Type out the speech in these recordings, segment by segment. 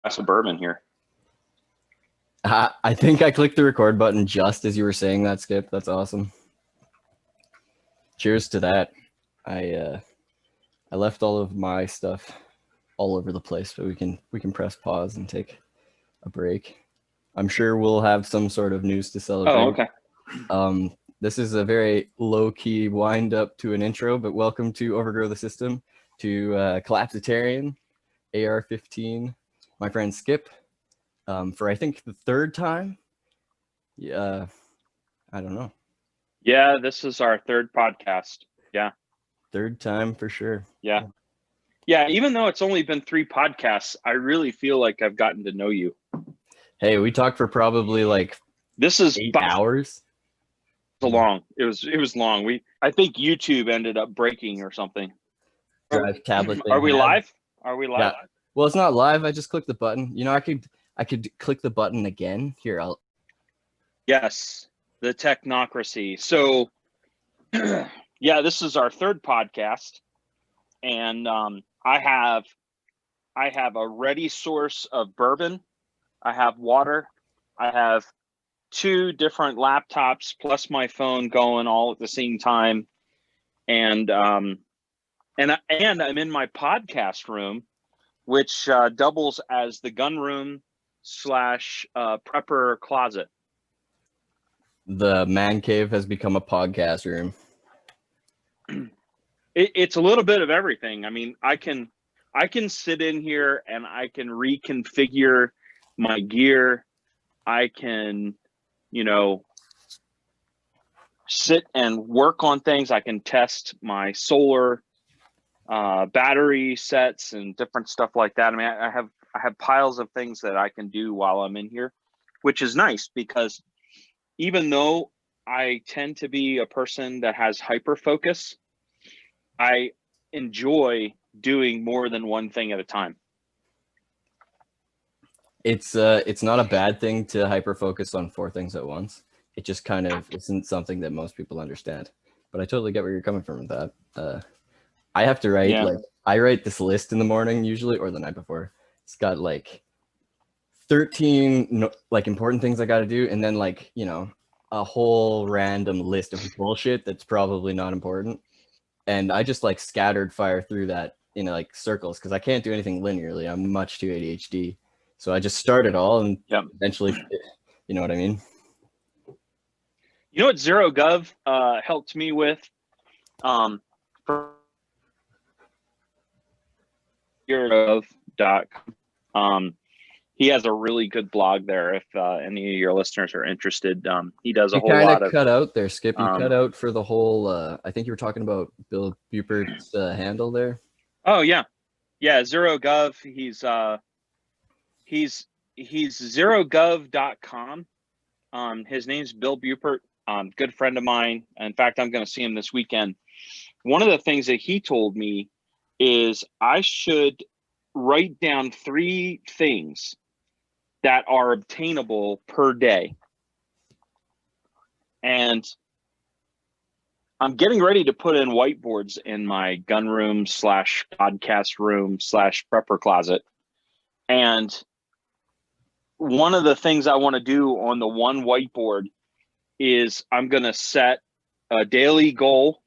glass of bourbon here. I think I clicked the record button just as you were saying that, Skip. That's awesome. Cheers to that. I left all of my stuff all over the place, but we can press pause and take a break. I'm sure we'll have some sort of news to celebrate. Oh, okay. This is a very low-key wind up to an intro, but welcome to Overgrow the System, to Collapsitarian, AR-15, my friend Skip, for I think the third time. Yeah, I don't know. Yeah, this is our third podcast. Yeah. Third time for sure. Yeah. Yeah, even though it's only been 3 podcasts, I really feel like I've gotten to know you. Hey, we talked for probably like This is 8 hours. Long. It was long. I think YouTube ended up breaking or something. Drive tablet thing. Are we live? Are we live? Yeah. Well, it's not live. I just clicked the button. You know, I could click the button again. Here, I'll. Yes, the technocracy. So, yeah, this is our third podcast, and I have a ready source of bourbon. I have water. I have 2 different laptops plus my phone going all at the same time, and I'm in my podcast room, which doubles as the gun room / prepper closet. The man cave has become a podcast room. It's a little bit of everything. I mean, I can sit in here and I can reconfigure my gear. I can, sit and work on things. I can test my solar battery sets and different stuff like that. I mean, I have piles of things that I can do while I'm in here, which is nice because even though I tend to be a person that has hyper focus, I enjoy doing more than one thing at a time. It's not a bad thing to hyper focus on 4 things at once. It just kind of isn't something that most people understand. But I totally get where you're coming from with that. I have to write I write this list in the morning usually, or the night before. It's got like 13 like important things I got to do, and then like a whole random list of bullshit that's probably not important. And I just like scattered fire through that in like circles because I can't do anything linearly. I'm much too ADHD. So I just start it all and eventually, you know what I mean? You know what ZeroGov helped me with? He has a really good blog there if any of your listeners are interested. He does a whole lot of... cut out there, Skip. You cut out for the whole... I think you were talking about Bill Bupert's handle there. Oh, yeah. Yeah, ZeroGov. He's zerogov.com. His name's Bill Bupert. Good friend of mine. In fact, I'm going to see him this weekend. One of the things that he told me is I should write down 3 things that are obtainable per day. And I'm getting ready to put in whiteboards in my gun room / podcast room / prepper closet. And one of the things I want to do on the one whiteboard is I'm going to set a daily goal,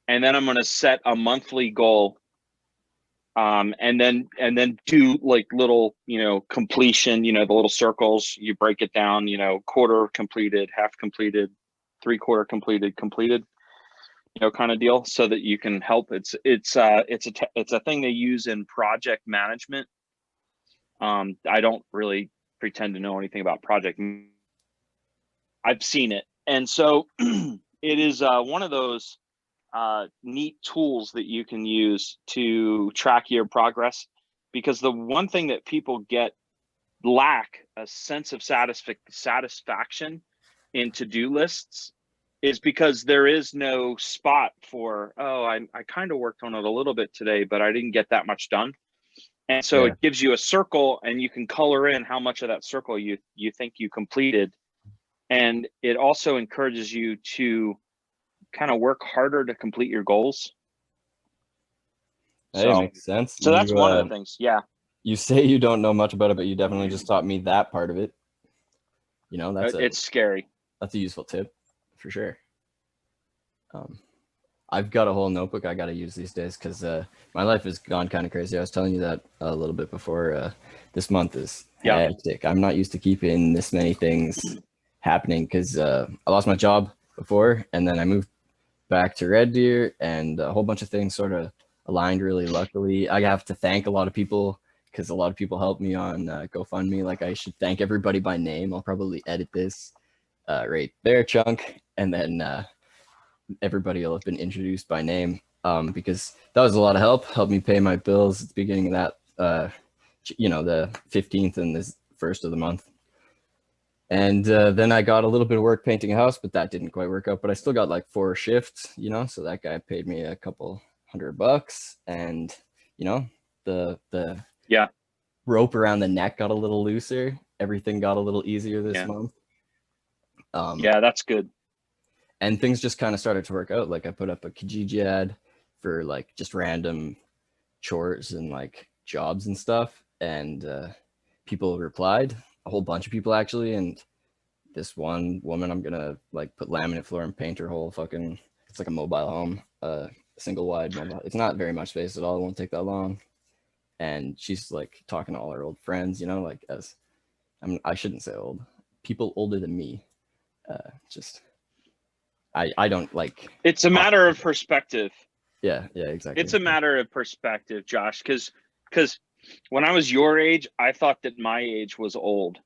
and then I'm going to set a monthly goal. And then do like little, completion, the little circles, you break it down, quarter completed, half completed, 3/4 completed, kind of deal, so that you can help. It's a thing they use in project management. I don't really pretend to know anything about project. I've seen it. And so it is one of those neat tools that you can use to track your progress, because the one thing that people lack a sense of satisfaction in to-do lists is because there is no spot for, I kind of worked on it a little bit today, but I didn't get that much done. And so it gives you a circle, and you can color in how much of that circle you think you completed. And it also encourages you to kind of work harder to complete your goals. Hey, makes sense. So that's one of the things. Yeah. You say you don't know much about it, but you definitely just taught me that part of it. You know, It's scary. that's a useful tip for sure. I've got a whole notebook I got to use these days because my life has gone kind of crazy. I was telling you that a little bit before. This month is Yeah. hectic. I'm not used to keeping this many things happening because I lost my job before, and then I moved back to Red Deer, and a whole bunch of things sort of aligned really luckily. I have to thank a lot of people because a lot of people helped me on GoFundMe. Like, I should thank everybody by name. I'll probably edit this right there, Chunk, and then everybody will have been introduced by name because that was a lot of helped me pay my bills at the beginning of that the 15th and the 1st of the month. And then I got a little bit of work painting a house, but that didn't quite work out. But I still got like 4 shifts, so that guy paid me a couple $100, and the Yeah. rope around the neck got a little looser. Everything got a little easier this month. Yeah, that's good. And things just kind of started to work out. Like, I put up a Kijiji ad for like just random chores and like jobs and stuff, and people replied, a whole bunch of people actually. And this one woman, I'm gonna like put laminate floor and paint her whole fucking, it's like a mobile home, single wide mobile. It's not very much space at all. It won't take that long. And she's like talking to all her old friends, like, as I shouldn't say old, people older than me. Just I don't like. It's a matter of perspective. Yeah, exactly. It's a matter of perspective, Josh, because when I was your age, I thought that my age was old.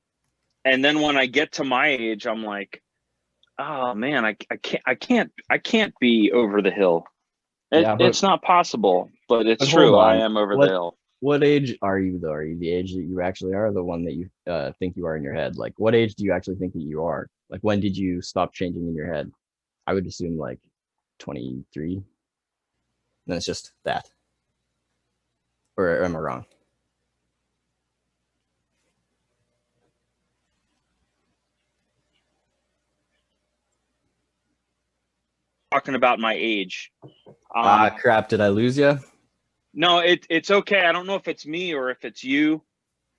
And then when I get to my age, I'm like, oh man, I can't be over the hill. It's not possible, but it's true. I am over the hill. What age are you though? Are you the age that you actually are, the one that you think you are in your head? Like, what age do you actually think that you are? Like, when did you stop changing in your head? I would assume like 23. Then it's just that. Or am I wrong? Talking about my age. Crap, did I lose you? No, it's okay. I don't know if it's me or if it's you,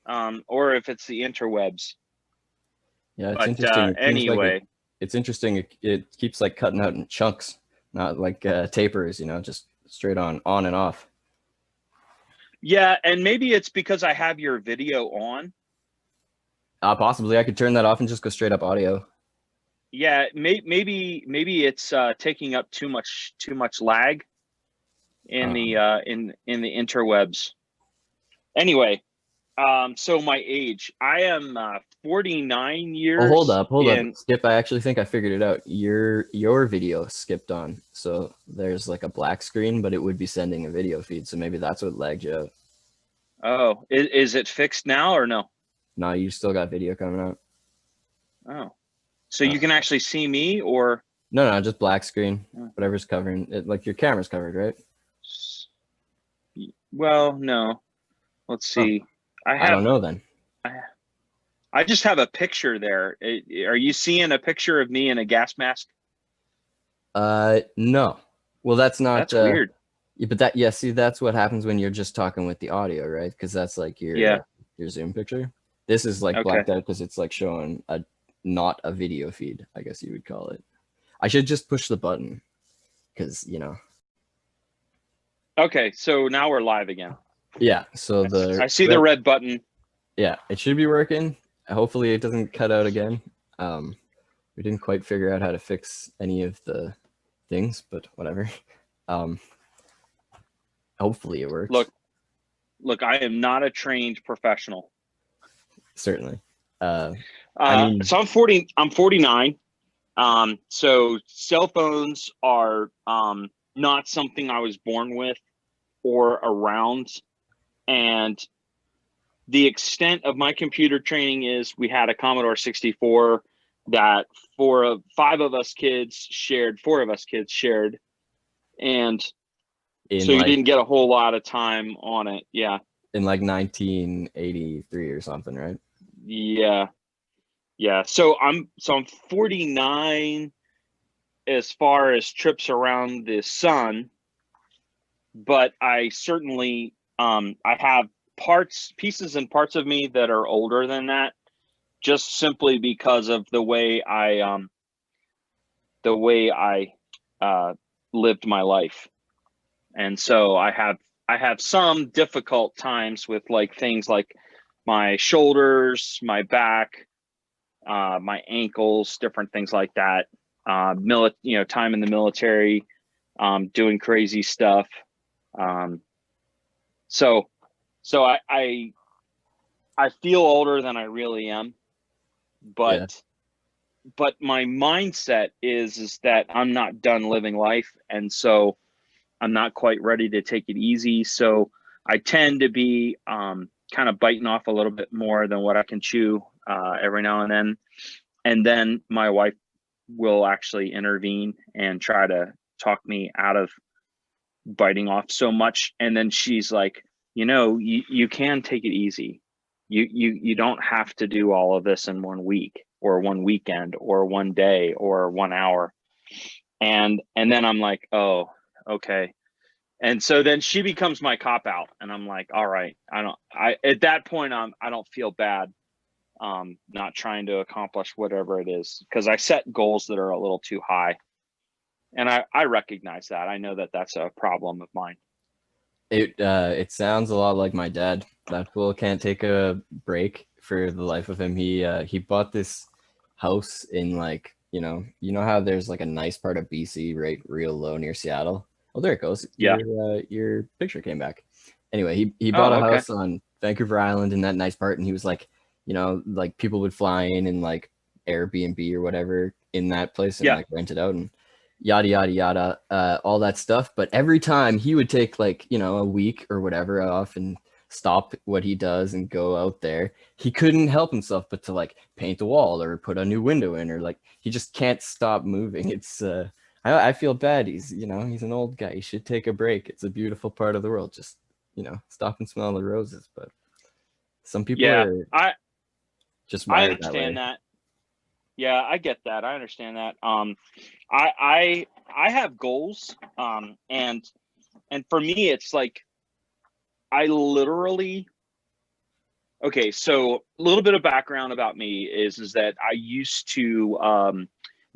or if it's the interwebs. Yeah, it's interesting. Anyway, it's interesting. It keeps like cutting out in chunks, not like tapers, just straight on and off. Yeah, and maybe it's because I have your video on. Possibly I could turn that off and just go straight up audio. Yeah, maybe it's taking up too much lag in the interwebs. Anyway, so my age, I am 49 years. Oh, hold up, Skip. I actually think I figured it out. Your video skipped on, so there's like a black screen, but it would be sending a video feed, so maybe that's what lagged you out. Oh, is it fixed now or no? No, you still got video coming out. Oh, so you can actually see me, or no, just black screen, whatever's covering it. Like, your camera's covered, right? Well, no. Let's see. I don't know then. I just have a picture there. Are you seeing a picture of me in a gas mask? No. Well, that's not. That's weird. Yeah, but see, that's what happens when you're just talking with the audio, right? Because that's like your Zoom picture. This is like blacked out because it's like showing not a video feed, I guess you would call it. I should just push the button because Okay, so now we're live again. Yeah, so I see the red button. Yeah, it should be working. Hopefully it doesn't cut out again. We didn't quite figure out how to fix any of the things, but whatever. Hopefully it works. Look, I am not a trained professional. Certainly. So I'm 49. So cell phones are not something I was born with or around. And the extent of my computer training is we had a Commodore 64 that 4 of 5 kids shared. And so you didn't get a whole lot of time on it. Yeah. In like 1983 or something, right? Yeah. So I'm 49 as far as trips around the sun, but I certainly I have pieces and parts of me that are older than that, just simply because of the way I lived my life. And so I have some difficult times with like things like my shoulders, my back, my ankles, different things like that. Time in the military, doing crazy stuff. So I feel older than I really am, Yeah. but my mindset is that I'm not done living life, and so I'm not quite ready to take it easy. So I tend to be kind of biting off a little bit more than what I can chew every now and then my wife will actually intervene and try to talk me out of biting off so much. And then she's like, you can take it easy. You don't have to do all of this in 1 week or one weekend or one day or 1 hour. And then I'm like, oh, okay. And so then she becomes my cop out, and I'm like, all right, at that point, I don't feel bad, not trying to accomplish whatever it is, because I set goals that are a little too high. And I recognize that. I know that that's a problem of mine. It sounds a lot like my dad. That fool can't take a break for the life of him. He bought this house in like, you know how there's like a nice part of BC right real low near Seattle. Oh, there it goes. Yeah. Your picture came back. Anyway, he bought Oh, a okay. house on Vancouver Island in that nice part, and he was like, like people would fly in and like Airbnb or whatever in that place and Yeah. like rent it out, and yada yada yada, all that stuff. But every time he would take like a week or whatever off and stop what he does and go out there, he couldn't help himself but to like paint the wall or put a new window in, or like he just can't stop moving. It's I feel bad. He's an old guy. He should take a break. It's a beautiful part of the world. Just stop and smell the roses. But some people Yeah. are I just I wired that understand way. that. Yeah, I get that. I understand that. I have goals. And for me, it's like I literally. Okay, so a little bit of background about me is that I used to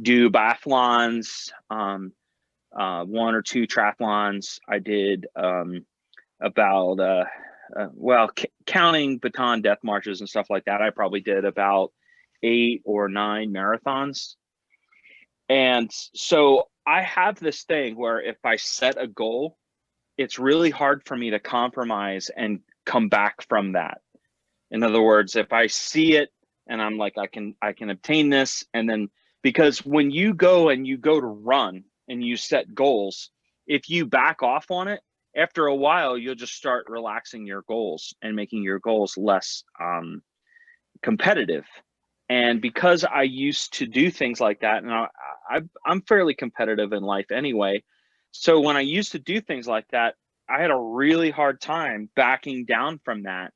do biathlons, one or two triathlons. I did about counting baton death marches and stuff like that, I probably did about 8 or 9 marathons. And so I have this thing where if I set a goal, it's really hard for me to compromise and come back from that. In other words, if I see it and I'm like, I can obtain this, and then, because when you go to run and you set goals, if you back off on it, after a while, you'll just start relaxing your goals and making your goals less competitive. And because I used to do things like that, and I'm fairly competitive in life anyway, so when I used to do things like that, I had a really hard time backing down from that,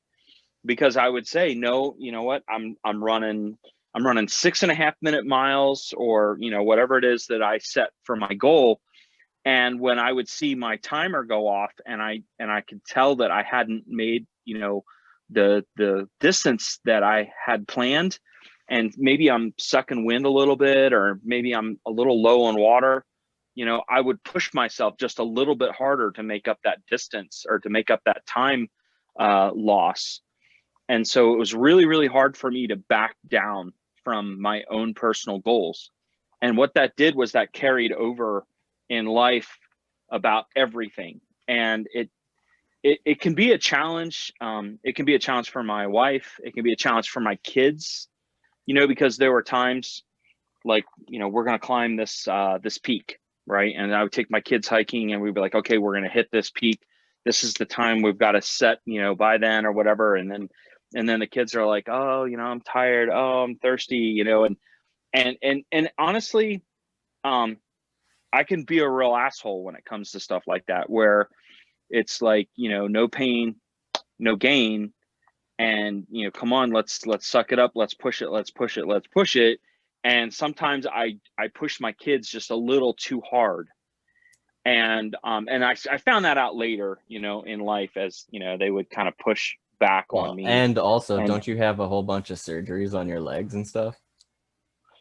because I would say, no, you know what, I'm running 6.5 minute miles, or whatever it is that I set for my goal. And when I would see my timer go off, and I could tell that I hadn't made the distance that I had planned, and maybe I'm sucking wind a little bit, or maybe I'm a little low on water, I would push myself just a little bit harder to make up that distance, or to make up that time loss. And so it was really, really hard for me to back down from my own personal goals. And what that did was that carried over in life about everything. And it can be a challenge. It can be a challenge for my wife. It can be a challenge for my kids, because there were times like, we're going to climb this peak, right? And I would take my kids hiking, and we'd be like, okay, we're going to hit this peak. This is the time we've got to set, by then or whatever. And then the kids are like, oh, I'm tired. Oh, I'm thirsty, and honestly, I can be a real asshole when it comes to stuff like that, where it's like, no pain, no gain. And, come on, let's suck it up. Let's push it. Let's push it. Let's push it. And sometimes I push my kids just a little too hard. And I found that out later, in life, as, they would kind of push back Well, on me. and also, And don't you have a whole bunch of surgeries on your legs and stuff?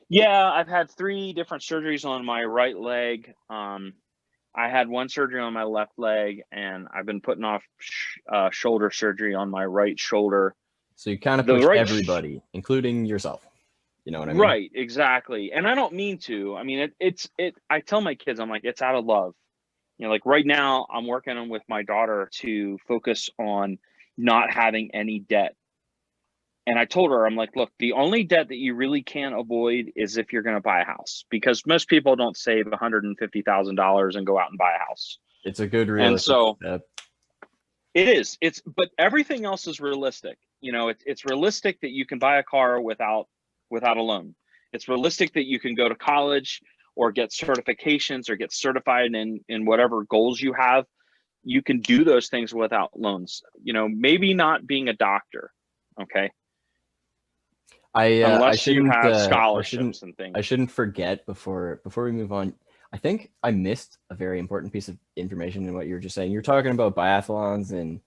yeah, I've had 3 different surgeries on my right leg. I had 1 surgery on my left leg, and I've been putting off shoulder surgery on my right shoulder. So you kind of The push right everybody, including yourself. You know what I mean? Right, exactly. And I don't mean to. I mean, I tell my kids, I'm like, it's out of love. You know, like right now, I'm working with my daughter to focus on not having any debt. And I told her, I'm like, look, the only debt that you really can't avoid is if you're going to buy a house, because most people don't save $150,000 and go out and buy a house. It's a good And realistic so step. it is. But everything else is realistic. You know, it's realistic that you can buy a car without a loan. It's realistic that you can go to college or get certifications or get certified in whatever goals you have. You can do those things without loans. You know, maybe not being a doctor, okay, I unless you shouldn't have scholarships and I things. shouldn't forget before we move on. I think I missed a very important piece of information in what you were just saying. You're talking about biathlons and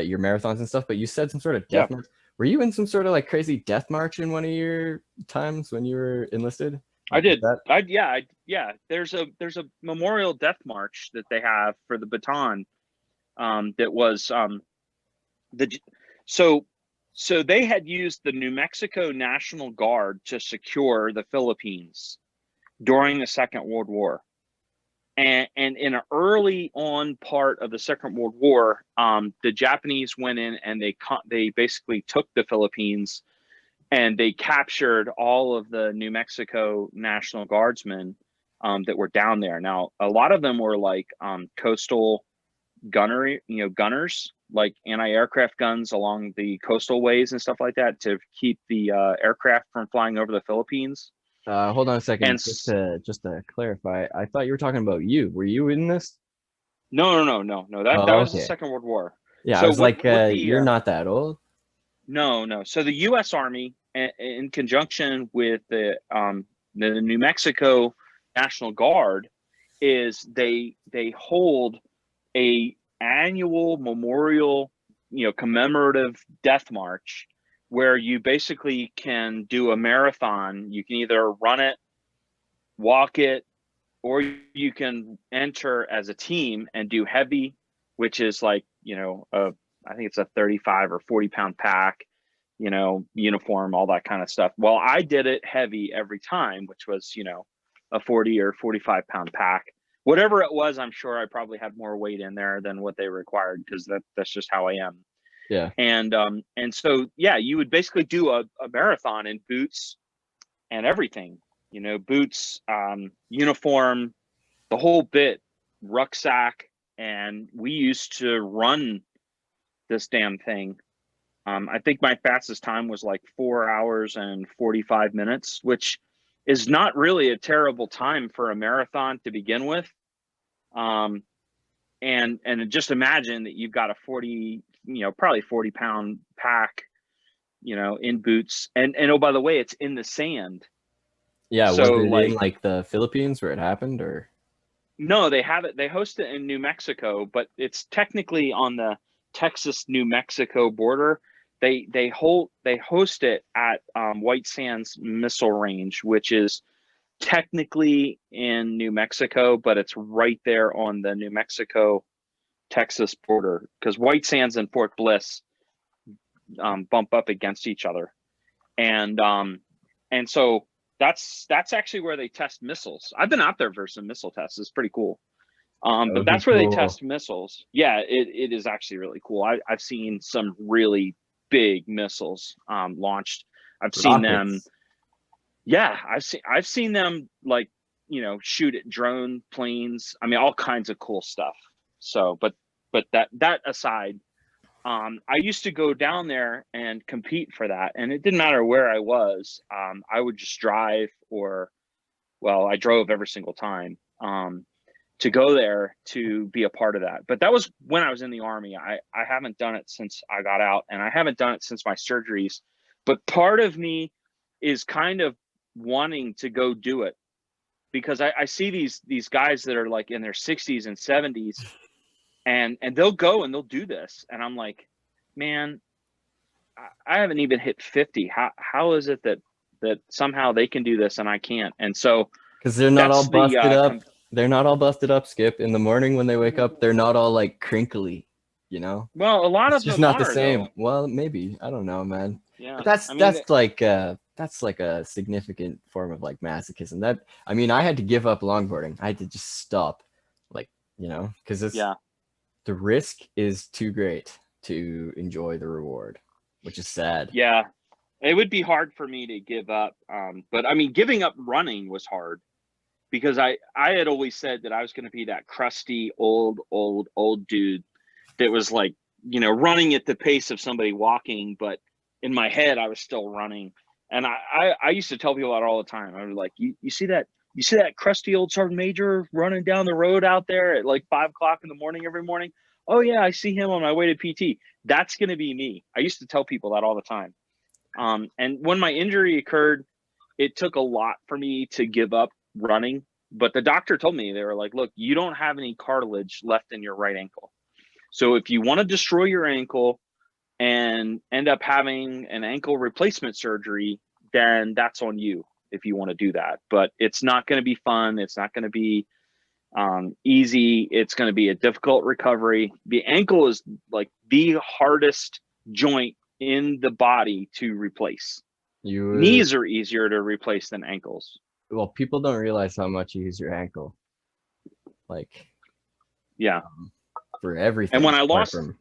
your marathons and stuff, but you said some sort of Yeah, death march. Were you in some sort of like crazy death march in one of your times when you were enlisted? I Like, was did. that Yeah. There's a memorial death march that they have for the baton. That was the so so they had used the New Mexico National Guard to secure the Philippines during the Second World War. And in an early on part of the Second World War, the Japanese went in and they basically took the Philippines, and they captured all of the New Mexico National Guardsmen that were down there. Now, a lot of them were like coastal gunners, like anti-aircraft guns along the coastal ways and stuff like that to keep the aircraft from flying over the Philippines. hold on a And second, just to clarify. I thought you were talking about you. Were you in this? no, that Oh, was the okay. Second World War. Yeah, I So was like, what the you're not that old. no, so the U.S. Army, in conjunction with the New Mexico National Guard, is they hold a annual memorial, commemorative death march, where you basically can do a marathon. You can either run it, walk it, or you can enter as a team and do heavy, which is like, I think it's a 35 or 40 pound pack, uniform, all that kind of stuff. Well, I did it heavy every time, which was, a 40 or 45 pound pack. Whatever it was, I'm sure I probably had more weight in there than what they required, because that's just how I am. Yeah. And so yeah, you would basically do a marathon in boots and everything, boots, uniform, the whole bit, rucksack. And we used to run this damn thing. I think my fastest time was like 4 hours and 45 minutes, which is not really a terrible time for a marathon to begin with. And just imagine that you've got a 40, probably 40 pound pack, in boots. And oh, by the way, it's in the sand. Yeah, was So it in like, like the Philippines where it happened, or? no, they host it in New Mexico, but it's technically on the Texas New Mexico border. They host it at White Sands Missile Range, which is technically in New Mexico, but it's right there on the New Mexico Texas border, because White Sands and Fort Bliss bump up against each other. And so that's actually where they test missiles. I've been out there for some missile tests. It's pretty cool. That But would be that's where they cool. test missiles. Yeah, it is actually really cool. I've seen some really big missiles launched. I've seen them. Rockets. Yeah, I've seen them, like, shoot at drone planes. I mean, all kinds of cool stuff. So, but that aside, I used to go down there and compete for that, and it didn't matter where I was. I would just drive, or, well, I drove every single time to go there to be a part of that. But that was when I was in the Army. I haven't done it since I got out, and I haven't done it since my surgeries. But part of me is kind of wanting to go do it, because I see these guys that are like in their 60s and 70s, and they'll go and they'll do this, and I'm like, man, I haven't even hit 50. How is it that somehow they can do this and I can't? And so Because they're not all that's the busted up. They're not all busted up, Skip. In the morning when they wake up, they're not all like crinkly, you know? well, a lot It's of just them not the are same. though. Well, maybe. I don't know, man. Yeah. But that's I mean, that's like a significant form of like masochism. That I mean, I had to give up longboarding. I had to just stop. Like, you know, because it's yeah. the risk is too great to enjoy the reward, which is sad. Yeah. It would be hard for me to give up. But I mean, giving up running was hard because I had always said that I was going to be that crusty old dude that was like, running at the pace of somebody walking, but in my head I was still running. And I used to tell people that all the time. I was like, you see that crusty old sergeant major running down the road out there at like 5 o'clock in the morning every morning? Oh yeah, I see him on my way to PT. That's going to be me. I used to tell people that all the time. And when my injury occurred, it took a lot for me to give up running. But the doctor told me, they were like, look, you don't have any cartilage left in your right ankle. So if you want to destroy your ankle and end up having an ankle replacement surgery, then that's on you if you want to do that. But it's not going to be fun. It's not going to be easy. It's going to be a difficult recovery. The ankle is like the hardest joint in the body to replace. Knees are easier to replace than ankles. Well, people don't realize how much you use your ankle. Like, yeah, for everything. And when I lost and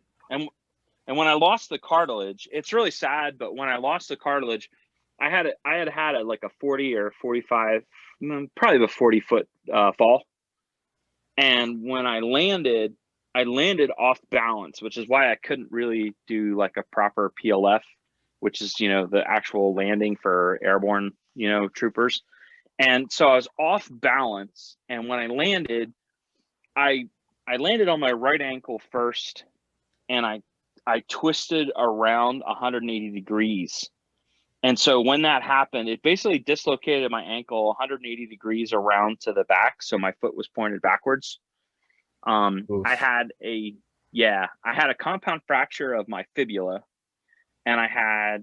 when I lost the cartilage, it's really sad, but when I lost the cartilage, I had like a 40 or 45, probably a 40-foot fall. And when I landed off balance, which is why I couldn't really do like a proper PLF, which is, the actual landing for airborne, troopers. And so I was off balance. And when I landed, I landed on my right ankle first, and I twisted around 180 degrees. And so when that happened, it basically dislocated my ankle 180 degrees around to the back. So my foot was pointed backwards. I had a compound fracture of my fibula, and I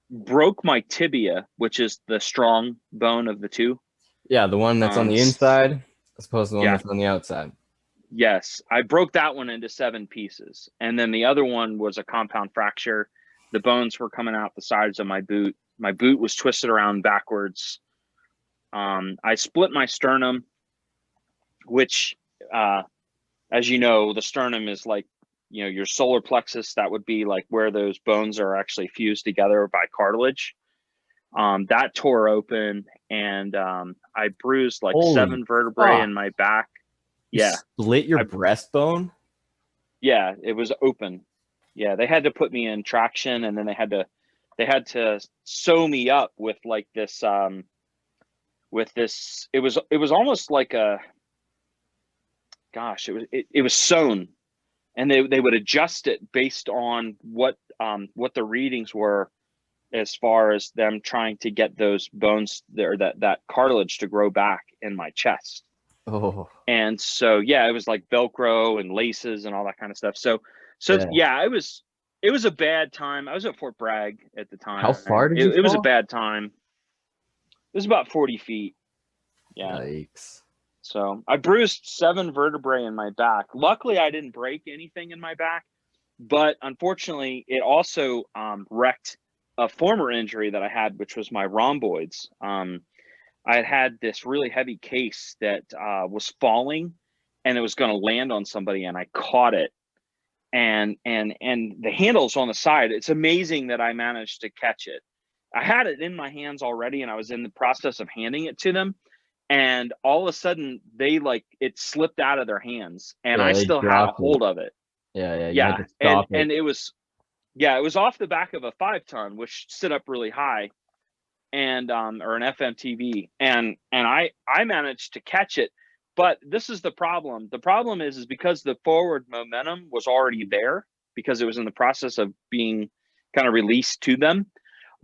broke my tibia, which is the strong bone of the two. Yeah, the one that's on the inside as opposed to the one that's on the outside. Yes, I broke that one into 7 pieces. And then the other one was a compound fracture. The bones were coming out the sides of my boot. My boot was twisted around backwards. I split my sternum, which, as you know, the sternum is like, your solar plexus. That would be like where those bones are actually fused together by cartilage. That tore open, and I bruised like 7 vertebrae in my back. You split your breastbone? Yeah, it was open. Yeah, they had to put me in traction, and then they had to sew me up with like this it was almost like it was sewn, and they would adjust it based on what the readings were, as far as them trying to get those bones there, that cartilage to grow back in my chest. Oh. And so, yeah, it was like Velcro and laces and all that kind of stuff. So yeah, it was a bad time. I was at Fort Bragg at the time. How far did you fall? It was a bad time. It was about 40 feet. Yeah. Yikes. So I bruised 7 vertebrae in my back. Luckily, I didn't break anything in my back, but unfortunately, it also wrecked a former injury that I had, which was my rhomboids. I had this really heavy case that was falling, and it was going to land on somebody, and I caught it. And the handle's on the side. It's amazing that I managed to catch it. I had it in my hands already, and I was in the process of handing it to them. And all of a sudden, it slipped out of their hands, and I still had a hold of it. Yeah. And it was off the back of a 5-ton, which sit up really high, and or an FMTV, and I managed to catch it. But this is the problem. The problem is because the forward momentum was already there, because it was in the process of being kind of released to them.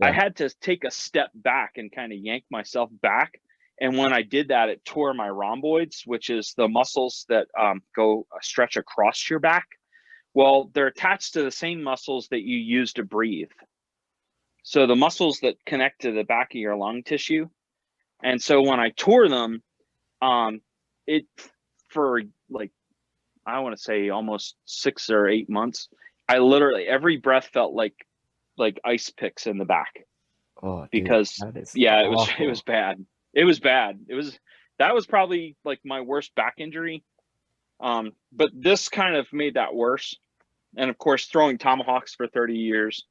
Yeah. I had to take a step back and kind of yank myself back. And when I did that, it tore my rhomboids, which is the muscles that go stretch across your back. Well, they're attached to the same muscles that you use to breathe. So the muscles that connect to the back of your lung tissue. And so when I tore them, it for like, I want to say almost 6 or 8 months, I literally, every breath felt like ice picks in the back. Oh, dude, Because that is yeah, it was awful. bad. It was bad. That was probably like my worst back injury. But this kind of made that worse. And of course, throwing tomahawks for 30 years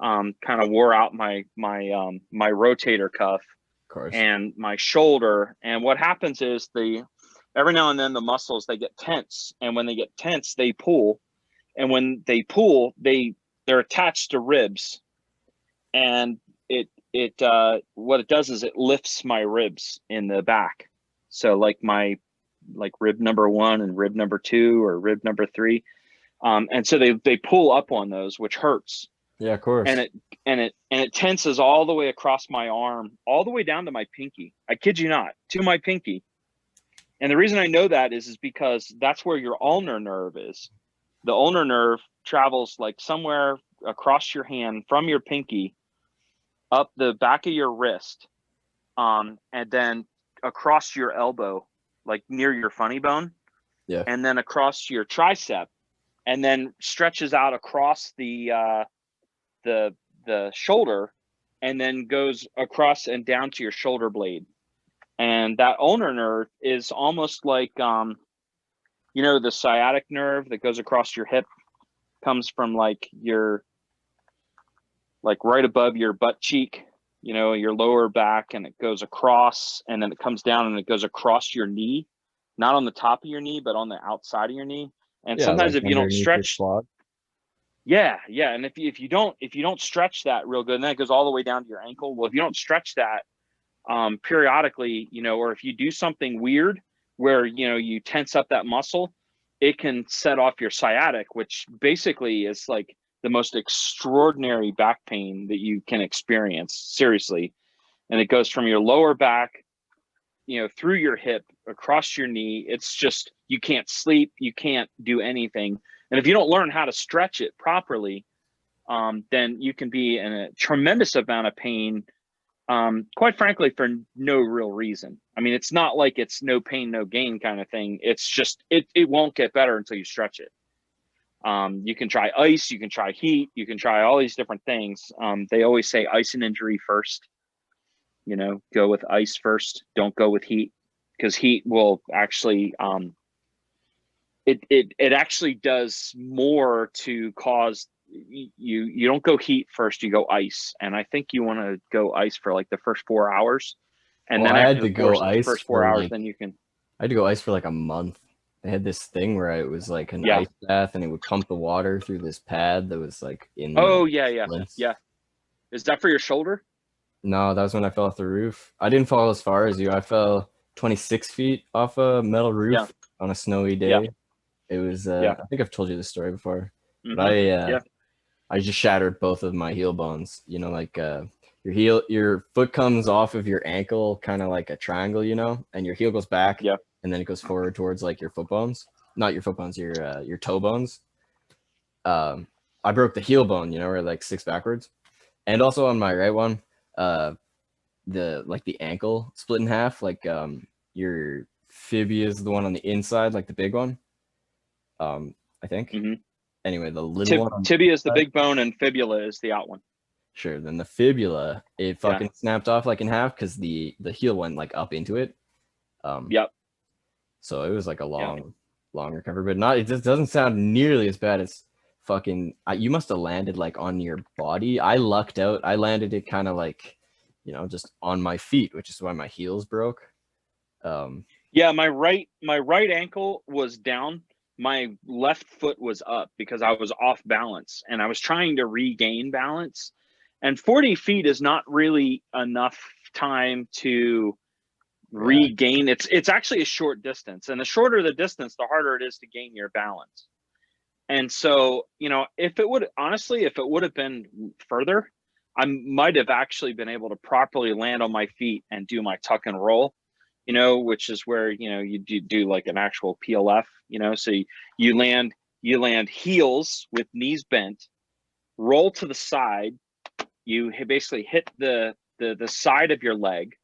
kind of wore out my rotator cuff Of course. and my shoulder. And what happens is every now and then the muscles, they get tense, and when they get tense, they pull. And when they pull, they're attached to ribs, and what it does is it lifts my ribs in the back. So like rib number 1 and rib number 2 or rib number 3. And so they pull up on those, which hurts. Yeah, of And course. it tenses all the way across my arm, all the way down to my pinky. I kid you not, to my pinky. And the reason I know that is because that's where your ulnar nerve is. The ulnar nerve travels like somewhere across your hand from your pinky up the back of your wrist, and then across your elbow, like near your funny bone, Yeah. and then across your tricep, and then stretches out across the shoulder, and then goes across and down to your shoulder blade. And that ulnar nerve is almost like the sciatic nerve that goes across your hip, comes from like right above your butt cheek, your lower back, and it goes across, and then it comes down and it goes across your knee, not on the top of your knee, but on the outside of your knee. And Yeah, sometimes like if you don't underneath your stretch, quad. yeah, and if you don't stretch that real good, and then it goes all the way down to your ankle. Well, if you don't stretch that periodically, or if you do something weird where you tense up that muscle, it can set off your sciatic, which basically is like the most extraordinary back pain that you can experience, seriously. And it goes from your lower back, through your hip, across your knee. It's just, you can't sleep, you can't do anything. And if you don't learn how to stretch it properly, then you can be in a tremendous amount of pain, quite frankly, for no real reason. I mean, it's not like it's no pain, no gain kind of thing. It's just, it won't get better until you stretch it. You can try ice, you can try heat, you can try all these different things. They always say ice and injury first. Go with ice first. Don't go with heat, because heat will actually, it actually does more to cause you don't go heat first, you go ice. And I think you want to go ice for like the first 4 hours, and Well, then I had after the to go course of the ice first 4 for hours, like then you can. I had to go ice for like a month. They had this thing where it was like an Yeah. ice bath, and it would pump the water through this pad that was like in the Oh yeah. splints. Yeah. Is that for your shoulder? No, that was when I fell off the roof. I didn't fall as far as you. I fell 26 feet off a metal Yeah. roof on a snowy Yeah. day. It was Yeah. I think I've told you this story before, but Mm-hmm. Yeah. I just shattered both of my heel bones. Like your foot comes off of your ankle, kind of like a triangle, and your heel goes back, Yeah. and then it goes forward towards like your foot bones, not your foot bones, your toe bones. I broke the heel bone, or like six backwards, and also on my right one, the ankle split in half, like your fibia is the one on the inside, like the big one. I think. Mm-hmm. Anyway, the little one on the Tibia is the inside, big bone, and fibula is the out one. sure. Then the fibula, it Yeah. fucking snapped off like in half because the heel went like up into it. Yep. So it was like a long recovery, but not. It just doesn't sound nearly as bad as fucking. You must have landed like on your body. I lucked out. I landed it kind of like, just on my feet, which is why my heels broke. Yeah, my right ankle was down. My left foot was up because I was off balance, and I was trying to regain balance. And 40 feet is not really enough time to regain. It's actually a short distance, and the shorter the distance, the harder it is to gain your balance. And so, if it would have been further, I might have actually been able to properly land on my feet and do my tuck and roll, which is where, you do like an actual PLF, so you land, You land heels with knees bent, roll to the side. You basically hit the side of your leg,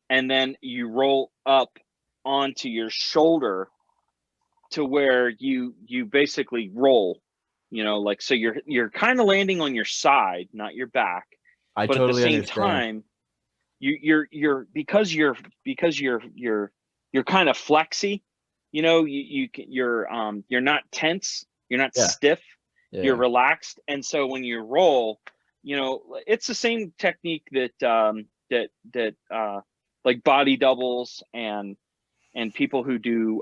and then you roll up onto your shoulder to where you basically roll, like, so you're kind of landing on your side, not your back, I but at the totally same understand. time, you're because you're kind of flexy, you're not tense, you're not Yeah. stiff, you're Yeah. relaxed, and so when you roll, it's the same technique that like body doubles and people who do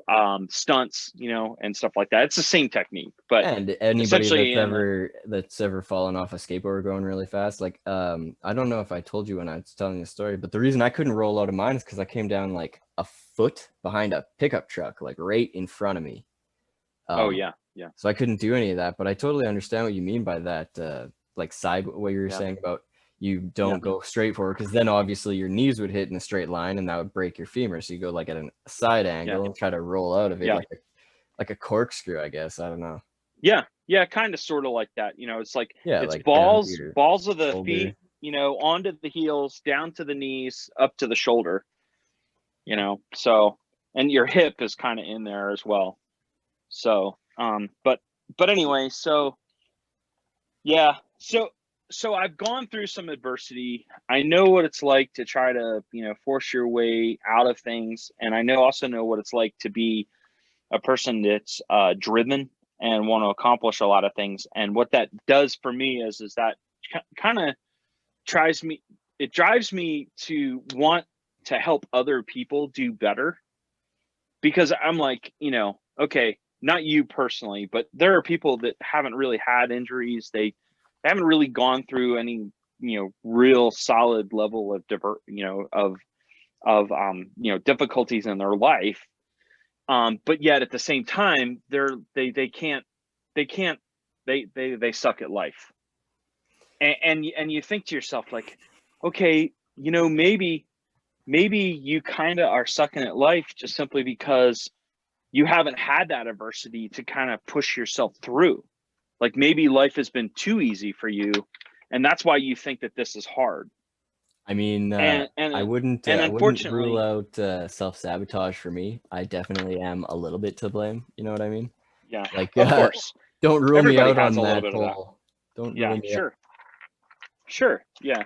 stunts, and stuff like that. It's the same technique, but And anybody essentially in a, that's ever fallen off a skateboard going really fast, like I don't know if I told you when I was telling the story, but the reason I couldn't roll out of mine is because I came down like a foot behind a pickup truck, like right in front of me. oh yeah, So I couldn't do any of that, but I totally understand what you mean by that, like side, what you were yeah, saying about you yeah, don't go straight forward, because then obviously your knees would hit in a straight line and that would break your femur. So you go like at a side yeah, angle and try to roll out of it yeah, like a corkscrew, I guess. I don't know. yeah, kind of sort of like that. It's like Yeah, it's like down to your balls of the shoulder. feet, onto the heels, down to the knees, up to the shoulder, so, and your hip is kind of in there as well. So but anyway, so yeah, so I've gone through some adversity. I know what it's like to try to, force your way out of things, and I also know what it's like to be a person that's driven and want to accomplish a lot of things. And what that does for me is that kind of drives me to want to help other people do better, because I'm like, okay, not you personally, but there are people that haven't really had injuries. They haven't really gone through any, real solid level of difficulties in their life. But yet at the same time, they suck at life. And you think to yourself, like, okay, maybe you kind of are sucking at life just simply because you haven't had that adversity to kind of push yourself through. Like, maybe life has been too easy for you, and that's why you think that this is hard. I mean, And I wouldn't rule unfortunately, out self-sabotage for me. I definitely am a little bit to blame. You know what I mean? yeah, Like, of course, don't rule me everybody out has on a little that bit of that. whole. Don't rule Yeah, me out. sure, yeah.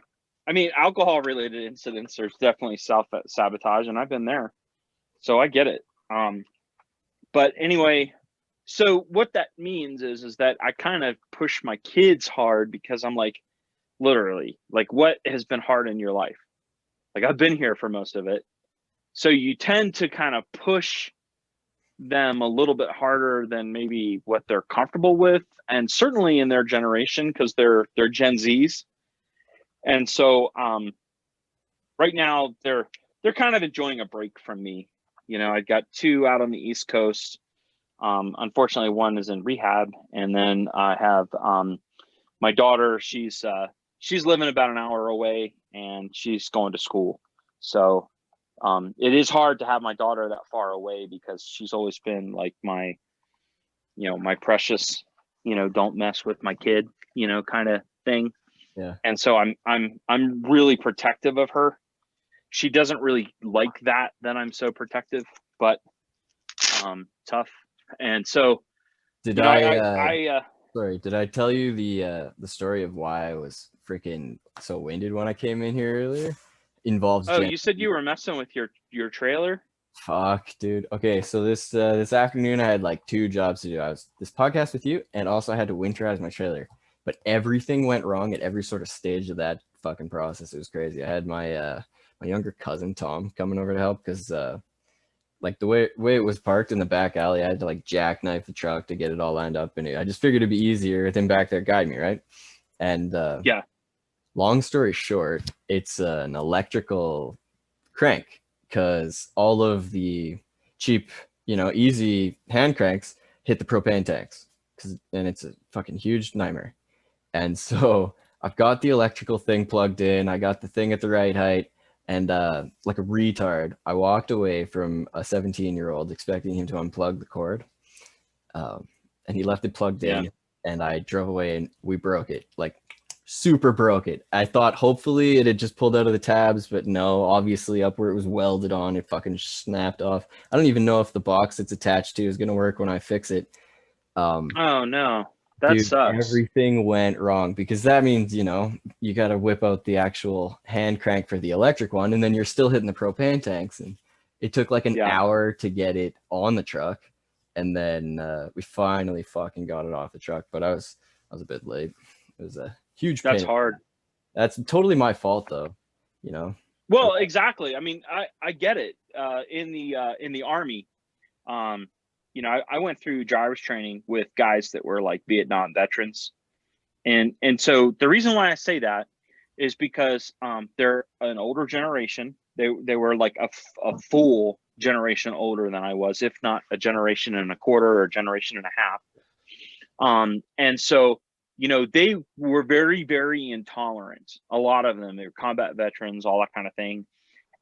I mean, alcohol related incidents, there's definitely self sabotage, and I've been there, so I get it. But anyway, so what that means is that I kind of push my kids hard, because I'm like, literally, like, what has been hard in your life? Like, I've been here for most of it. So you tend to kind of push them a little bit harder than maybe what they're comfortable with, and certainly in their generation, because they're Gen Zs. And so right now they're kind of enjoying a break from me. I've got two out on the East Coast. Unfortunately, one is in rehab, and then I have my daughter. She's living about an hour away, and she's going to school. So it is hard to have my daughter that far away, because she's always been like my precious, don't mess with my kid, kind of thing. Yeah. And so I'm really protective of her. She doesn't really like that I'm so protective, but tough. And so, Did I sorry, did I tell you the story of why I was freaking so winded when I came in here earlier? Involves oh, Gen you said Z. you were messing with your trailer? Fuck, dude. Okay, so this afternoon I had like two jobs to do. I was this podcast with you, and also I had to winterize my trailer. But everything went wrong at every sort of stage of that fucking process. It was crazy. I had my younger cousin Tom coming over to help, because like the way it was parked in the back alley, I had to like jackknife the truck to get it all lined up, and I just figured it'd be easier with him back there guide me, right? And Yeah. long story short, it's an electrical crank, because all of the cheap, easy hand cranks hit the propane tanks, and it's a fucking huge nightmare. And so I've got the electrical thing plugged in. I got the thing at the right height. And like a retard, I walked away from a 17-year-old expecting him to unplug the cord. Um, and he left it plugged Yeah. in, and I drove away and we broke it, like super broke it. I thought hopefully it had just pulled out of the tabs, but no, obviously up where it was welded on, it fucking snapped off. I don't even know if the box it's attached to is going to work when I fix it. Oh no, that Dude, sucks. everything went wrong, because that means, you got to whip out the actual hand crank for the electric one, and then you're still hitting the propane tanks. And it took like an Yeah. hour to get it on the truck. And then we finally fucking got it off the truck, but I was a bit late. It was a huge That's pain. hard. That's totally my fault though, you know. Well, exactly. I mean, I get it. In the Army, I went through driver's training with guys that were like Vietnam veterans, and so the reason why I say that is because they're an older generation. They were like a full generation older than I was, if not a generation and a quarter or a generation and a half. And so, they were very, very intolerant. A lot of them, they were combat veterans, all that kind of thing.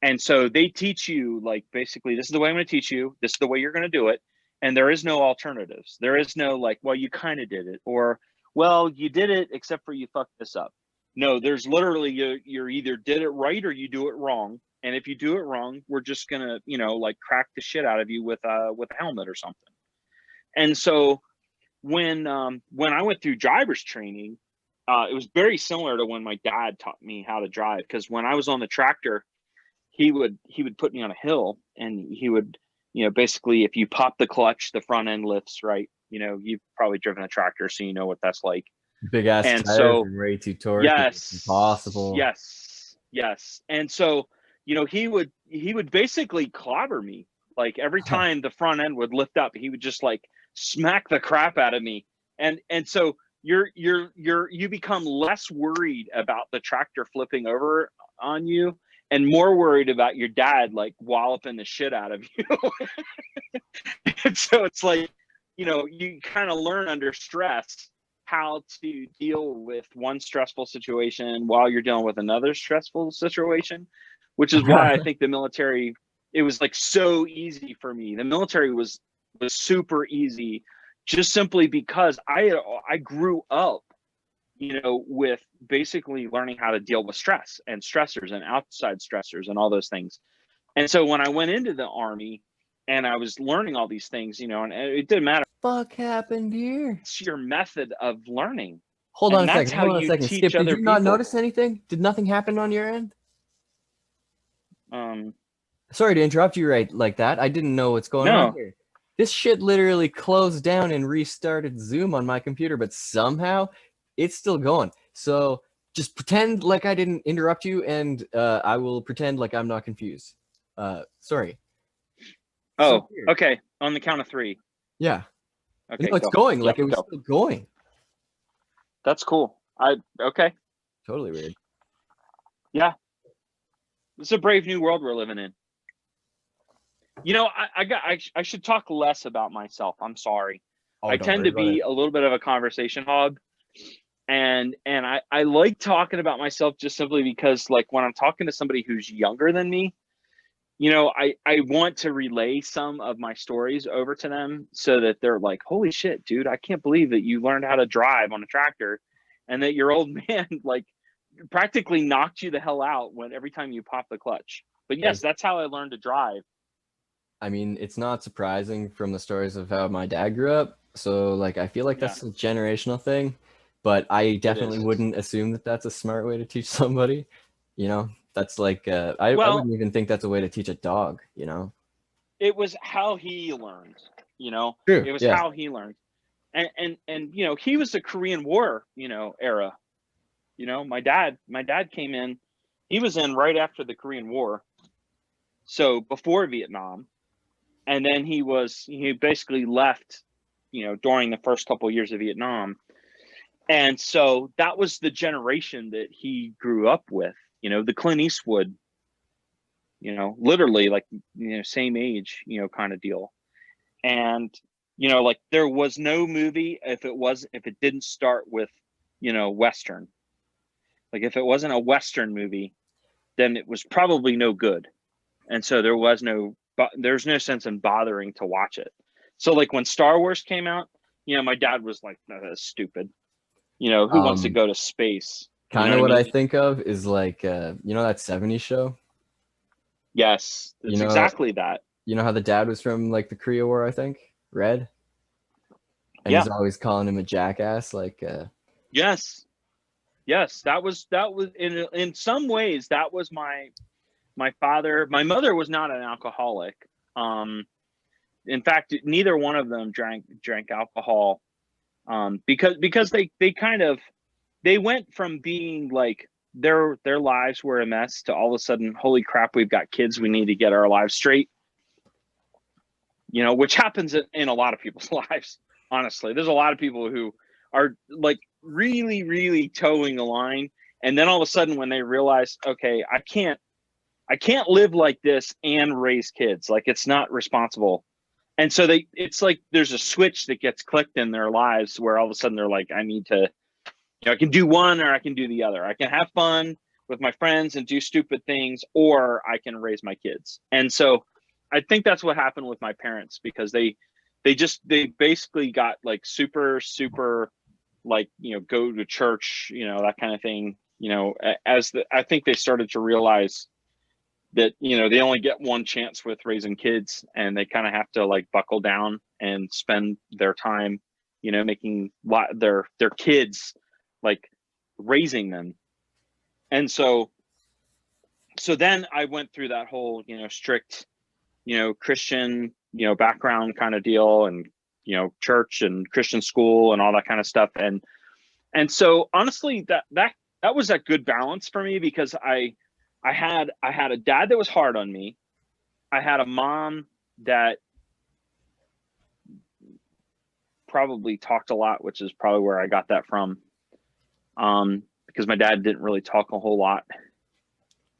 And so they teach you, like, basically, this is the way I'm going to teach you. This is the way you're going to do it. And there is no alternatives. There is no like, well, you kind of did it, or, well, you did it, except for you fucked this up. No, there's literally, you're either did it right or you do it wrong. And if you do it wrong, we're just going to, like crack the shit out of you with a helmet or something. And so, when I went through driver's training, it was very similar to when my dad taught me how to drive. Because when I was on the tractor, he would put me on a hill, and he would, basically, if you pop the clutch, the front end lifts, right? You've probably driven a tractor, so you know what that's like. Big ass And tires so, and way too torquey. It's yes, impossible. yes. And so, he would basically clobber me. Like every time the front end would lift up, he would just like smack the crap out of me. And so you become less worried about the tractor flipping over on you and more worried about your dad like walloping the shit out of you. And so it's like, you kind of learn under stress how to deal with one stressful situation while you're dealing with another stressful situation, which is why I think the military, it was like so easy for me. The military was super easy, just simply because I grew up, with basically learning how to deal with stress and stressors and outside stressors and all those things. And so when I went into the Army and I was learning all these things, and it didn't matter. Fuck happened here? It's your method of learning. Hold on And a that's second. how Hold on a you second. teach Skip, did other you not people. notice anything? Did nothing happen on your end? Um, Sorry to interrupt you right like that. I didn't know what's going on no, here. This shit literally closed down and restarted Zoom on my computer, but somehow it's still going. So just pretend like I didn't interrupt you, and I will pretend like I'm not confused. Sorry. Oh, So weird. okay. On the count of three. Yeah. Okay, No, it's go. going. Like Yep, it was go. still going. That's cool. Okay. Totally weird. Yeah. It's a brave new world we're living in. I should talk less about myself. I'm sorry. Oh, I don't tend worry to about be it. a little bit of a conversation hog. And I like talking about myself just simply because, like, when I'm talking to somebody who's younger than me, I want to relay some of my stories over to them so that they're like, holy shit, dude, I can't believe that you learned how to drive on a tractor and that your old man like practically knocked you the hell out when every time you pop the clutch. But yes, that's how I learned to drive. I mean, it's not surprising from the stories of how my dad grew up. So, like, I feel like Yeah, that's a generational thing, but I definitely is. wouldn't assume that that's a smart way to teach somebody. That's like, I Well, wouldn't even think that's a way to teach a dog, it was how he learned, True. it was Yeah. how he learned. And he was the Korean War, era. My dad came in, he was in right after the Korean War. So before Vietnam. And then he basically left, during the first couple of years of Vietnam. And so that was the generation that he grew up with, the Clint Eastwood, literally like, same age, kind of deal. And, like there was no movie if it didn't start with, Western. Like if it wasn't a Western movie, then it was probably no good. And so there's no sense in bothering to watch it. So like when Star Wars came out, You know, my dad was like, no, that's stupid. You know, who wants to go to space? You know Kind of what I what I mean? think of is like you know that 70s show? Yes, You it's know exactly that. you know how the dad was from like the Korea War, I think? Red? And Yeah. he's always calling him a jackass like Yes. Yes. That was in some ways that was my father. My mother was not an alcoholic. Um, in fact, neither one of them drank alcohol. Because they kind of they went from being like their lives were a mess to all of a sudden, holy crap, we've got kids, we need to get our lives straight. You know, which happens in a lot of people's lives. Honestly, there's a lot of people who are like really, really towing the line, and then all of a sudden, when they realize, okay, I can't live like this and raise kids. Like it's not responsible. And so it's like there's a switch that gets clicked in their lives where all of a sudden they're like, I need to, I can do one or I can do the other. I can have fun with my friends and do stupid things, or I can raise my kids. And so I think that's what happened with my parents, because they basically got like super, super, like, go to church, that kind of thing, I think they started to realize that, they only get one chance with raising kids, and they kind of have to like buckle down and spend their time, making their kids, like, raising them. And so then I went through that whole, strict, Christian, background kind of deal, and, church and Christian school and all that kind of stuff. And so honestly, that was a good balance for me, because I had a dad that was hard on me. I had a mom that probably talked a lot, which is probably where I got that from. Because my dad didn't really talk a whole lot.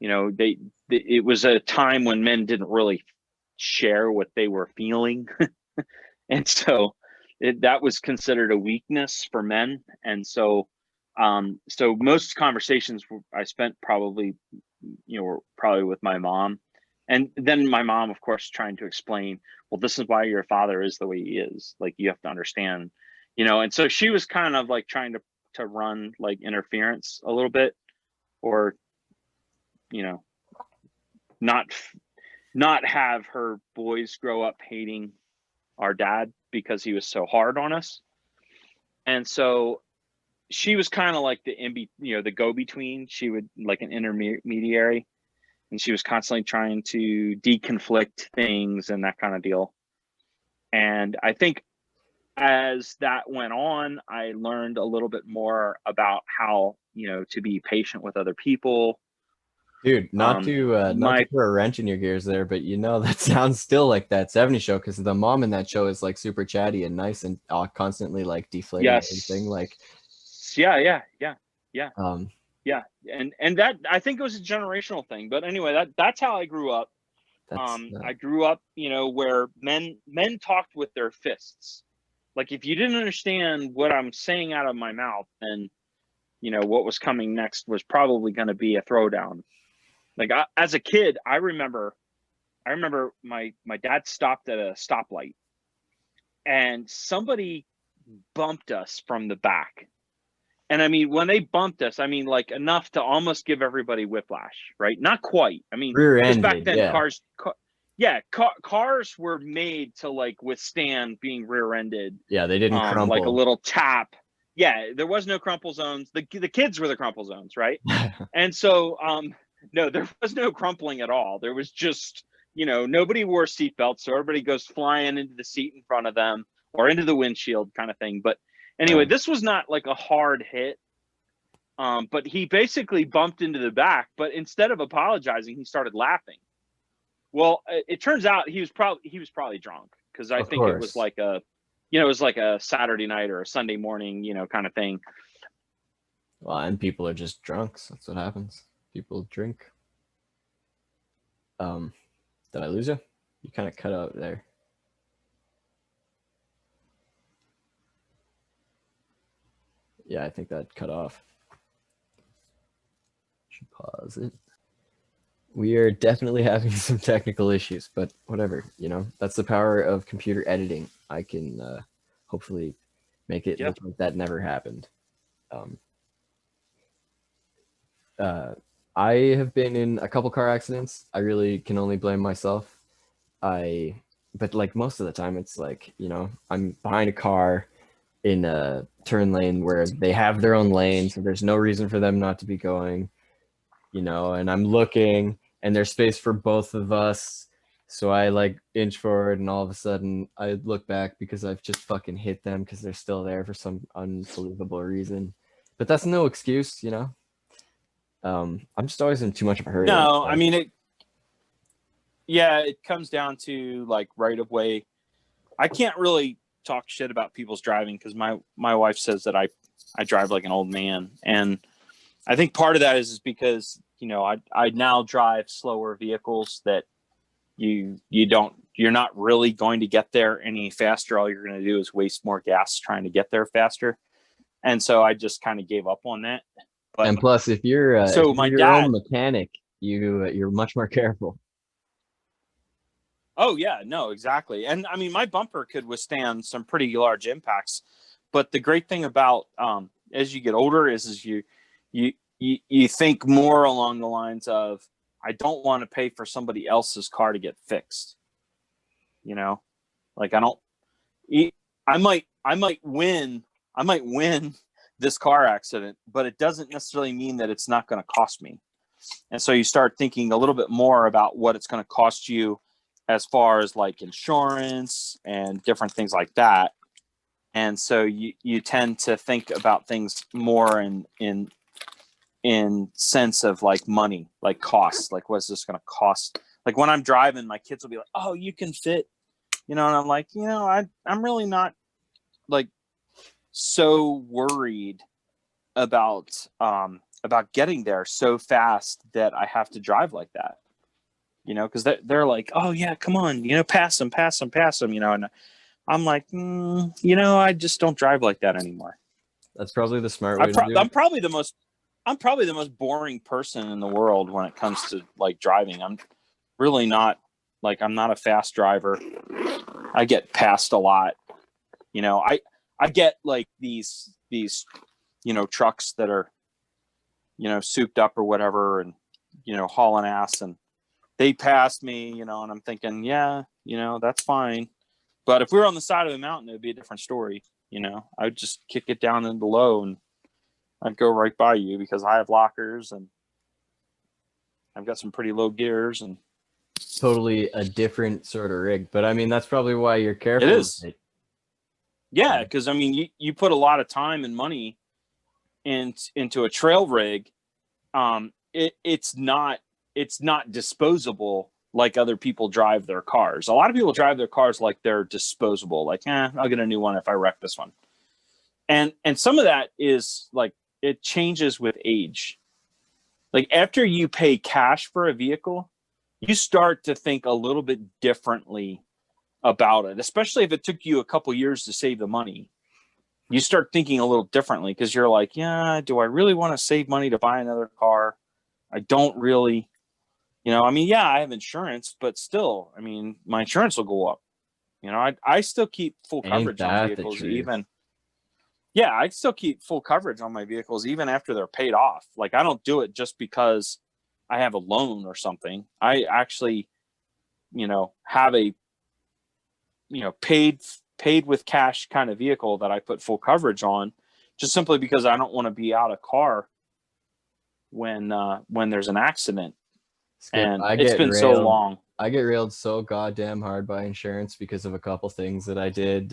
It was a time when men didn't really share what they were feeling. And so that was considered a weakness for men. And so most conversations I spent probably, were probably with my mom. And then my mom, of course, trying to explain, well, this is why your father is the way he is. Like, you have to understand, and so she was kind of like trying to run like interference a little bit, or, you know, not not have her boys grow up hating our dad because he was so hard on us. And so she was kind of like the go between. She would like an intermediary, and she was constantly trying to deconflict things and that kind of deal. And I think as that went on, I learned a little bit more about how, to be patient with other people. Dude, not to My throw a wrench in your gears there, but that sounds still like that 70s show, because the mom in that show is like super chatty and nice and constantly like deflating everything. Yes. Like, Yeah. um, Yeah. And that, I think, it was a generational thing. But anyway, that's how I grew up. that's I grew up, where men talked with their fists. Like, if you didn't understand what I'm saying out of my mouth, then, what was coming next was probably going to be a throwdown. Like, as a kid, I remember my dad stopped at a stoplight, and somebody bumped us from the back. And I mean, when they bumped us, I mean, like, enough to almost give everybody whiplash, right? Not quite. I mean, because back rear-ended. then Yeah. cars were made to like withstand being rear-ended. Yeah, they didn't Like a crumple. little tap. Yeah, there was no crumple zones. The kids were the crumple zones, right? And so, no, there was no crumpling at all. There was just, nobody wore seatbelts, so everybody goes flying into the seat in front of them or into the windshield, kind of thing. But anyway, this was not like a hard hit. But he basically bumped into the back, but instead of apologizing, he started laughing. Well, it turns out he was probably drunk, because I Of think it was course. like it was like a Saturday night or a Sunday morning, kind of thing. Well, and people are just drunks. That's what happens. People drink. Did I lose you? You kind of cut out there. Yeah, I think that cut off. Should pause it. We are definitely having some technical issues, but whatever, that's the power of computer editing. I can hopefully make it Yep. look like that never happened. Um, I have been in a couple car accidents. I really can only blame myself. But like most of the time, it's like, you know, I'm behind a car in a turn lane where they have their own lane, so there's no reason for them not to be going, you know, and I'm looking and there's space for both of us. So I like inch forward and all of a sudden I look back because I've just fucking hit them because they're still there for some unbelievable reason. But that's no excuse, you know. I'm just always in too much of a hurry. No, I mean it comes down to like right of way. I can't really talk shit about people's driving because my wife says that I drive like an old man, and I think part of that is because, you know, I now drive slower vehicles that you're not really going to get there any faster. All you're going to do is waste more gas trying to get there faster, and so I just kind of gave up on that. But And plus, if you're so my your own dad, mechanic, you're much more careful. oh yeah, no, exactly. And I mean, my bumper could withstand some pretty large impacts. But the great thing about as you get older is you think more along the lines of, I don't want to pay for somebody else's car to get fixed. You know, like I might win this car accident, but it doesn't necessarily mean that it's not going to cost me. And so you start thinking a little bit more about what it's going to cost you as far as like insurance and different things like that. And so you tend to think about things more in sense of like money, like cost, like what's this going to cost? Like when I'm driving, my kids will be like, "Oh, you can fit," you know, and I'm like, you know, I'm really not like so worried about getting there so fast that I have to drive like that, you know, because they're like, "Oh yeah, come on, you know, pass them, you know," and I'm like, you know, I just don't drive like that anymore. That's probably the smart way to do I'm it. probably the most boring person in the world when it comes to like driving. I'm really not like, I'm not a fast driver. I get passed a lot. You know, I get like these you know, trucks that are, you know, souped up or whatever, and, you know, hauling ass, and they passed me, you know, and I'm thinking, yeah, you know, that's fine. But if we were on the side of the mountain, it would be a different story. You know, I'd just kick it down in below and I'd go right by you because I have lockers and I've got some pretty low gears, and Totally a different sort of rig, but I mean that's probably why you're careful. it is. Yeah, because I mean, you put a lot of time and money into a trail rig. It's not disposable like other people drive their cars. A lot of people drive their cars like they're disposable. Like, I'll get a new one if I wreck this one. And some of that is like, it changes with age. Like after you pay cash for a vehicle, you start to think a little bit differently about it, especially if it took you a couple years to save the money. You start thinking a little differently because you're like, yeah, do I really want to save money to buy another car? I don't really, you know, I mean, yeah, I have insurance, but still, I mean, my insurance will go up. You know, I still keep full Ain't coverage on that the vehicles, truth? even. Yeah, I still keep full coverage on my vehicles even after they're paid off. Like I don't do it just because I have a loan or something. I actually, you know, have a, you know, paid with cash kind of vehicle that I put full coverage on, just simply because I don't want to be out of car when there's an accident. Skip, And it's been so long. I get railed so goddamn hard by insurance because of a couple things that I did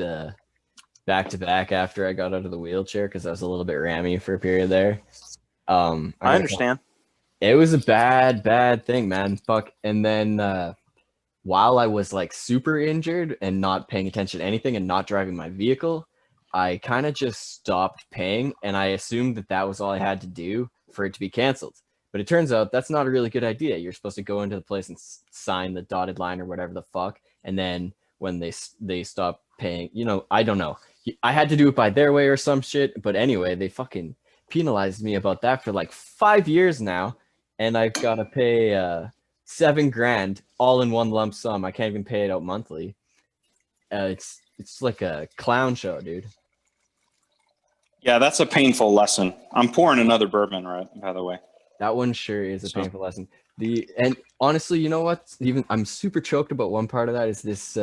back to back after I got out of the wheelchair because I was a little bit rammy for a period there. I understand. It was a bad thing, man. Fuck. And then while I was like super injured and not paying attention to anything and not driving my vehicle, I kind of just stopped paying and I assumed that that was all I had to do for it to be canceled. But it turns out that's not a really good idea. You're supposed to go into the place and sign the dotted line or whatever the fuck. And then when they stop paying, you know, I don't know. I had to do it by their way or some shit. But anyway, they fucking penalized me about that for like 5 years now. And I've got to pay $7,000 all in one lump sum. I can't even pay it out monthly. It's like a clown show, dude. Yeah, that's a painful lesson. I'm pouring another bourbon, right? By the way, That one sure is a so painful lesson. And honestly, you know what? Even I'm super choked about one part of that is this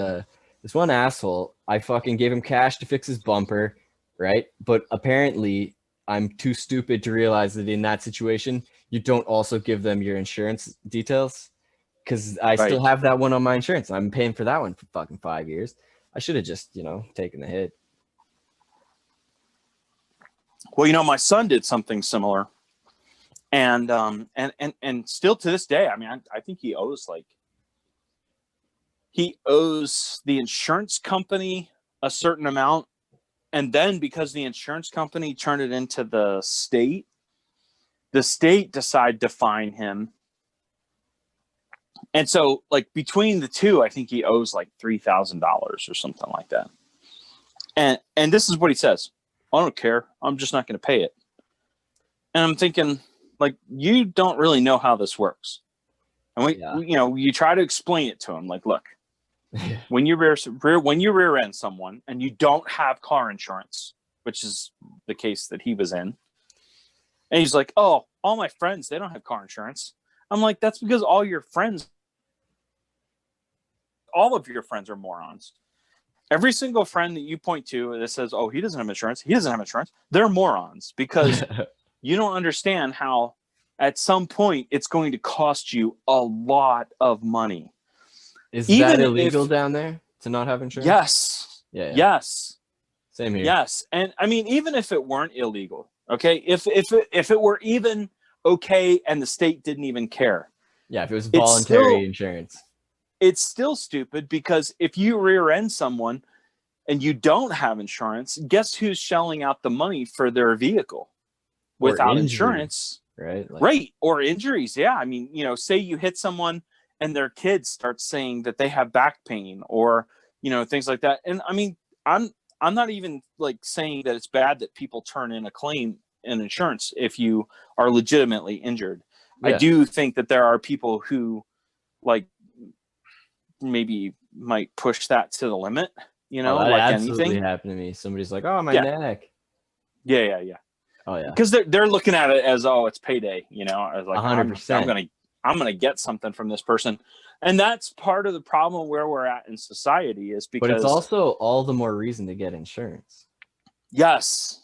one asshole. I fucking gave him cash to fix his bumper, right? But apparently I'm too stupid to realize that in that situation, you don't also give them your insurance details. Because I still right. have that one on my insurance. I'm paying for that one for fucking 5 years. I should have just, taken the hit. Well, my son did something similar, and still to this day, I mean, I think he owes the insurance company a certain amount, and then because the insurance company turned it into the state decided to fine him. And so, like, between the two, I think he owes like $3,000 or something like that. And this is what he says: "I don't care. I'm just not going to pay it." And I'm thinking, like, you don't really know how this works. And Yeah. you try to explain it to him, like, look, when you rear end someone and you don't have car insurance, which is the case that he was in, and he's like, "Oh, all my friends, they don't have car insurance." I'm like, that's because all of your friends are morons. Every single friend that you point to that says, "Oh, he doesn't have insurance," they're morons, because you don't understand how at some point it's going to cost you a lot of money. Is that Even illegal if, down there to not have insurance? yes, Yeah. yes, Same here. yes. And I mean, even if it weren't illegal, okay, if it were even okay and the state didn't even care, Yeah, if it was it's voluntary still insurance. it's still stupid, because if you rear end someone and you don't have insurance, guess who's shelling out the money for their vehicle Or without injury, insurance? right? Like, Right. Or injuries. Yeah. I mean, say you hit someone and their kids start saying that they have back pain, or, things like that. And I mean, I'm not even like saying that it's bad that people turn in a claim in insurance if you are legitimately injured. I yeah. do think that there are people who, like, maybe might push that to the limit, Oh, that like absolutely anything. happened to me. Somebody's like, "Oh, my Yeah. neck." Yeah. Yeah. Yeah. Oh yeah, Because they're looking at it as, oh, it's payday. I was like, hundred I'm percent. gonna get something from this person, and that's part of the problem where we're at in society, is But it's because, also all the more reason to get insurance. yes,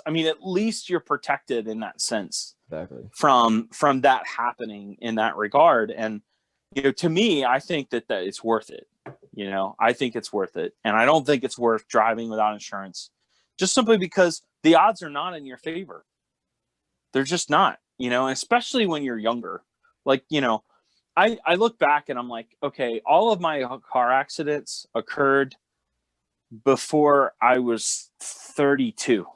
I mean, at least you're protected in that sense Exactly. from that happening in that regard. And to me, I think that it's worth it. I think it's worth it, and I don't think it's worth driving without insurance, just simply because the odds are not in your favor. They're just not, especially when you're younger. Like, I look back and I'm like, okay, all of my car accidents occurred before I was 32.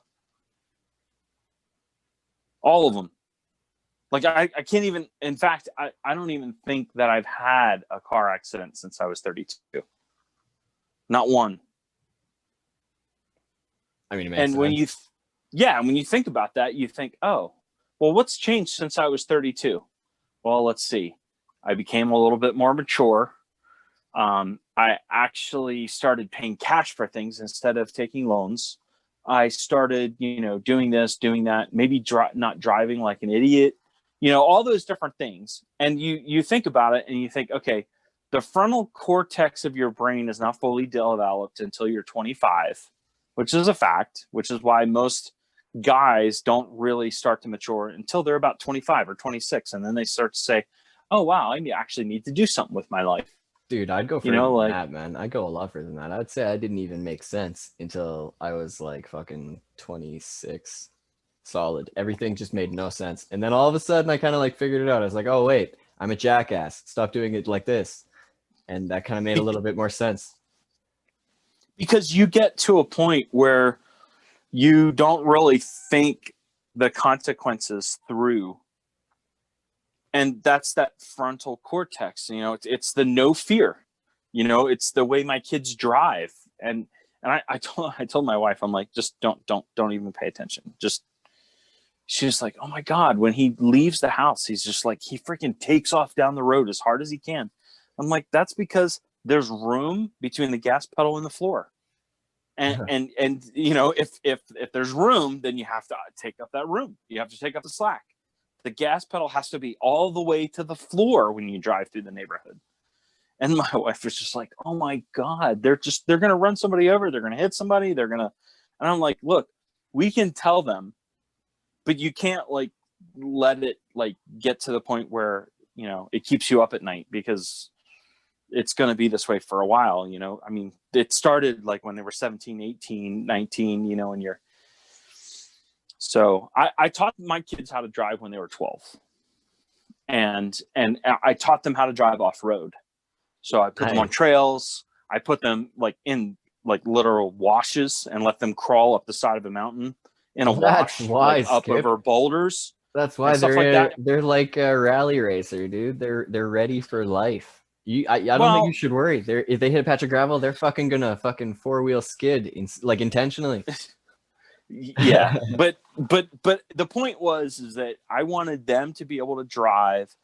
All of them. Like, I can't even, in fact, I don't even think that I've had a car accident since I was 32. Not one. I mean, it makes And when sense. when you think about that, you think, oh, well, what's changed since I was 32? Well, let's see. I became a little bit more mature. I actually started paying cash for things instead of taking loans. I started, doing this, doing that, maybe not driving like an idiot, all those different things. And you think about it and you think, okay, the frontal cortex of your brain is not fully developed until you're 25, which is a fact, which is why most guys don't really start to mature until they're about 25 or 26. And then they start to say, oh, wow, I actually need to do something with my life. Dude, I'd go further than Like, that, man. I'd go a lot further than that. I'd say I didn't even make sense until I was like fucking 26. Solid. Everything just made no sense. And then all of a sudden I kind of like figured it out. I was like, "Oh, wait, I'm a jackass. Stop doing it like this." And that kind of made a little bit more sense. because you get to a point where you don't really think the consequences through. And that's that frontal cortex. It's the no fear. It's the way my kids drive. And I told my wife, I'm like, just don't even pay attention. She's like, oh my God, when he leaves the house, he's just like, he freaking takes off down the road as hard as he can. I'm like, that's because there's room between the gas pedal and the floor. And you know, if there's room, then you have to take up that room. You have to take up the slack. The gas pedal has to be all the way to the floor when you drive through the neighborhood. And my wife was just like, oh my God, they're going to run somebody over. They're going to hit somebody. And I'm like, look, we can tell them, but you can't like let it like get to the point where, you know, it keeps you up at night, because it's going to be this way for a while. You know, I mean, it started like when they were 17, 18, 19, you know, and so I taught my kids how to drive when they were 12, and I taught them how to drive off road. So I put them on trails. I put them like in like literal washes and let them crawl up the side of a mountain in a wash, like up over boulders. That's why they're like a rally racer, dude. They're ready for life. I don't think you should worry. If they hit a patch of gravel, they're fucking gonna fucking 4-wheel skid like intentionally. Yeah, but the point is that I wanted them to be able to drive.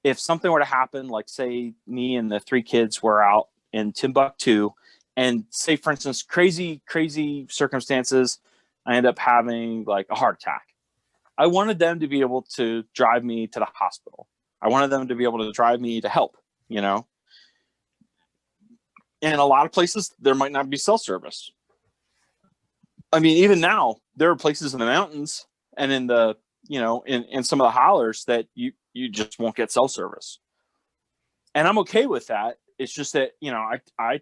If something were to happen, like say me and the 3 kids were out in Timbuktu, and say, for instance, crazy circumstances, I end up having like a heart attack. I wanted them to be able to drive me to the hospital. I wanted them to be able to drive me to help, you know. And a lot of places there might not be cell service. I mean, even now there are places in the mountains and in the, you know, in some of the hollers that you just won't get cell service. And I'm okay with that. It's just that, you know, I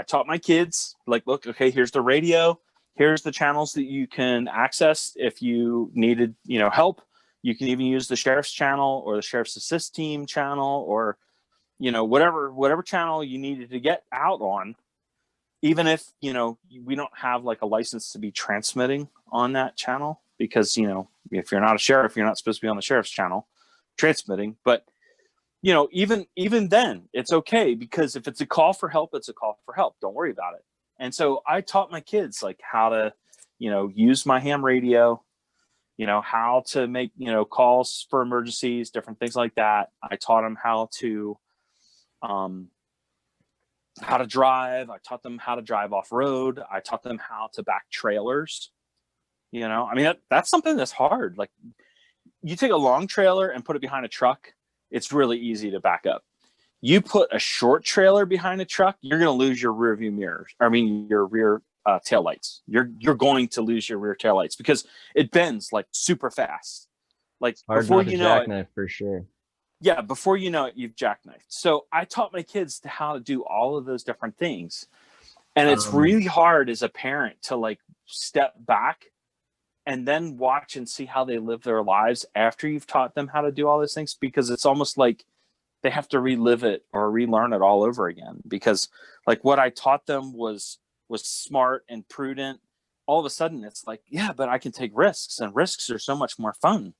taught my kids, like, look, okay, here's the radio. Here's the channels that you can access if you needed, you know, help. You can even use the sheriff's channel or the sheriff's assist team channel, or, you know, whatever channel you needed to get out on, even if, you know, we don't have like a license to be transmitting on that channel, because, you know, if you're not a sheriff, you're not supposed to be on the sheriff's channel transmitting. But, you know, even then it's okay, because if it's a call for help, it's a call for help. Don't worry about it. And so I taught my kids like how to, you know, use my ham radio, you know, how to make, you know, calls for emergencies, different things like that. I taught them how to drive. I taught them how to drive off road. I taught them how to back trailers. You know, I mean, that's something that's hard. Like, you take a long trailer and put it behind a truck, it's really easy to back up. You put a short trailer behind a truck, you're going to lose your rear view mirrors. I mean, your rear taillights. You're going to lose your rear taillights because it bends like super fast. Like, before you know it, for sure. Yeah, before you know it, you've jackknifed. So I taught my kids how to do all of those different things. And it's really hard as a parent to like step back and then watch and see how they live their lives after you've taught them how to do all those things, because it's almost like they have to relive it or relearn it all over again. Because like what I taught them was smart and prudent. All of a sudden it's like, yeah, but I can take risks, and risks are so much more fun.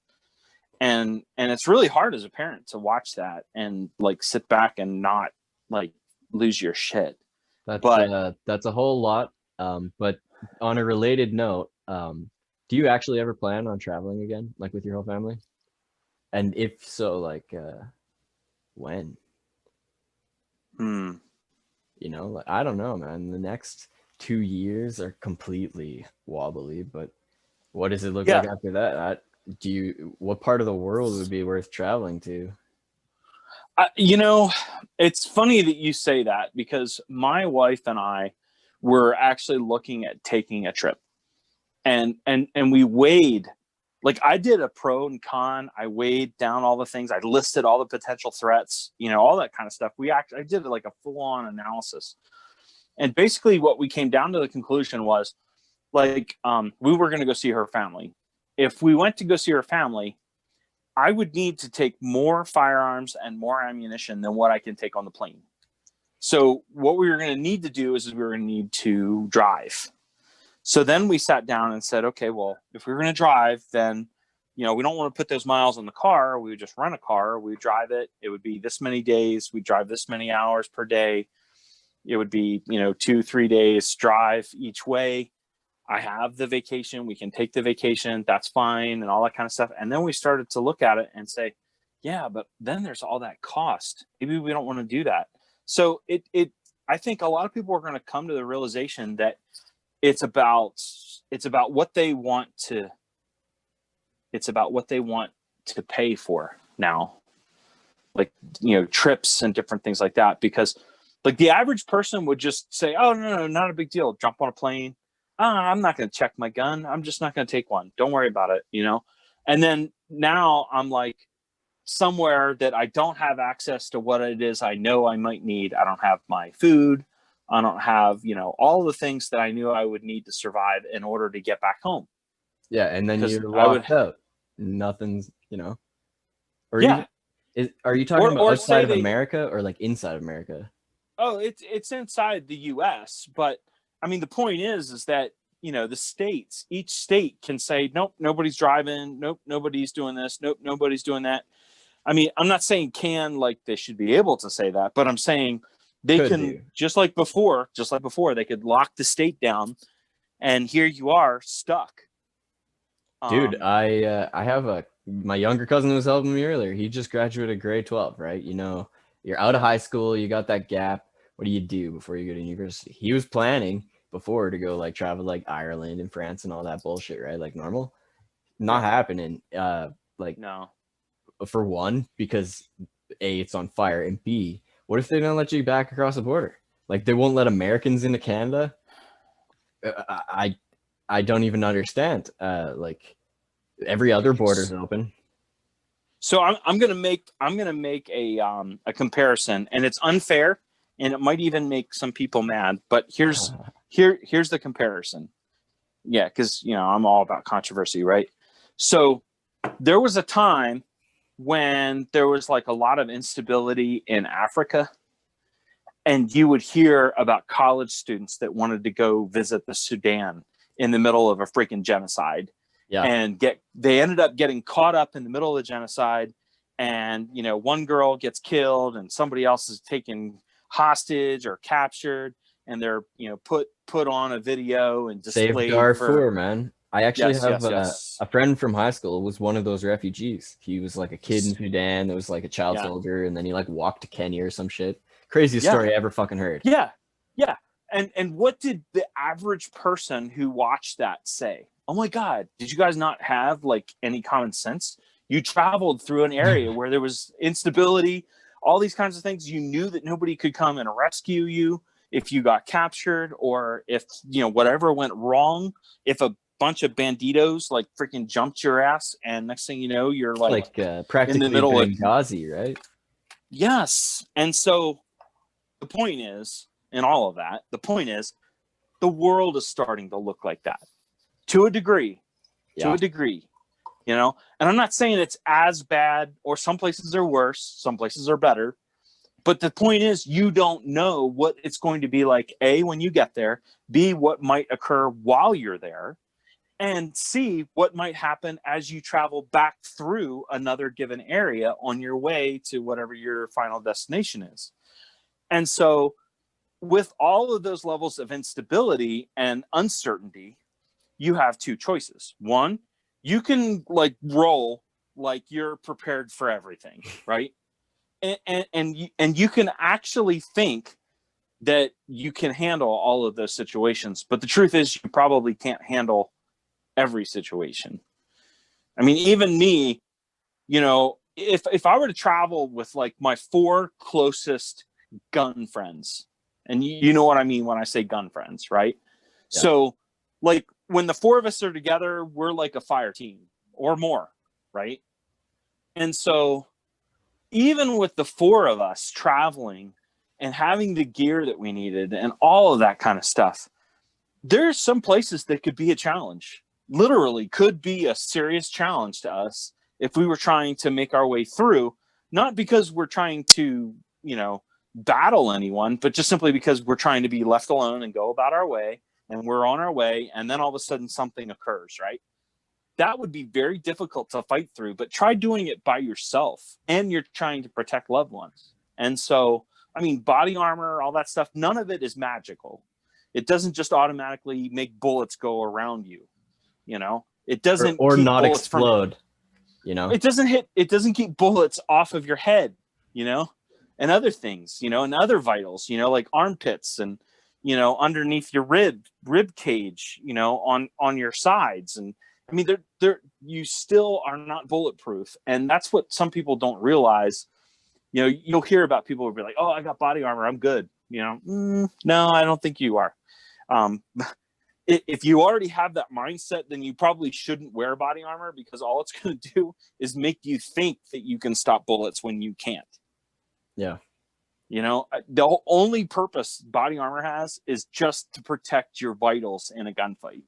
And it's really hard as a parent to watch that and like sit back and not like lose your shit. That's a whole lot. But on a related note, do you actually ever plan on traveling again, like with your whole family? And if so, like when? You know, like, I don't know, man. The next 2 years are completely wobbly, but what does it look like after that? What part of the world would be worth traveling to? You know, it's funny that you say that, because my wife and I were actually looking at taking a trip, and we weighed, like, I did a pro and con. I weighed down all the things. I listed all the potential threats, you know, all that kind of stuff. I did like a full on analysis, and basically what we came down to the conclusion was, like, we were going to go see her family. If we went to go see her family, I would need to take more firearms and more ammunition than what I can take on the plane. So what we were going to need to do is we were going to need to drive. So then we sat down and said, okay, well, if we were going to drive, then, you know, we don't want to put those miles on the car. We would just rent a car. We would drive it. It would be this many days. We drive this many hours per day. It would be, you know, 2-3 days drive each way. I have the vacation. We can take the vacation. That's fine. And all that kind of stuff. And then we started to look at it and say, yeah, but then there's all that cost. Maybe we don't want to do that. So I think a lot of people are going to come to the realization that it's about what they want to pay for now, like, trips and different things like that, because like the average person would just say, oh, no, not a big deal, jump on a plane. I'm not going to check my gun, I'm just not going to take one, don't worry about it, and then now I'm like somewhere that I don't have access to what it is I know I might need. I don't have my food, I don't have, all the things that I knew I would need to survive in order to get back home. Yeah, and then 'Cause you're locked out. Nothing's, or Yeah. even are you talking about Or outside of say America or like inside of America? Oh, it's inside the U.S., but I mean the point is that the states, each state can say, nope, nobody's driving, nope, nobody's doing this, nope, nobody's doing that. I mean, I'm not saying like they should be able to say that, but I'm saying they Could can do. just like before, they could lock the state down, and here you are stuck. Dude, I have my younger cousin was helping me earlier. He just graduated grade 12, right? You're out of high school, you got that gap. What do you do before you go to university? He was planning before to go like travel like Ireland and France and all that bullshit, right? Like normal. Not happening. Like No. For one, because A, it's on fire, and B, what if they don't let you back across the border? Like they won't let Americans into Canada? I don't even understand. Like every other border's open. So I'm gonna make a comparison, and it's unfair, and it might even make some people mad. But here's the comparison. Yeah, because I'm all about controversy, right? So there was a time when there was like a lot of instability in Africa, and you would hear about college students that wanted to go visit the Sudan in the middle of a freaking genocide. Yeah. And they ended up getting caught up in the middle of the genocide, and one girl gets killed and somebody else is taken hostage or captured, and they're put on a video and displayed. Save Darfur, man. I actually have yes. A friend from high school was one of those refugees. He was like a kid in Sudan that was like a child soldier, and then he like walked to Kenya or some shit. Craziest story I ever fucking heard. Yeah. And what did the average person who watched that say? Oh my God, did you guys not have like any common sense? You traveled through an area where there was instability, all these kinds of things. You knew that nobody could come and rescue you if you got captured, or if whatever went wrong, if a bunch of banditos like freaking jumped your ass, and next thing you know, you're like practically in the middle of Benghazi, right? Yes. And so the point is, in all of that, the point is the world is starting to look like that to a degree. And I'm not saying it's as bad, or some places are worse, some places are better. But the point is, you don't know what it's going to be like, A, when you get there, B, what might occur while you're there, and C, what might happen as you travel back through another given area on your way to whatever your final destination is. And so with all of those levels of instability and uncertainty, you have two choices. One, you can like roll like you're prepared for everything, right? And you can actually think that you can handle all of those situations, but the truth is you probably can't handle every situation. I mean, even me, if I were to travel with like my 4 closest gun friends, and you know what I mean when I say gun friends, right? Yeah. So like when the 4 of us are together, we're like a fire team or more, right? And so even with the 4 of us traveling and having the gear that we needed and all of that kind of stuff, there's some places that could be a challenge. Literally could be a serious challenge to us if we were trying to make our way through, not because we're trying to, battle anyone, but just simply because we're trying to be left alone and go about our way, and we're on our way, and then all of a sudden something occurs, right? That would be very difficult to fight through, but try doing it by yourself, and you're trying to protect loved ones. And so, I mean, body armor, all that stuff, none of it is magical. It doesn't just automatically make bullets go around you. It doesn't or not explode. It doesn't keep bullets off of your head, and other things, and other vitals, like armpits and underneath your rib cage, on your sides. And I mean, you still are not bulletproof. And that's what some people don't realize. You'll hear about people who be like, oh, I got body armor, I'm good. No, I don't think you are. If you already have that mindset, then you probably shouldn't wear body armor, because all it's going to do is make you think that you can stop bullets when you can't. Yeah. The only purpose body armor has is just to protect your vitals in a gunfight.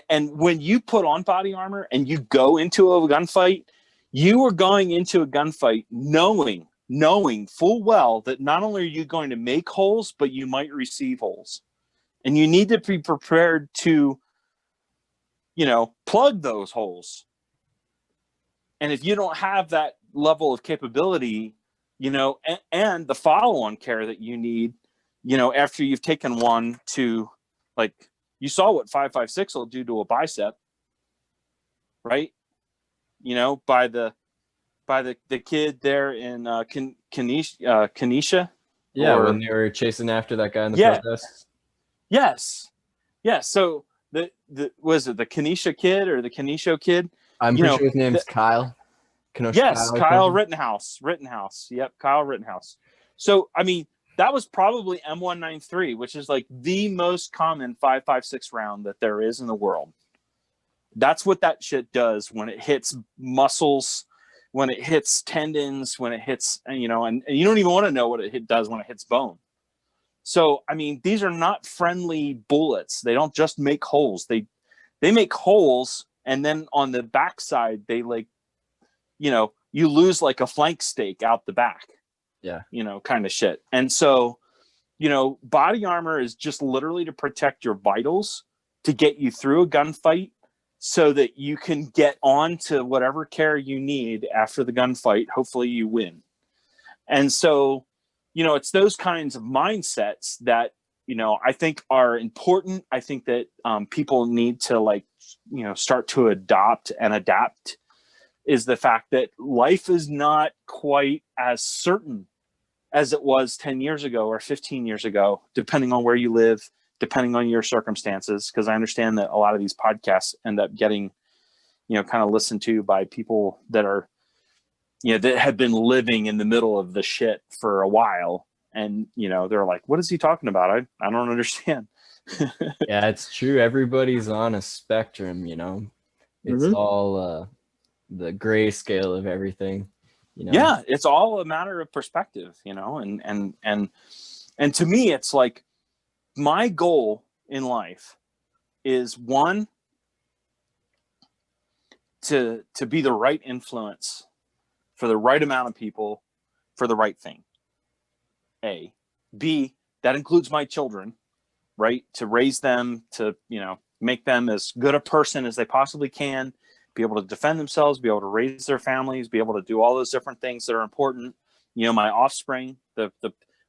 And when you put on body armor and you go into a gunfight, you are going into a gunfight knowing full well that not only are you going to make holes, but you might receive holes. And you need to be prepared to, plug those holes. And if you don't have that level of capability, and the follow-on care that you need, after you've taken one to, like, you saw what 5.56 will do to a bicep, right? By the kid there in Kenesha. Yeah, when they were chasing after that guy in the protests. Yes. So was it the Kenesha kid or the Kenesha kid? I'm pretty sure his name's Kyle. Yes, Kyle Rittenhouse. Yep, Kyle Rittenhouse. So, I mean, that was probably M193, which is like the most common 5.56 round that there is in the world. That's what that shit does when it hits muscles, when it hits tendons, when it hits, and you don't even want to know what it does when it hits bone. So, I mean, these are not friendly bullets. They don't just make holes. They make holes, and then on the backside, they you lose like a flank steak out the back. Yeah. Kind of shit. And so, body armor is just literally to protect your vitals, to get you through a gunfight so that you can get on to whatever care you need after the gunfight. Hopefully you win. And so, it's those kinds of mindsets that, I think are important. I think that people need to start to adopt and adapt, is the fact that life is not quite as certain as it was 10 years ago or 15 years ago, depending on where you live, depending on your circumstances. Because I understand that a lot of these podcasts end up getting, kind of listened to by people that are, that have been living in the middle of the shit for a while. And, they're like, what is he talking about? I don't understand. Yeah, it's true. Everybody's on a spectrum, It's all the gray scale of everything. Yeah, it's all a matter of perspective, and to me, it's like my goal in life is, one, to be the right influence for the right amount of people for the right thing. A. B, that includes my children, right? To raise them, to, make them as good a person as they possibly can, be able to defend themselves, be able to raise their families, be able to do all those different things that are important. My offspring, the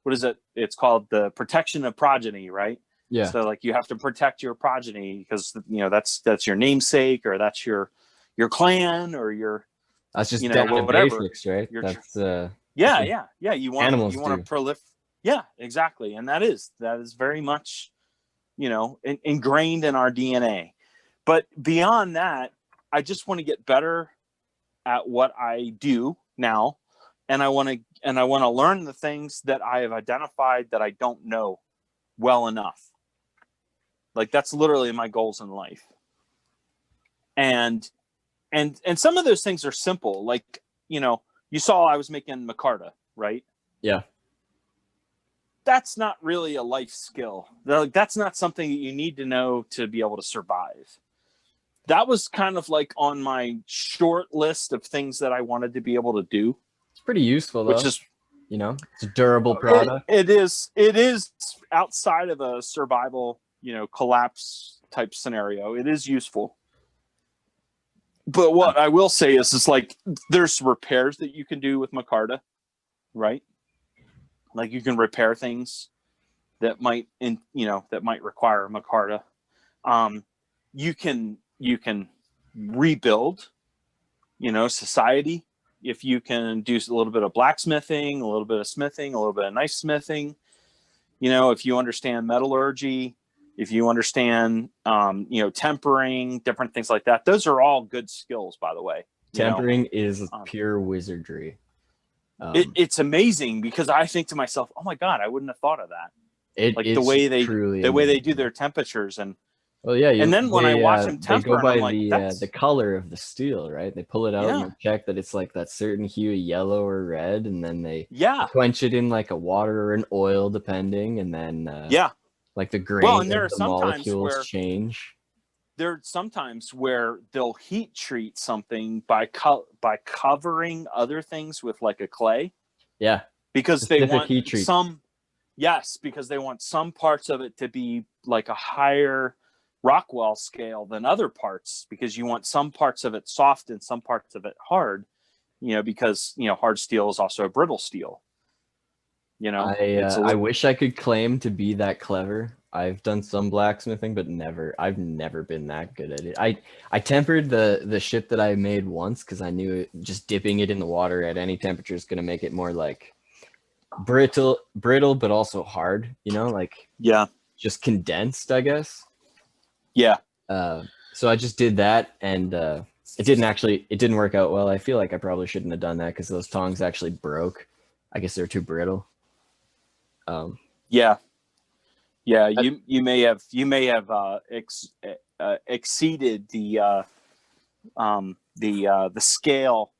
what is it? It's called the protection of progeny, right? Yeah. So you have to protect your progeny because that's your namesake, or that's your clan, or your, that's just down to whatever. Basics, right? That's yeah. You want animals to proliferate. Yeah, exactly. And that is very much, ingrained in our DNA. But beyond that, I just want to get better at what I do now. And I want to learn the things that I have identified that I don't know well enough. That's literally my goals in life. And some of those things are simple. You saw I was making micarta, right? Yeah. That's not really a life skill. That's not something that you need to know to be able to survive. That was kind of on my short list of things that I wanted to be able to do. It's pretty useful, though. Which is, it's a durable product. It is outside of a survival, collapse type scenario. It is useful. But what I will say is there's repairs that you can do with micarta, right? You can repair things that might require micarta. You can rebuild, society, if you can do a little bit of blacksmithing, a little bit of smithing, a little bit of knife smithing. You know, if you understand metallurgy, if you understand, you know, tempering, different things like that, those are all good skills, by the way. You know, Tempering is pure wizardry. it's amazing because I think to myself, oh my God, I wouldn't have thought of that. It Like is the way truly they do amazing. their temperatures. And Well, yeah, then when I watch them they temper, go and I'm by like, the that's, color of the steel, right? They pull it out and yeah, they check that it's like that certain hue of yellow or red, and then they yeah, quench it in like a water or an oil, depending, and then yeah. like the Well, grain and there of are the sometimes molecules where change. they'll heat treat something by by covering other things with like a clay, Yeah, because they specific want heat treat. some, yes, because they want some parts of it to be like a higher Rockwell scale than other parts, because you want some parts of it soft and some parts of it hard, you know, because, you know, hard steel is also a brittle steel. You know, I wish I could claim to be that clever. I've done some blacksmithing, but I've never been that good at it. I tempered the ship that I made once because I knew just dipping it in the water at any temperature is gonna make it more like brittle, but also hard. You know, like yeah, just condensed, I guess. yeah. So I just did that, and it didn't work out well. I feel like I probably shouldn't have done that because those tongs actually broke. I guess they're too brittle. Yeah, yeah. I- You may have exceeded the scale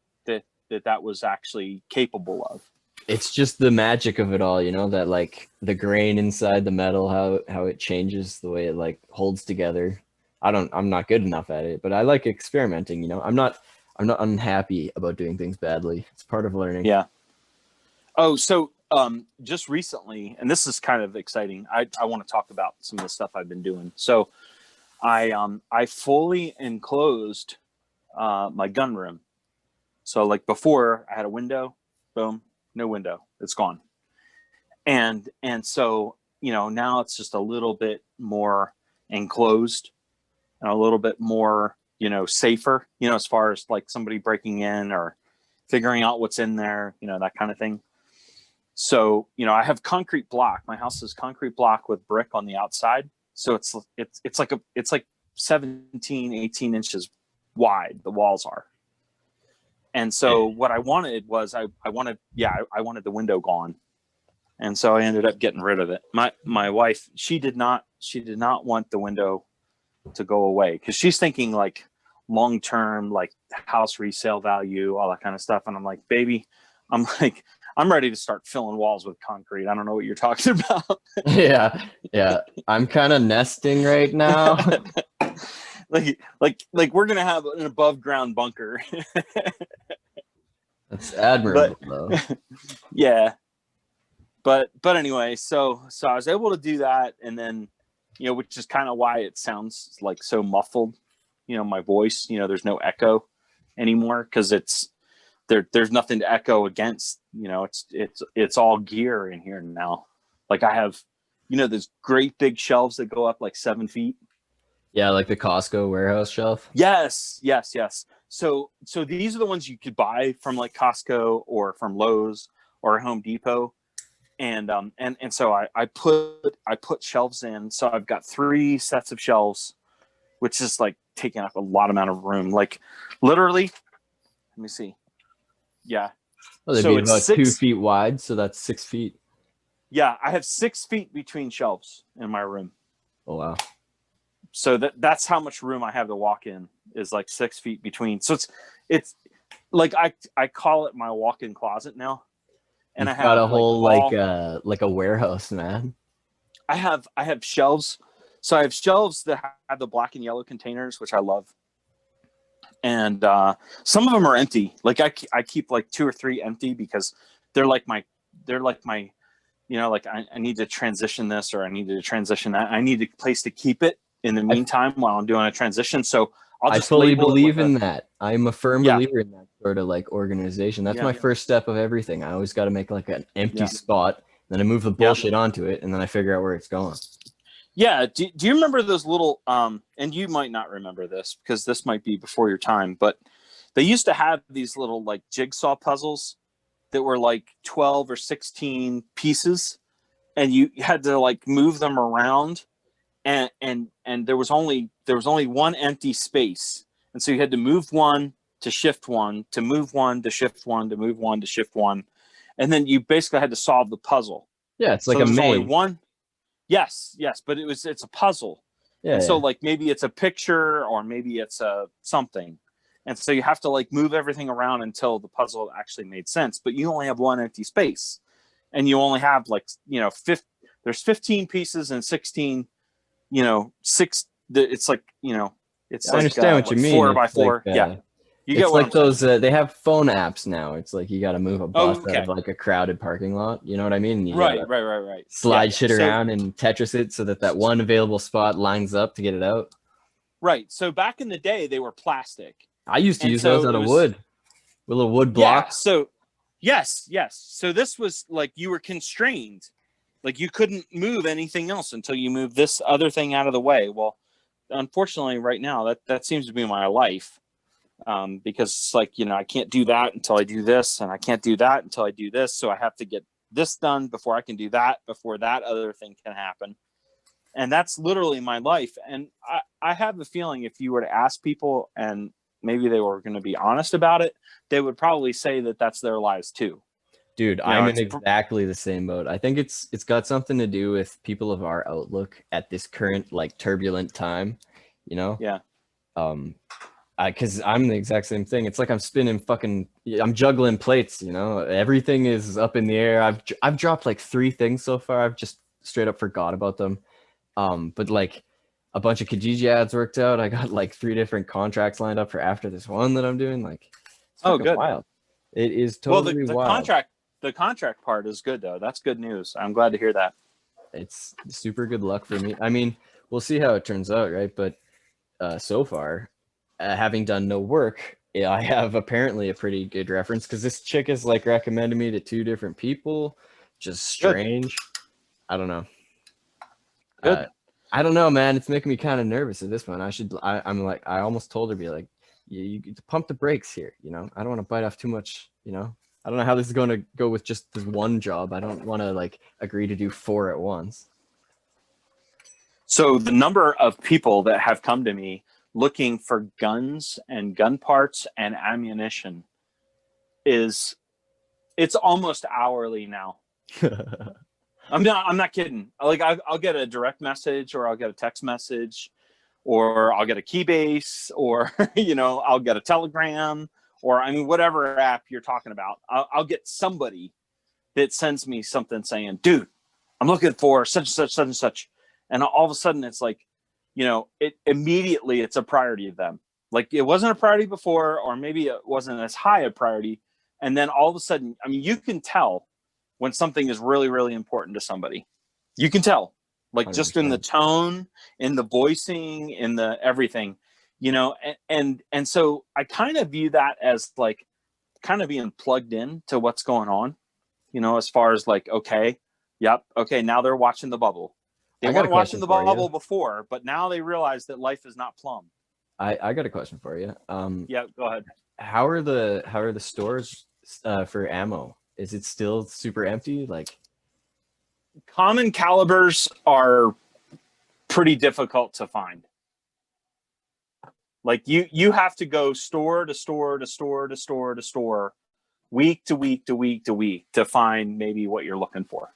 that was actually capable of. it's just the magic of it all, you know, that like the grain inside the metal, how it changes, the way it like holds together. I'm not good enough at it, but I like experimenting, you know. I'm not unhappy about doing things badly. It's part of learning. Yeah. Oh, so just recently, and this is kind of exciting. I want to talk about some of the stuff I've been doing. So I fully enclosed my gun room. So like before I had a window, boom, no window, it's gone. And so, you know, now it's just a little bit more enclosed and a little bit more, you know, safer, you know, as far as like somebody breaking in or figuring out what's in there, you know, that kind of thing. So, you know, I have concrete block. My house is concrete block with brick on the outside. So it's like 17, 18 inches wide, the walls are. And so what I wanted was I wanted the window gone. And so I ended up getting rid of it. My wife, she did not want the window to go away, because she's thinking like long term, like house resale value, all that kind of stuff. And I'm like, baby, I'm ready to start filling walls with concrete. I don't know what you're talking about. Yeah. I'm kind of nesting right now. like we're gonna have an above ground bunker. That's admirable, But though. yeah, but anyway, so I was able to do that, and then, you know, which is kind of why it sounds like so muffled. You know, my voice. You know, there's no echo anymore because it's there's nothing to echo against. You know, it's all gear in here now. Like I have, you know, those great big shelves that go up like 7 feet. Yeah, like the Costco warehouse shelf. Yes. So these are the ones you could buy from like Costco or from Lowe's or Home Depot. And so I put shelves in. So I've got 3 sets of shelves, which is like taking up a lot amount of room. Like literally, let me see. Yeah. Oh, they'd So be it's about 2 6. feet wide, so that's 6 feet. Yeah, I have 6 feet between shelves in my room. Oh wow. So that's how much room I have to walk in, is like 6 feet between. So it's like I call it my walk-in closet now. And You've I got have a like whole all, like a warehouse, man. I have shelves. So I have shelves that have the black and yellow containers, which I love. And some of them are empty. Like I keep like 2 or 3 empty because they're like my, you know, like I need to transition this, or I need to transition that. I need a place to keep it in the meantime while I'm doing a transition. So I'll I just fully label it believe with in that. I'm a firm yeah, believer in that sort of like organization. That's yeah, my first step of everything. I always got to make like an empty yeah, spot, then I move the yeah. bullshit onto it, and then I figure out where it's going. Yeah. Do you remember those little, and you might not remember this because this might be before your time, but they used to have these little like jigsaw puzzles that were like 12 or 16 pieces and you had to like move them around, and there was only one empty space, and so you had to move one to shift one to move one to shift one to move one to shift one, and then you basically had to solve the puzzle. Yeah, it's like So a there's only maze. one. Yes, but it's a puzzle. Yeah, And so yeah. like maybe it's a picture or maybe it's a something. And so you have to like move everything around until the puzzle actually made sense, but you only have one empty space. And you only have like, there's 15 pieces and 16, it's like, it's I like understand what you what, mean. four by four. Yeah. You get It's what like I'm saying. those. They have phone apps now. It's like you got to move a Oh, bus out of okay. like a crowded parking lot. You know what I mean? And you got to Right. Yeah. slide shit So around and Tetris it so that that one available spot lines up to get it out. right. So back in the day they were plastic. I used to And use those so out it of was wood with little wood yeah, blocks. so yes. So this was like you were constrained. Like you couldn't move anything else until you moved this other thing out of the way. Well, unfortunately right now that seems to be my life. Because it's like, I can't do that until I do this, and I can't do that until I do this. So I have to get this done before I can do that, before that other thing can happen. And that's literally my life. And I have a feeling if you were to ask people and maybe they were going to be honest about it, they would probably say that that's their lives too. Dude, I'm in It's exactly the same boat. I think it's got something to do with people of our outlook at this current like turbulent time, you know? yeah. Um because I'm the exact same thing. It's like I'm juggling plates, you know. Everything is up in the air. I've dropped like 3 things so far. I've just straight up forgot about them. But like a bunch of Kijiji ads worked out. I got like 3 different contracts lined up for after this one that I'm doing. Like it's Oh, fucking good. wild. It is Well, totally the wild. contract part is good though. That's good news. I'm glad to hear that. It's super good luck for me. I mean, we'll see how it turns out, right? But so far, having done no work, yeah, I have apparently a pretty good reference because this chick has like recommended me to 2 different people. Just Good. strange. I don't know. Good. I don't know, man. It's making me kind of nervous at this one. I'm like, I almost told her, be like, you pump the brakes here. You know, I don't want to bite off too much. You know, I don't know how this is going to go with just this one job. I don't want to like agree to do 4 at once. So the number of people that have come to me looking for guns and gun parts and ammunition it's almost hourly now. I'm not kidding. Like I'll get a direct message, or I'll get a text message, or I'll get a Keybase, or I'll get a Telegram, or I mean whatever app you're talking about. I'll get somebody that sends me something saying, "Dude, I'm looking for such and such," and all of a sudden it's like, it immediately it's a priority to them. Like it wasn't a priority before, or maybe it wasn't as high a priority, and then all of a sudden, I mean, you can tell when something is really, really important to somebody. You can tell, like just in the 100%. tone, in the voicing, in the everything, and so I kind of view that as like kind of being plugged in to what's going on, as far as like, okay, yep, okay, now they're watching the bubble. They I got a weren't watching question the for bubble you. before, but now they realize that life is not plum. I got a question for you. Yeah, go ahead. How are the stores for ammo? Is it still super empty? Like, Common calibers are pretty difficult to find. Like you have to go store to store to store to store to store, week to week to week to week to find maybe what you're looking for.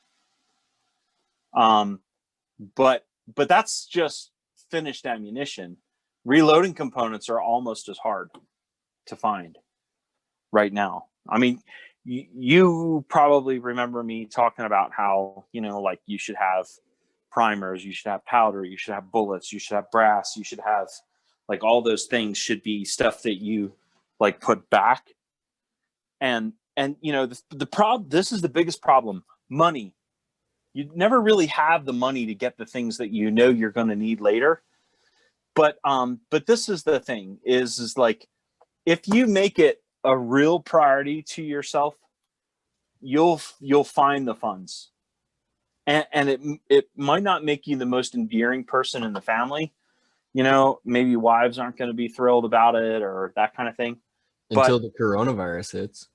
But that's just finished ammunition. Reloading components are almost as hard to find right now. I mean, you probably remember me talking about how, like you should have primers, you should have powder, you should have bullets, you should have brass, you should have like all those things should be stuff that you like put back. And the problem, this is the biggest problem, money. You never really have the money to get the things that you're going to need later. But this is the thing is like, if you make it a real priority to yourself, you'll find the funds, and it might not make you the most endearing person in the family. Maybe wives aren't going to be thrilled about it or that kind of thing. until But the coronavirus hits.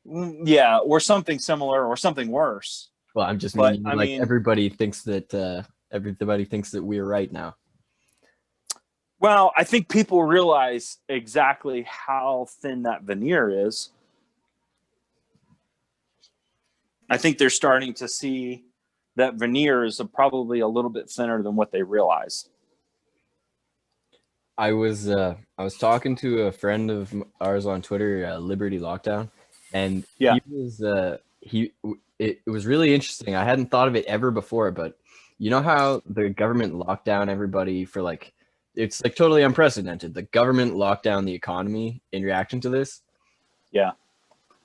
yeah, or something similar or something worse. Well, I'm just But meaning I like mean, everybody thinks that we're right now. well, I think people realize exactly how thin that veneer is. I think they're starting to see that veneer is probably a little bit thinner than what they realize. I was talking to a friend of ours on Twitter, Liberty Lockdown, and Yeah. he was it was really interesting. I hadn't thought of it ever before, but you know how the government locked down everybody for like it's like totally unprecedented. The government locked down the economy in reaction to this. Yeah.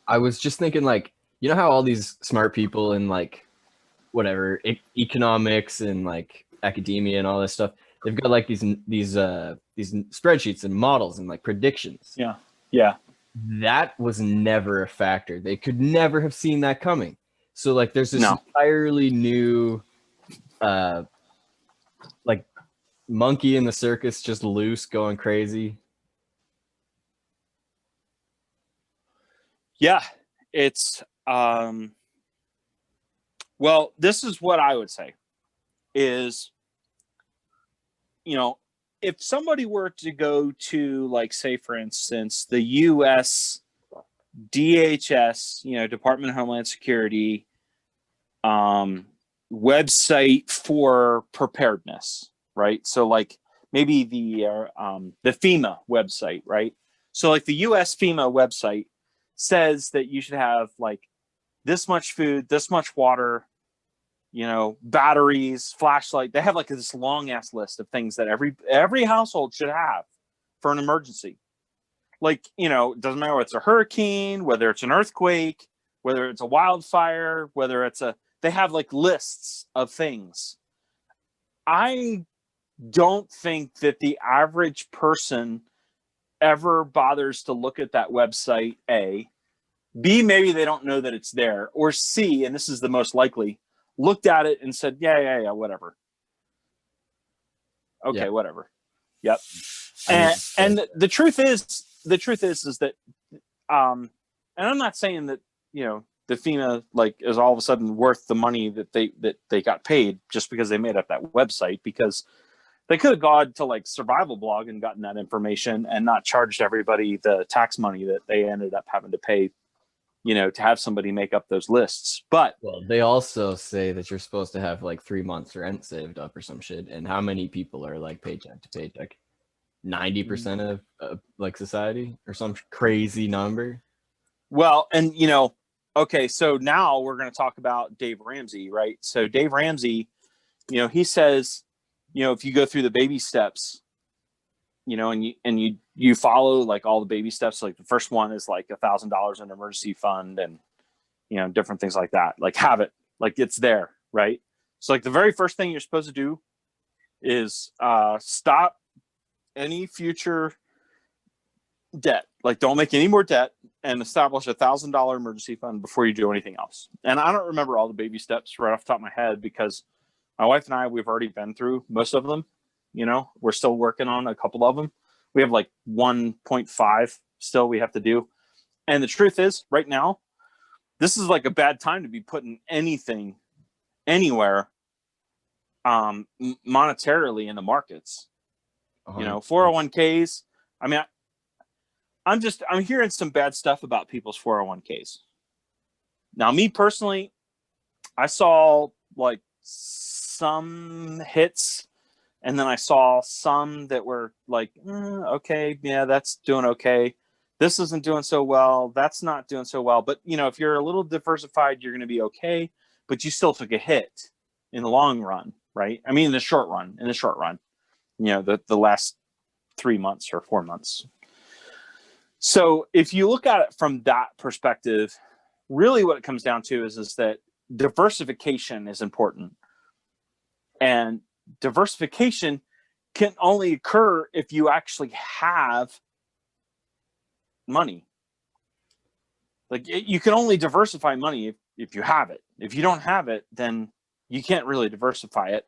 I was just thinking like, you know how all these smart people in like whatever economics and like academia and all this stuff, they've got like these spreadsheets and models and like predictions. Yeah. Yeah. That was never a factor. They could never have seen that coming. So like there's this No. entirely new like monkey in the circus just loose going crazy. Yeah. It's well, this is what I would say is, you know, if somebody were to go to, like, say, for instance, the US DHS, Department of Homeland Security website for preparedness, right? So, like, maybe the FEMA website, right? So, like, the US FEMA website says that you should have like this much food, this much water, batteries, flashlight. They have like this long ass list of things that every household should have for an emergency. Like, it doesn't matter whether it's a hurricane, whether it's an earthquake, whether it's a wildfire, they have like lists of things. I don't think that the average person ever bothers to look at that website. A, B, maybe they don't know that it's there, or C, and this is the most likely, looked at it and said, yeah, whatever. Okay, Yeah. whatever. Yep. And the truth is that, and I'm not saying that, the FEMA like is all of a sudden worth the money that they got paid just because they made up that website, because they could have gone to like Survival Blog and gotten that information and not charged everybody the tax money that they ended up having to pay, to have somebody make up those lists. But well, they also say that you're supposed to have like 3 months rent saved up or some shit. And how many people are like paycheck to paycheck? 90% of like society or some crazy number. well, and okay, so now we're going to talk about Dave Ramsey, right? So Dave Ramsey, he says, if you go through the baby steps, and you follow like all the baby steps, like the first one is like $1,000 in emergency fund and different things like that, like have it, like it's there, right? So like the very first thing you're supposed to do is stop any future debt, like don't make any more debt, and establish $1,000 emergency fund before you do anything else. And I don't remember all the baby steps right off the top of my head because my wife and I, we've already been through most of them. We're still working on a couple of them. We have like 1.5 still we have to do. And the truth is, right now, this is like a bad time to be putting anything anywhere monetarily in the markets. 401ks. I mean, I'm hearing some bad stuff about people's 401ks. Now, me personally, I saw like some hits, and then I saw some that were like, okay, yeah, that's doing okay. This isn't doing so well. That's not doing so well. But, if you're a little diversified, you're going to be okay. But you still took a hit in the long run, right? I mean, in the short run, the last 3 months or 4 months. So if you look at it from that perspective, really what it comes down to is that diversification is important. And diversification can only occur if you actually have money. Like you can only diversify money if you have it. If you don't have it, then you can't really diversify it.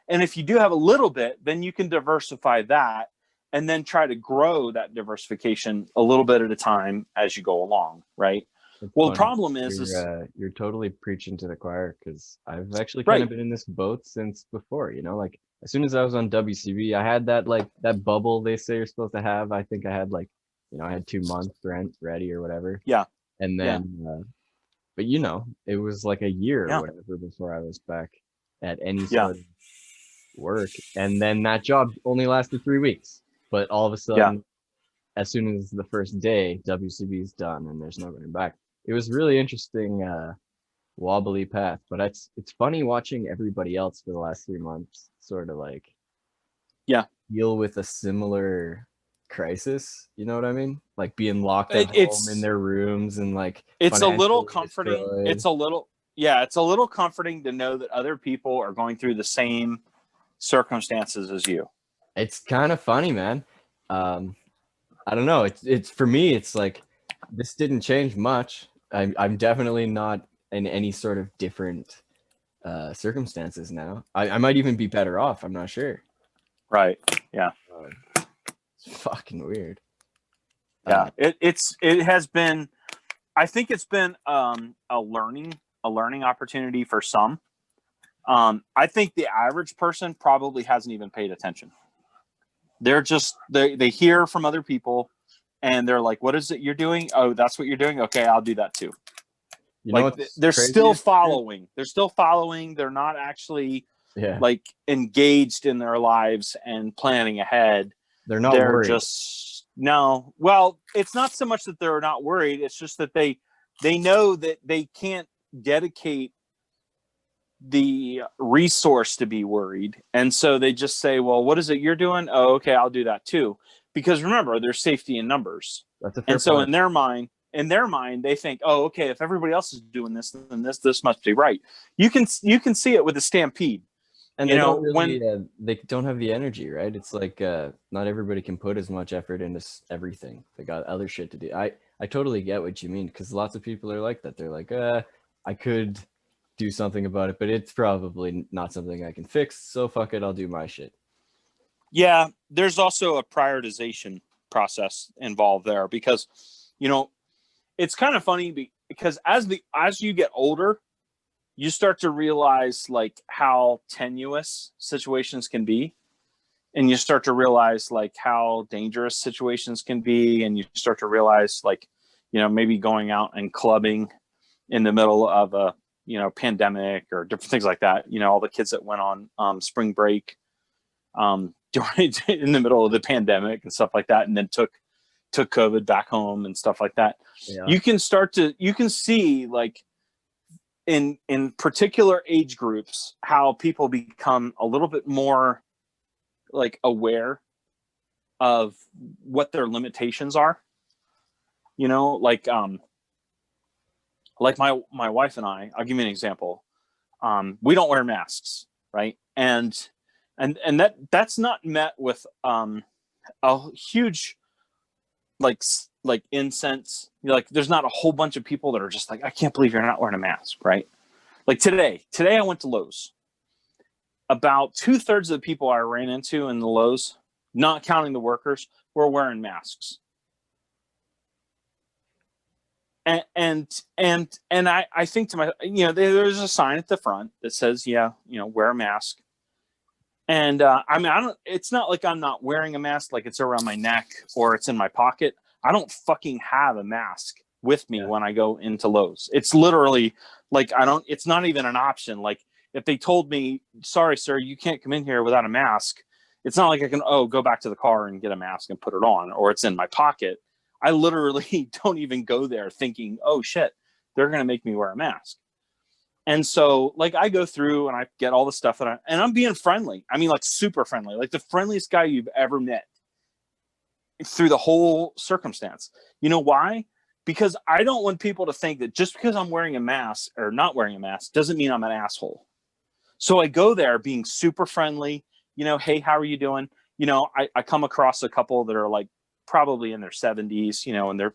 And if you do have a little bit, then you can diversify that and then try to grow that diversification a little bit at a time as you go along, right? It's Well, the funny. problem is You're totally preaching to the choir because I've actually kind of right. been in this boat since before, you know, like as soon as I was on WCB, I had that like that bubble they say you're supposed to have. I think I had like, you know, I had 2 months rent ready or whatever. Yeah. And Yeah. then but you know, it was like a year or Yeah. whatever before I was back at any Yeah. sort of work. And then that job only lasted 3 weeks. But all of a Yeah. sudden, as soon as the first day, WCB is done and there's no going back. It was really interesting, wobbly path. But it's funny watching everybody else for the last 3 months sort of like Yeah. deal with a similar crisis. You know what I mean? Like being locked at It, home in it's their rooms and like it's a little financially comforting. destroyed. It's a little yeah, it's a little comforting to know that other people are going through the same circumstances as you. It's kind of funny, man. Um, I don't know. It's for me. It's like this didn't change much. I'm definitely not in any sort of different circumstances now. I might even be better off. I'm not sure. Right. Yeah. It's fucking weird. Yeah. It has been I think it's been a learning opportunity for some. I think the average person probably hasn't even paid attention. They're just they hear from other people and they're like, what is it you're doing? Oh, that's what you're doing? Okay, I'll do that too. You know Like what's they're still craziest? following. They're still following. They're not actually Yeah, like engaged in their lives and planning ahead. they're not They're worried. just no. Well, it's not so much that they're not worried. It's just that they know that they can't dedicate the resource to be worried. And so they just say, well, what is it you're doing? Oh, okay, I'll do that too. Because remember, there's safety in numbers. That's a fair And so point. in their mind, they think, oh, okay, if everybody else is doing this, then this must be right. You can see it with the Stampede. And You they don't know, really when they don't have the energy, right? It's like not everybody can put as much effort into everything. They got other shit to do. I totally get what you mean because lots of people are like that. They're like, I could do something about it, but it's probably not something I can fix. So fuck it, I'll do my shit. yeah, there's also a prioritization process involved there because, you know, it's kind of funny because as you get older, you start to realize like how tenuous situations can be, and you start to realize like how dangerous situations can be, and you start to realize like, you know, maybe going out and clubbing in the middle of a, you know, pandemic or different things like that. You know, all the kids that went on spring break during in the middle of the pandemic and stuff like that, and then took COVID back home and stuff like that. Yeah. You can see like in particular age groups how people become a little bit more like aware of what their limitations are. You know, like my wife and I'll give you an example. We don't wear masks, right? And that's not met with a huge like incense. Like there's not a whole bunch of people that are just like, I can't believe you're not wearing a mask, right? Like today I went to Lowe's. About 2/3 of the people I ran into in the Lowe's, not counting the workers, were wearing masks. And I think to myself, you know, there's a sign at the front that says, yeah, you know, wear a mask. And I mean, I don't. It's not like I'm not wearing a mask, like it's around my neck or it's in my pocket. I don't fucking have a mask with me Yeah. when I go into Lowe's. It's literally like I don't. It's not even an option. Like if they told me, sorry, sir, you can't come in here without a mask. It's not like I can go back to the car and get a mask and put it on, or it's in my pocket. I literally don't even go there thinking, oh shit, they're gonna make me wear a mask. And so, like, I go through and I get all the stuff and I'm being friendly. I mean, like, super friendly, like the friendliest guy you've ever met through the whole circumstance. You know why? Because I don't want people to think that just because I'm wearing a mask or not wearing a mask doesn't mean I'm an asshole. So I go there being super friendly. You know, hey, how are you doing? You know, I come across a couple that are like probably in their 70s, you know, and they're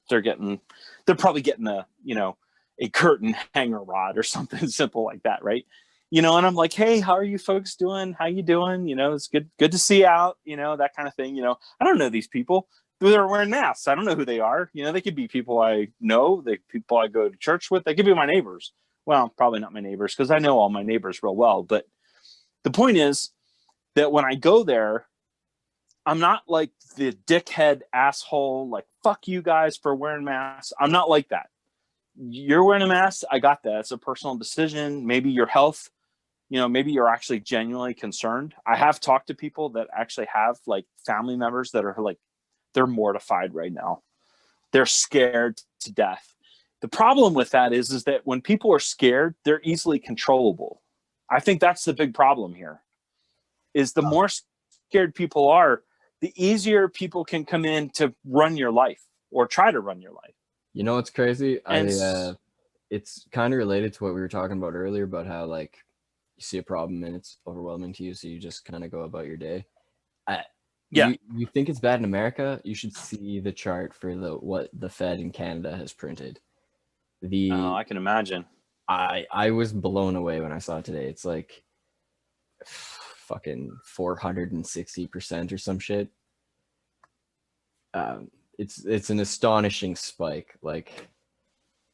probably getting a, you know, a curtain hanger rod or something simple like that, right? You know, and I'm like, hey, how are you folks doing? How you doing? You know, it's good to see you out, you know, that kind of thing. You know, I don't know these people, they're wearing masks. I don't know who they are. You know, they could be people I know, they people I go to church with. They could be my neighbors. Well, probably not my neighbors because I know all my neighbors real well. But the point is that when I go there, I'm not like the dickhead asshole, like, fuck you guys for wearing masks. I'm not like that. You're wearing a mask. I got that. It's a personal decision. Maybe your health, you know, maybe you're actually genuinely concerned. I have talked to people that actually have like family members that are like, they're mortified right now. They're scared to death. The problem with that is that when people are scared, they're easily controllable. I think that's the big problem here. Is the more scared people are, the easier people can come in to run your life or try to run your life. You know what's crazy? And It's kind of related to what we were talking about earlier about how like you see a problem and it's overwhelming to you, so you just kind of go about your day. Yeah. You think it's bad in America? You should see the chart for what the Fed in Canada has printed. I can imagine. I was blown away when I saw it today. It's like fucking 460% or some shit. It's an astonishing spike. Like,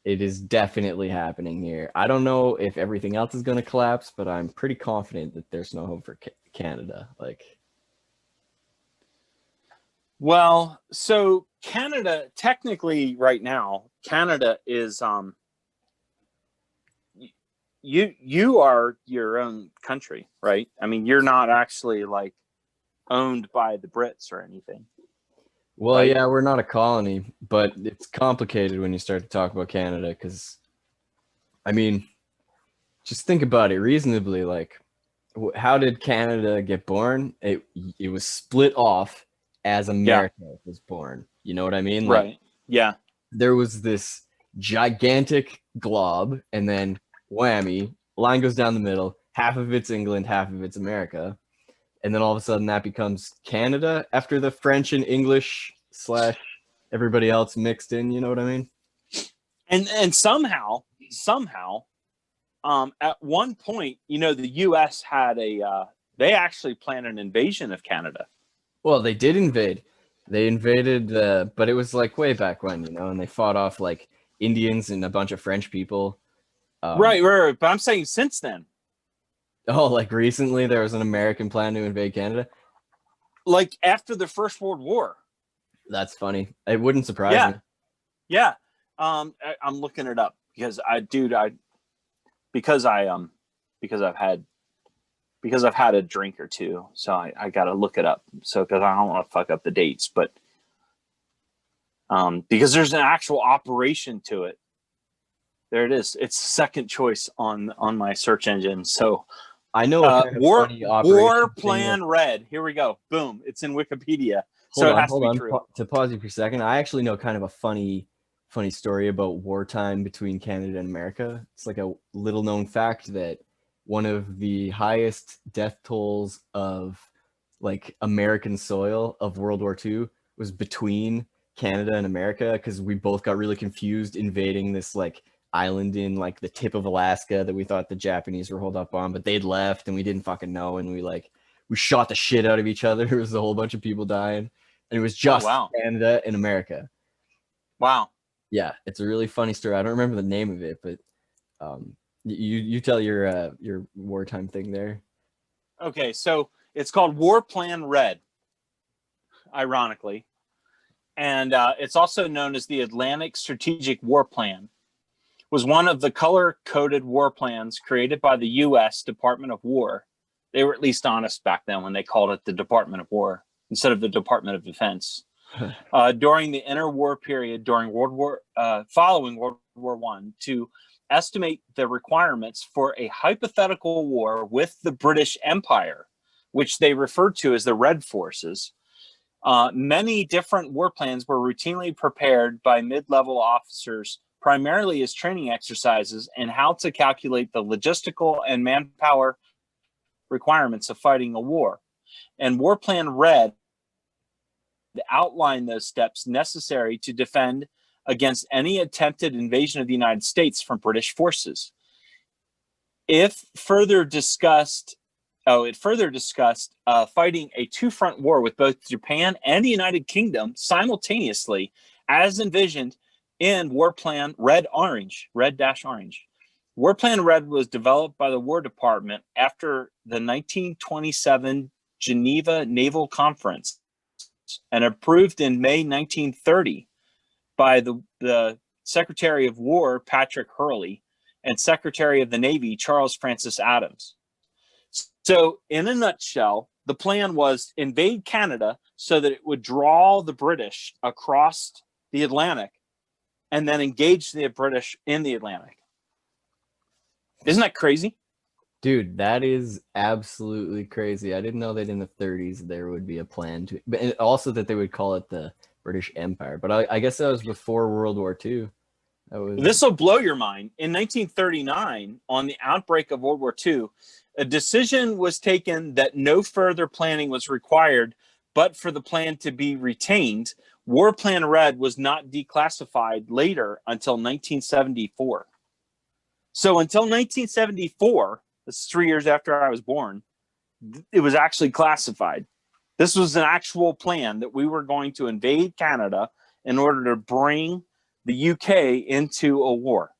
it is definitely happening here. I don't know if everything else is going to collapse, but I'm pretty confident that there's no hope for Canada. Like, well, so Canada, technically right now, Canada is you are your own country, right? I mean, you're not actually like owned by the Brits or anything. well, right? yeah, we're not a colony, but it's complicated when you start to talk about Canada because, I mean, just think about it reasonably. Like, how did Canada get born? It was split off as America was born. You know what I mean? Like, Right. Yeah. there was this gigantic glob, and then whammy, line goes down the middle. Half of it's England, half of it's America, and then all of a sudden that becomes Canada after the French and English / everybody else mixed in. You know what I mean? And somehow, at one point, you know, the U.S. had they actually planned an invasion of Canada. Well, they did invade. They invaded, but it was like way back when, you know, and they fought off like Indians and a bunch of French people. Right. But I'm saying since then, Oh, like recently there was an American plan to invade Canada. like after the First World War. That's funny. It wouldn't surprise Yeah. me. Yeah. I'm looking it up because because I've had a drink or two, so I got to look it up. So because I don't want to fuck up the dates, but because there's an actual operation to it. There it is. It's second choice on my search engine. So I know a kind of funny War operation Plan Red. Here we go. Boom. It's in Wikipedia. Hold So on, it has to be true. To pause you for a second, I actually know kind of a funny story about wartime between Canada and America. It's like a little known fact that one of the highest death tolls of like American soil of World War II was between Canada and America because we both got really confused invading this like island in like the tip of Alaska that we thought the Japanese were holed up on, but they'd left and we didn't fucking know, and we shot the shit out of each other. There was a whole bunch of people dying, and it was just Canada and America. Wow. Yeah, it's a really funny story. I don't remember the name of it, but you tell your wartime thing there. Okay, so it's called War Plan Red, ironically, and it's also known as the Atlantic Strategic War Plan. Was one of the color-coded war plans created by the U.S. Department of War. They were at least honest back then when they called it the Department of War instead of the Department of Defense. During the interwar period, following World War I, to estimate the requirements for a hypothetical war with the British Empire, which they referred to as the Red Forces. Many different war plans were routinely prepared by mid-level officers primarily as training exercises in how to calculate the logistical and manpower requirements of fighting a war. And War Plan Red outlined those steps necessary to defend against any attempted invasion of the United States from British forces. If further discussed it further discussed fighting a two-front war with both Japan and the United Kingdom simultaneously, as envisioned in War Plan Red-Orange. War Plan Red was developed by the War Department after the 1927 Geneva Naval Conference and approved in May 1930 by the Secretary of War, Patrick Hurley, and Secretary of the Navy, Charles Francis Adams. So, in a nutshell, the plan was invade Canada so that it would draw the British across the Atlantic and then engage the British in the Atlantic. Isn't that crazy? Dude, that is absolutely crazy. I didn't know that in the 30s there would be a plan to, but also that they would call it the British Empire. But I guess that was before World War II. This will blow your mind. In 1939, on the outbreak of World War II, a decision was taken that no further planning was required, but for the plan to be retained. War Plan Red was not declassified later until 1974. So until 1974, this is 3 years after I was born, it was actually classified. This was an actual plan that we were going to invade Canada in order to bring the UK into a war.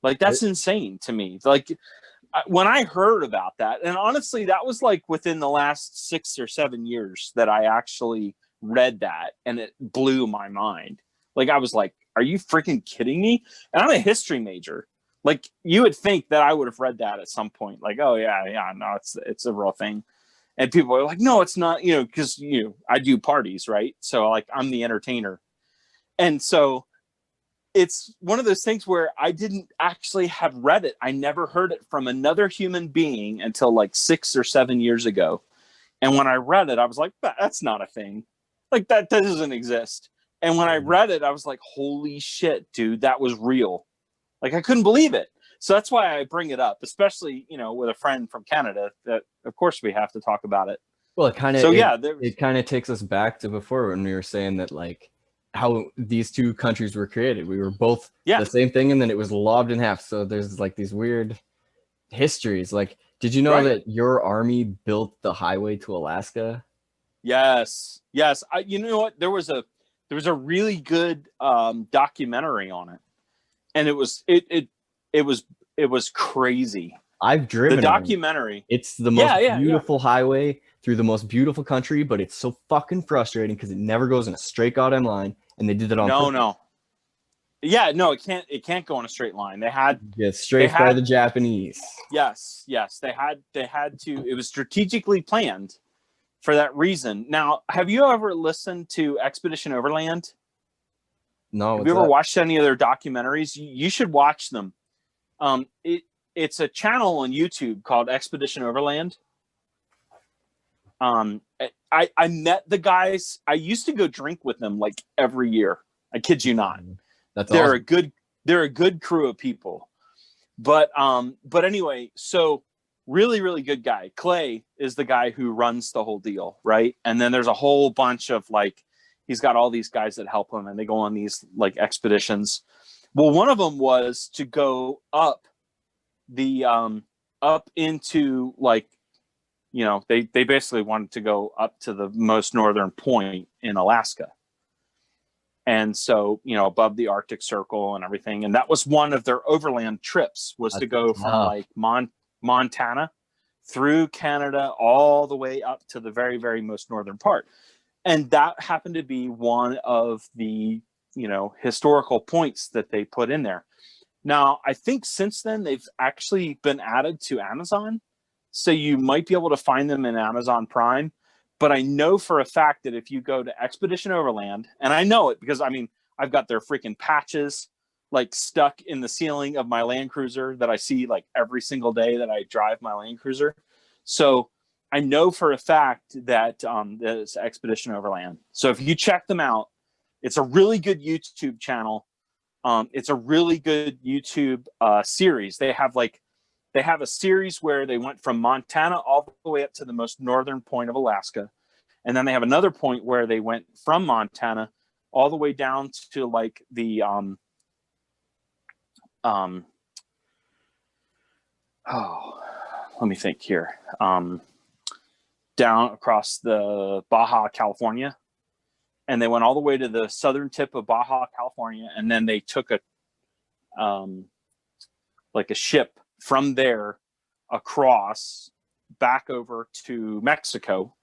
Like, that's insane to me. Like, when I heard about that, and honestly, that was like within the last 6 or 7 years that I actually read that, and it blew my mind. Like, I was like, are you freaking kidding me? And I'm a history major. Like, you would think that I would have read that at some point. Like, oh yeah, no, it's a real thing. And people are like, no, it's not, because I do parties, right? So like, I'm the entertainer. And so it's one of those things where I didn't actually have read it. I never heard it from another human being until like 6 or 7 years ago. And when I read it, I was like, that's not a thing. Like, that doesn't exist. And when I read it, I was like, holy shit, dude, that was real. Like, I couldn't believe it. So that's why I bring it up, especially, with a friend from Canada, that of course we have to talk about it. Well, it kind of, so yeah, it kind of takes us back to before when we were saying that, like, how these two countries were created. We were both the same thing, and then it was lobbed in half. So there's like these weird histories. Like, did you know that your army built the highway to Alaska? Yes. You know what? There was a really good documentary on it, and it was crazy. I've driven the documentary. It's the most beautiful highway through the most beautiful country, but it's so fucking frustrating because it never goes in a straight goddamn line, and they did it on purpose. No. Yeah, no, it can't go in a straight line. They had straight by the Japanese. Yes, they had to. It was strategically planned for that reason. Now, have you ever listened to Expedition Overland? No. Have you ever watched any of their documentaries? You should watch them. It's a channel on YouTube called Expedition Overland. I met the guys. I used to go drink with them like every year. I kid you not. They're awesome. They're a good crew of people. But anyway, so really, really good guy. Clay is the guy who runs the whole deal, right? And then there's a whole bunch of he's got all these guys that help him, and they go on these expeditions. Well, one of them was to go up into they basically wanted to go up to the most northern point in Alaska. And so, above the Arctic Circle and everything. And that was one of their overland trips, was to go from Montana through Canada all the way up to the very, very most northern part. And that happened to be one of the, historical points that they put in there. Now, I think since then they've actually been added to Amazon. So you might be able to find them in Amazon Prime. But I know for a fact that if you go to Expedition Overland, and I know it because, I've got their freaking patches stuck in the ceiling of my Land Cruiser that I see every single day that I drive my Land Cruiser. So I know for a fact that there's Expedition Overland. So if you check them out, it's a really good YouTube channel. It's a really good YouTube series. They have a series where they went from Montana all the way up to the most northern point of Alaska. And then they have another point where they went from Montana all the way down to the let me think here. Down across the Baja California, and they went all the way to the southern tip of Baja California, and then they took a ship from there across back over to Mexico,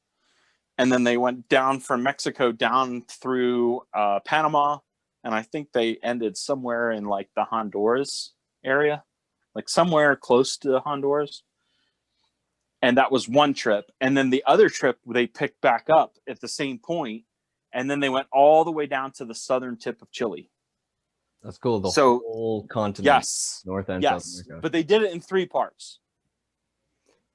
and then they went down from Mexico down through Panama, and I think they ended somewhere in like the Honduras area, like somewhere close to Honduras. And that was one trip. And then the other trip, they picked back up at the same point, and then they went all the way down to the southern tip of Chile. That's cool. The whole continent. Yes. North and yes. South America. But they did it in 3 parts.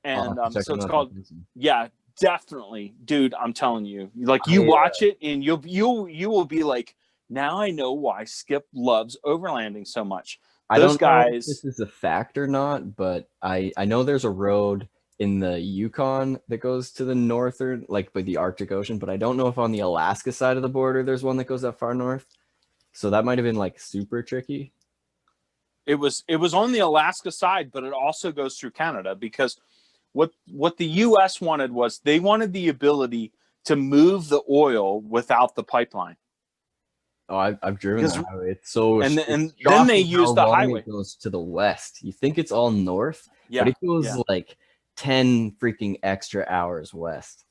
And so it's called, yeah, definitely. Dude, I'm telling you. Like, you watch it, and you will be like, now I know why Skip loves overlanding so much. I don't know if this is a fact or not, but I know there's a road in the Yukon that goes to the northern, like by the Arctic Ocean, but I don't know if on the Alaska side of the border there's one that goes that far north. So that might have been like super tricky. It was on the Alaska side, but it also goes through Canada, because what the US wanted was they wanted the ability to move the oil without the pipeline. Oh, I've driven that highway. It's so and then they use the highway. It goes to the west. You think it's all north, yeah, but it goes like 10 freaking extra hours west.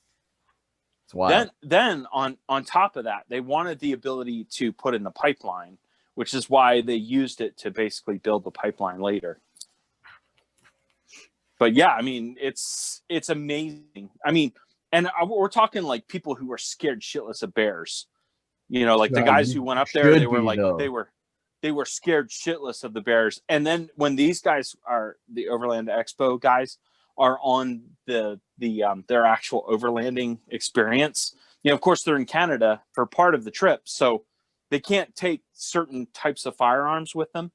It's wild. Then on top of that, they wanted the ability to put in the pipeline, which is why they used it to basically build the pipeline later. But yeah, I mean, it's amazing. I mean, and we're talking like people who were scared shitless of bears. You know, like the guys who went up there, they were like, they were scared shitless of the bears. And then when these guys are the Overland Expo guys are on their actual overlanding experience, you know, of course they're in Canada for part of the trip, so they can't take certain types of firearms with them.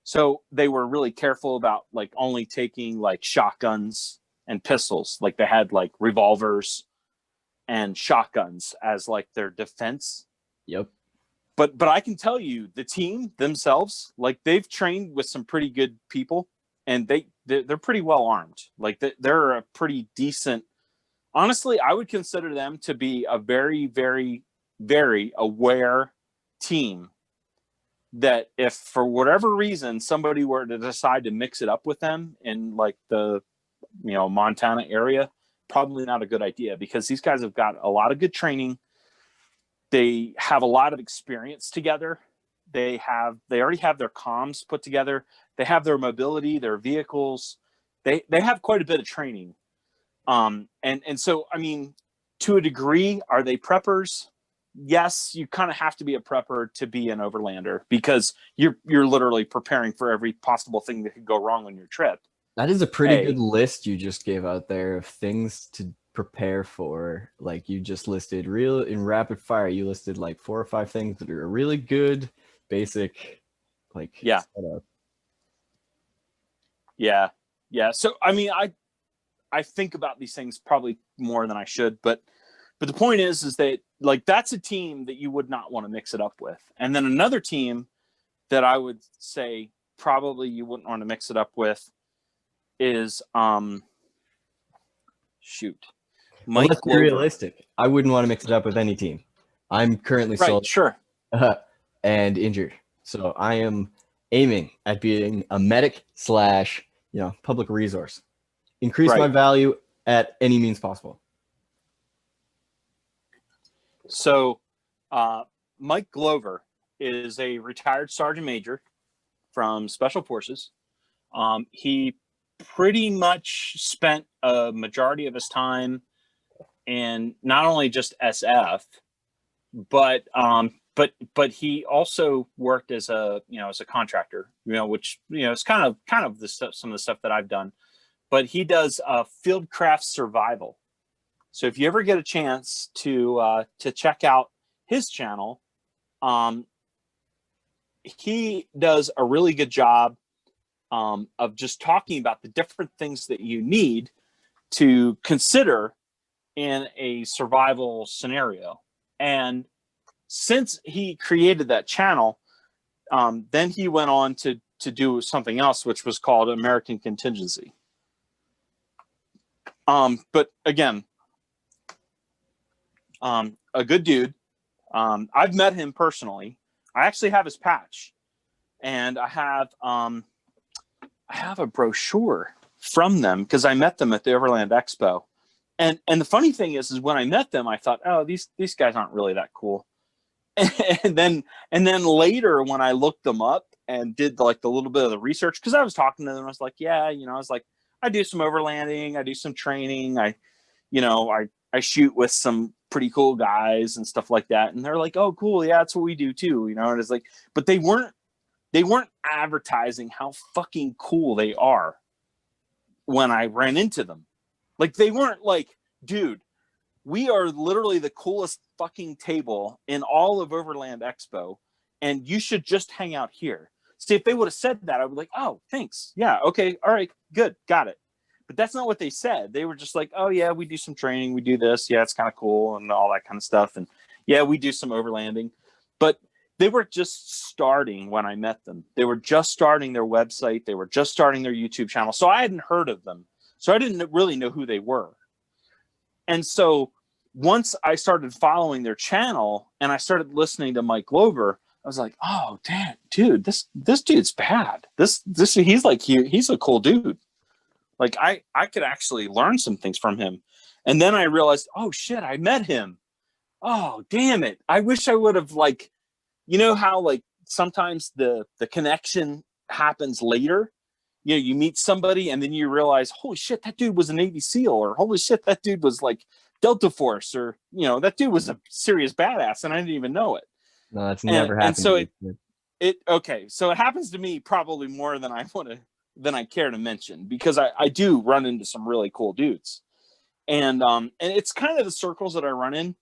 So they were really careful about like only taking like shotguns and pistols. Like they had like revolvers and shotguns as like their defense. Yep. But I can tell you, the team themselves, like they've trained with some pretty good people, and they're pretty well armed. Like they're a pretty decent. Honestly, I would consider them to be a very, very, very aware team. That if for whatever reason somebody were to decide to mix it up with them in like the, you know, Montana area, probably not a good idea, because these guys have got a lot of good training. They have a lot of experience together. They already have their comms put together. They have their mobility, their vehicles. They have quite a bit of training. And so, I mean, to a degree, are they preppers? Yes, you kind of have to be a prepper to be an overlander, because you're literally preparing for every possible thing that could go wrong on your trip. That is a pretty good list you just gave out there of things to prepare for. Like you just listed in rapid fire, you listed like 4 or 5 things that are a really good basic like setup. Yeah. So I mean, I think about these things probably more than I should, but the point is that like that's a team that you would not want to mix it up with. And then another team that I would say probably you wouldn't want to mix it up with is Mike. Let's be realistic. I wouldn't want to mix it up with any team. I'm currently sold and injured, so I am aiming at being a medic / public resource. Increase my value at any means possible. So, Mike Glover is a retired sergeant major from Special Forces. He pretty much spent a majority of his time in not only just SF, but he also worked as a contractor, which is kind of some of the stuff that I've done. But he does Fieldcraft Survival. So if you ever get a chance to check out his channel, he does a really good job of just talking about the different things that you need to consider in a survival scenario. And since he created that channel, then he went on to do something else, which was called American Contingency. But again, a good dude. I've met him personally. I actually have his patch, and I have a brochure from them because I met them at the Overland Expo. And the funny thing is when I met them, I thought, oh, these guys aren't really that cool. And then later when I looked them up and did the little bit of the research, because I was talking to them, I was like, yeah, I was like, I do some overlanding, I do some training, I shoot with some pretty cool guys and stuff like that. And they're like, oh, cool, yeah, that's what we do too, And it's like, but they weren't advertising how fucking cool they are when I ran into them. Like, they weren't like, dude, we are literally the coolest fucking table in all of Overland Expo, and you should just hang out here. See, if they would have said that, I would be like, oh, thanks. Yeah, okay, all right, good, got it. But that's not what they said. They were just like, oh, yeah, we do some training, we do this. Yeah, it's kind of cool and all that kind of stuff. And yeah, we do some overlanding. But they were just starting when I met them. They were just starting their website. They were just starting their YouTube channel. So I hadn't heard of them. So I didn't really know who they were. And so once I started following their channel and I started listening to Mike Glover, I was like, oh, damn, dude, this dude's bad. He's a cool dude. Like, I could actually learn some things from him. And then I realized, oh, shit, I met him. Oh, damn it. I wish I would have, how, sometimes the connection happens later. You meet somebody and then you realize, holy shit, that dude was a Navy SEAL, or holy shit, that dude was like Delta Force, or, that dude was a serious badass and I didn't even know it. No, that's never happened. And so so it happens to me probably more than I care to mention, because I do run into some really cool dudes. And it's kind of the circles that I run in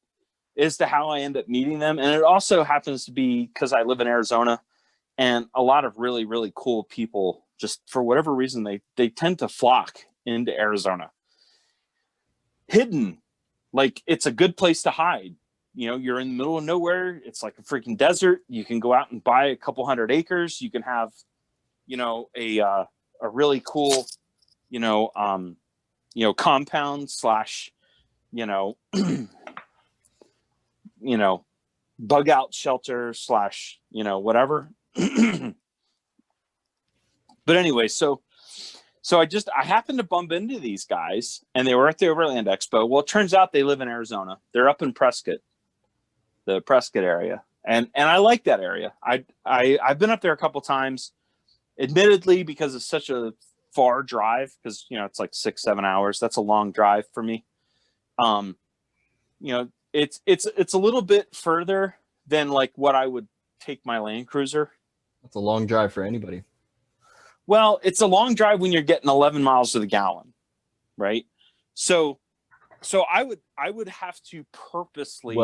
as to how I end up meeting them. And it also happens to be because I live in Arizona, and a lot of really, really cool people, just for whatever reason, they tend to flock into Arizona. Hidden, like, it's a good place to hide. You're in the middle of nowhere. It's like a freaking desert. You can go out and buy a couple 100 acres. You can have, a really cool, compound slash, bug out shelter slash, whatever. But anyway, so I happened to bump into these guys, and they were at the Overland Expo. Well, it turns out they live in Arizona. They're up in Prescott, the Prescott area. And I like that area. I've been up there a couple times, admittedly, because it's such a far drive, because, it's like 6-7 hours. That's a long drive for me. It's a little bit further than like what I would take my Land Cruiser. That's a long drive for anybody. Well, it's a long drive when you're getting 11 miles to the gallon, right? So I would have to purposely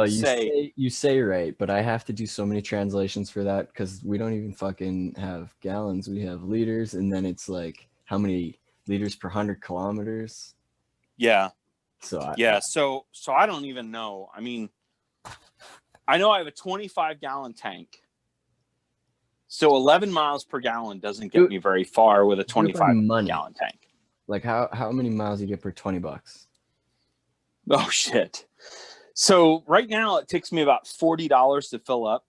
you say right, but I have to do so many translations for that, because we don't even fucking have gallons. We have liters, and then it's like how many liters per 100 kilometers. Yeah. So I don't even know. I mean, I know I have a 25-gallon tank. So 11 miles per gallon doesn't get me very far with a 25-gallon tank. Like, how many miles you get per $20? Oh, shit. So right now it takes me about $40 to fill up.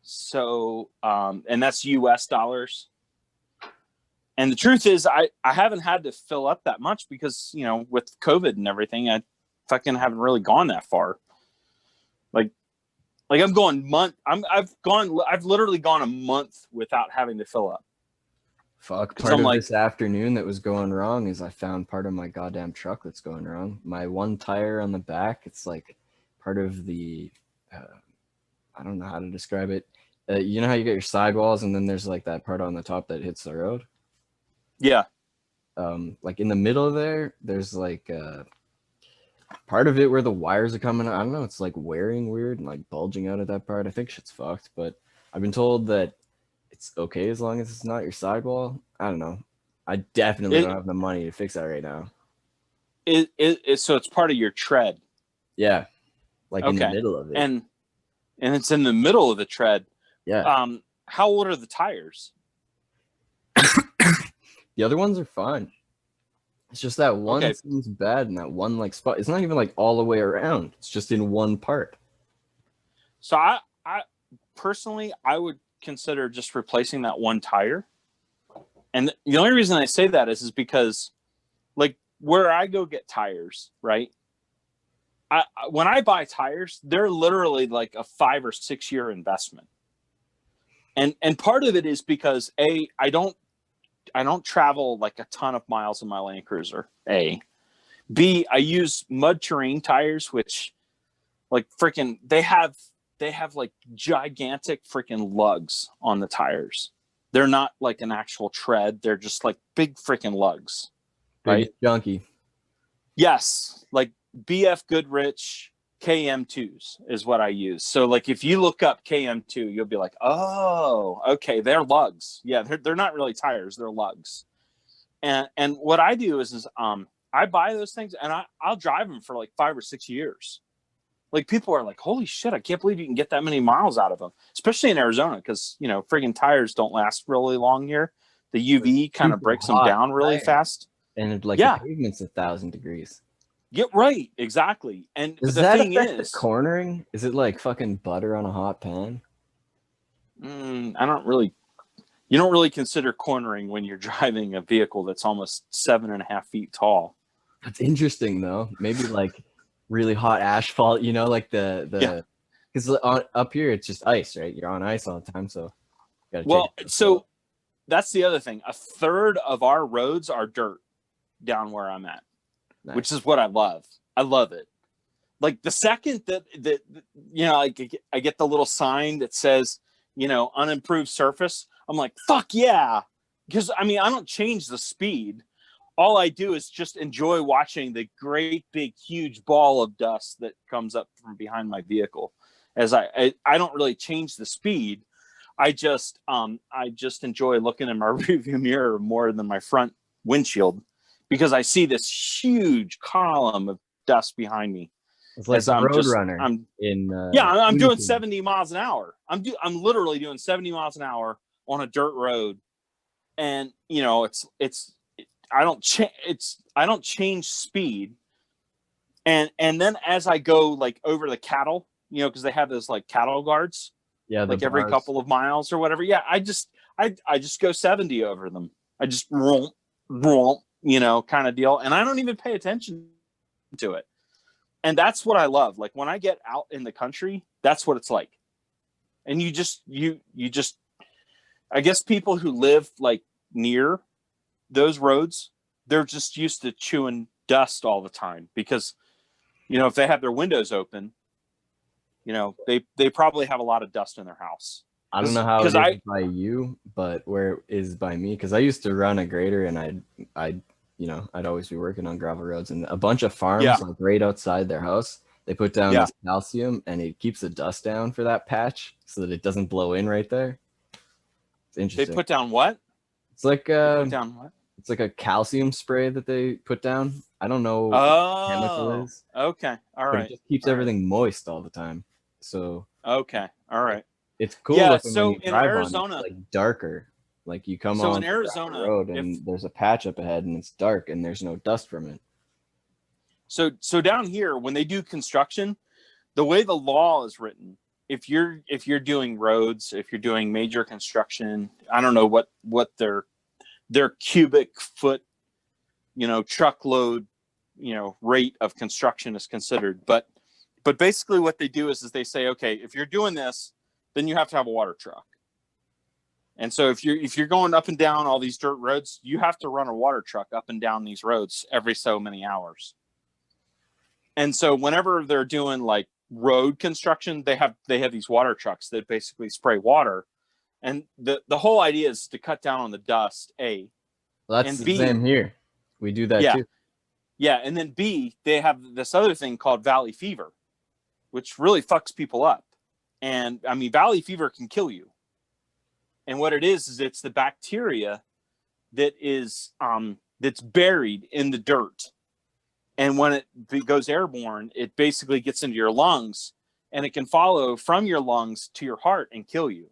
So, and that's US dollars. And the truth is, I haven't had to fill up that much because, with COVID and everything, I fucking haven't really gone that far. Like I'm going I've literally gone a month without having to fill up. Fuck, part of this afternoon that was going wrong is I found part of my goddamn truck that's going wrong. My one tire on the back, it's like part of the, I don't know how to describe it. You know how you get your sidewalls and then there's like that part on the top that hits the road? Yeah. Like in the middle of there's like part of it where the wires are coming out. I don't know, it's like wearing weird and like bulging out at that part. I think shit's fucked, but I've been told that it's okay as long as it's not your sidewall. I don't know. I definitely don't have the money to fix that right now. So it's part of your tread. Yeah. Like in the middle of it. And it's in the middle of the tread. Yeah. How old are the tires? The other ones are fine. It's just that one Okay. seems bad in that one like spot. It's not even like all the way around. It's just in one part. So I personally, I would consider just replacing that one tire. And the only reason I say that is because like where I go get tires, right? When I buy tires, they're literally like a 5 or 6 year investment. And part of it is because I don't travel like a ton of miles in my Land Cruiser. B, I use mud terrain tires, which like freaking they have like gigantic freaking lugs on the tires. They're not like an actual tread. They're just like big freaking lugs. Big Right? junky. Yes, like BF Goodrich KM2s is what I use. So like if you look up KM2, you'll be like, oh, okay, they're lugs. Yeah, they're not really tires, they're lugs. And what I do is I buy those things and I'll drive them for like 5 or 6 years. Like people are like, holy shit, I can't believe you can get that many miles out of them, especially in Arizona, because you know friggin' tires don't last really long here. The UV kind of Super breaks them hot down really tire. fast. And like Yeah, the pavement's 1,000 degrees. yeah, right, exactly. And but Does the that thing affect the is, cornering? Is it like fucking butter on a hot pan? I don't really. You don't really consider cornering when you're driving a vehicle that's almost 7.5 feet tall. That's interesting though. Maybe like really hot asphalt, you know, like Yeah. the because up here it's just ice, right? You're on ice all the time, so you gotta check Well, it out. so that's the other thing. A third of our roads are dirt down where I'm at, Nice. which is what I love. I love it. Like the second that you know, I get the little sign that says, you know, unimproved surface, I'm like, fuck yeah. Because I mean, I don't change the speed. All I do is just enjoy watching the great big huge ball of dust that comes up from behind my vehicle. As I don't really change the speed. I just enjoy looking in my rearview mirror more than my front windshield because I see this huge column of dust behind me. It's like As the I'm Roadrunner in I'm Looney doing Tunes. 70 miles an hour. I'm literally doing 70 miles an hour on a dirt road, and you know I don't change speed, and then as I go like over the cattle, you know, because they have those like cattle guards, Yeah, the like every bars. couple of miles or whatever. Yeah, I just go 70 over them. I just you know, kind of deal, and I don't even pay attention to it. And that's what I love. Like when I get out in the country, that's what it's like. And you just I guess people who live like near those roads, they're just used to chewing dust all the time because you know, if they have their windows open, you know, they probably have a lot of dust in their house. I don't know how it Because is by you, but where it is by me, because I used to run a grader and I'd always be working on gravel roads, and a bunch of farms like right outside their house, they put down this calcium and it keeps the dust down for that patch so that it doesn't blow in right there. It's interesting. They put down what? It's like put down what? It's like a calcium spray that they put down. I don't know what the chemical is. Okay. All but right. it just keeps everything moist all the time. So okay. All right. It's cool Yeah, looking so when you in drive Arizona, on it, like darker. Like you come so on in the Arizona, road and there's a patch up ahead and it's dark and there's no dust from it. So down here, when they do construction, the way the law is written, if you're doing roads, if you're doing major construction, I don't know what their cubic foot, you know, truckload, you know, rate of construction is considered, but basically what they do is they say, okay, if you're doing this, then you have to have a water truck. And so if you're going up and down all these dirt roads, you have to run a water truck up and down these roads every so many hours. And so whenever they're doing like road construction, they have these water trucks that basically spray water. And the whole idea is to cut down on the dust, A. Well, that's and the same here. We do that too. Yeah, and then B, they have this other thing called valley fever, which really fucks people up. And I mean, valley fever can kill you. And what it is it's the bacteria that is that's buried in the dirt. And when it goes airborne, it basically gets into your lungs and it can follow from your lungs to your heart and kill you.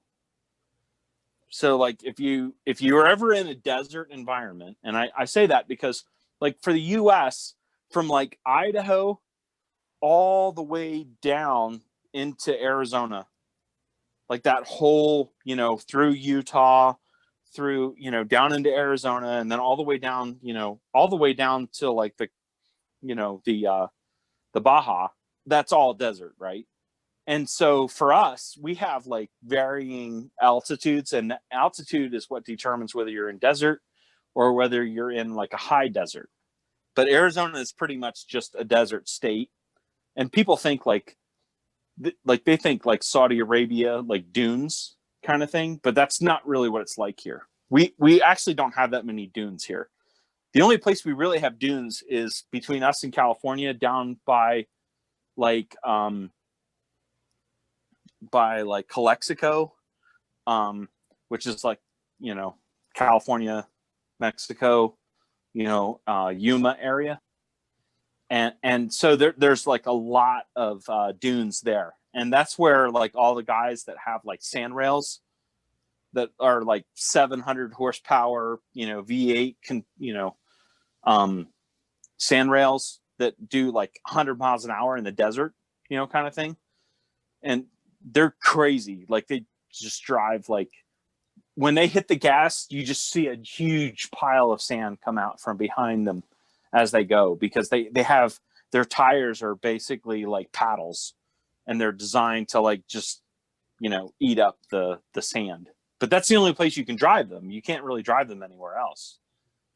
So like if you are ever in a desert environment, and I say that because Like for the US, from like Idaho all the way down into Arizona, like that whole, you know, through Utah, through, you know, down into Arizona, and then all the way down, you know, all the way down to like the, you know, the Baja, that's all desert, right? And so for us, we have like varying altitudes, and altitude is what determines whether you're in desert or whether you're in like a high desert. But Arizona is pretty much just a desert state. And people think like they think like Saudi Arabia, like dunes kind of thing, but that's not really what it's like here. We actually don't have that many dunes here. The only place we really have dunes is between us and California, down like um by Calexico, which is like, you know, California, Mexico, you know, Yuma area. And so there's like a lot of dunes there. And that's where like all the guys that have like sand rails that are like 700 horsepower, you know, V8 sand rails that do like 100 miles an hour in the desert, you know, kind of thing. And they're crazy. Like they just drive like, when they hit the gas, you just see a huge pile of sand come out from behind them as they go, because they have, their tires are basically like paddles, and they're designed to like just, you know, eat up the sand. But that's the only place you can drive them. You can't really drive them anywhere else.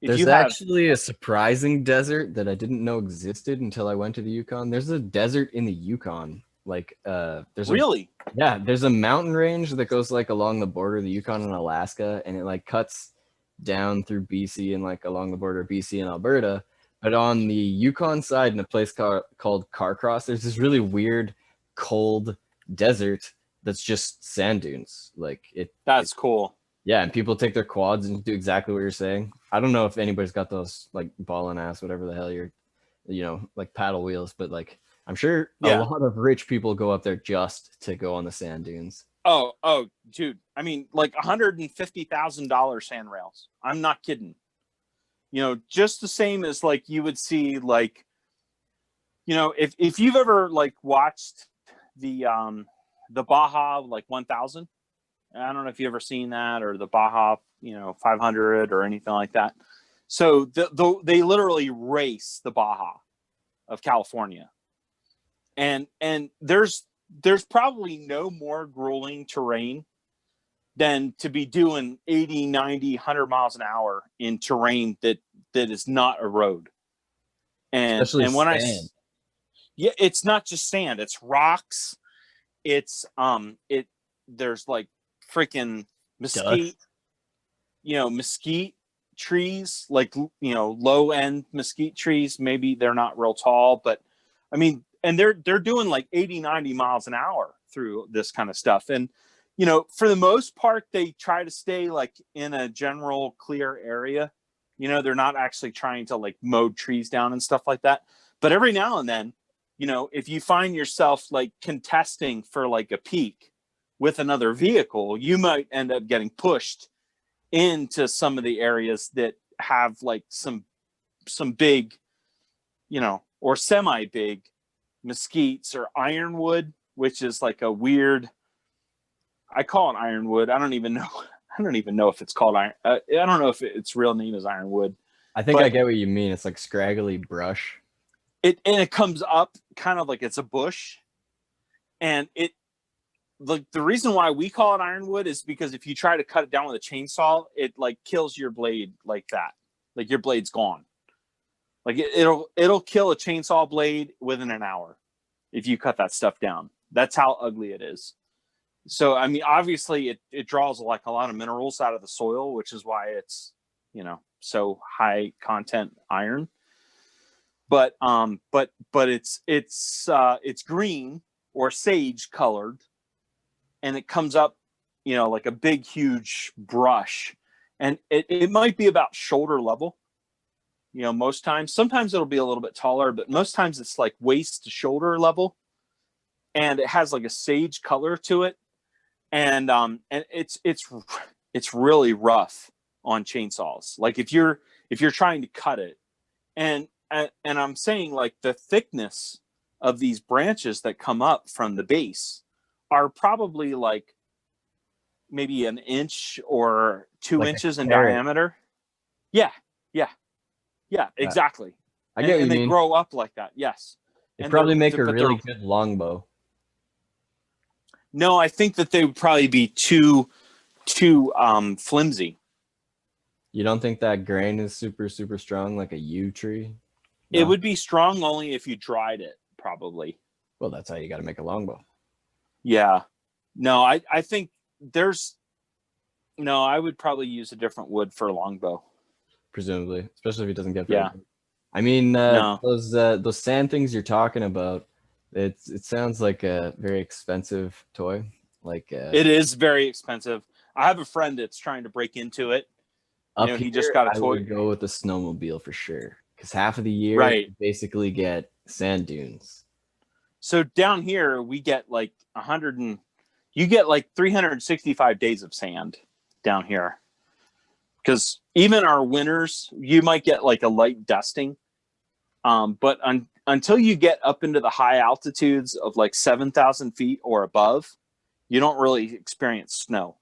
There's actually a surprising desert that I didn't know existed until I went to the Yukon. There's a desert in the Yukon. Like there's really there's a mountain range that goes like along the border of the Yukon and Alaska, and it like cuts down through BC and like along the border of BC and Alberta. But on the Yukon side, in a place called Carcross, there's this really weird, cold desert that's just sand dunes. Like that's cool. Yeah, and people take their quads and do exactly what you're saying. I don't know if anybody's got those like ball and ass, whatever the hell you're, you know, like paddle wheels, but like I'm sure a lot of rich people go up there just to go on the sand dunes. Oh, dude. I mean, like $150,000 sand rails. I'm not kidding. You know, just the same as like you would see like, you know, if you've ever like watched the Baja like 1000, I don't know if you've ever seen that, or the Baja, you know, 500 or anything like that. So they literally race the Baja of California, and there's probably no more grueling terrain than to be doing 80, 90, 100 miles an hour in terrain that is not a road. And especially and when sand. it's not just sand, it's rocks. It's there's like freaking mesquite, mesquite trees, like, you know, low end mesquite trees. Maybe they're not real tall, but I mean, and they're doing like 80, 90 miles an hour through this kind of stuff. And, you know, for the most part, they try to stay like in a general clear area. You know, they're not actually trying to like mow trees down and stuff like that. But every now and then, you know, if you find yourself like contesting for like a peak with another vehicle, you might end up getting pushed into some of the areas that have like some big, you know, or semi big mesquites or ironwood, which is like a weird, I call it ironwood. I don't even know if it's called iron. I don't know if its real name is ironwood. I think I get what you mean. It's like scraggly brush. It comes up kind of like it's a bush, and the reason why we call it ironwood is because if you try to cut it down with a chainsaw, it like kills your blade like that. Like your blade's gone. Like it'll kill a chainsaw blade within an hour if you cut that stuff down. That's how ugly it is. So I mean, obviously it draws like a lot of minerals out of the soil, which is why it's, you know, so high content iron. But it's green or sage colored, and it comes up, you know, like a big huge brush, and it might be about shoulder level, you know, most times. Sometimes it'll be a little bit taller, but most times it's like waist to shoulder level, and it has like a sage color to it, and it's really rough on chainsaws. Like if you're trying to cut it, and I'm saying like the thickness of these branches that come up from the base are probably like maybe an inch or 2 inches in carrot. diameter. Yeah, yeah, yeah, Yeah. exactly. I get what And you they mean. grow up like that. Yes. It'd And probably make a but really good longbow. no, I think that they would probably be too flimsy. You don't think that grain is super, super strong like a yew tree? It No? would be strong only if you dried it, probably. Well, that's how you got to make a longbow. Yeah. No, I think there's no, I would probably use a different wood for a longbow. Presumably, especially if it doesn't get very Yeah. big. I mean, No. those sand things you're talking about, it sounds like a very expensive toy. Like It is very expensive. I have a friend that's trying to break into it. up He just here, got a I toy. would go with the snowmobile for sure, because half of the year Right. you basically get sand dunes. So down here we get like you get like 365 days of sand down here. Because even our winters, you might get like a light dusting. But until you get up into the high altitudes of like 7,000 feet or above, you don't really experience snow.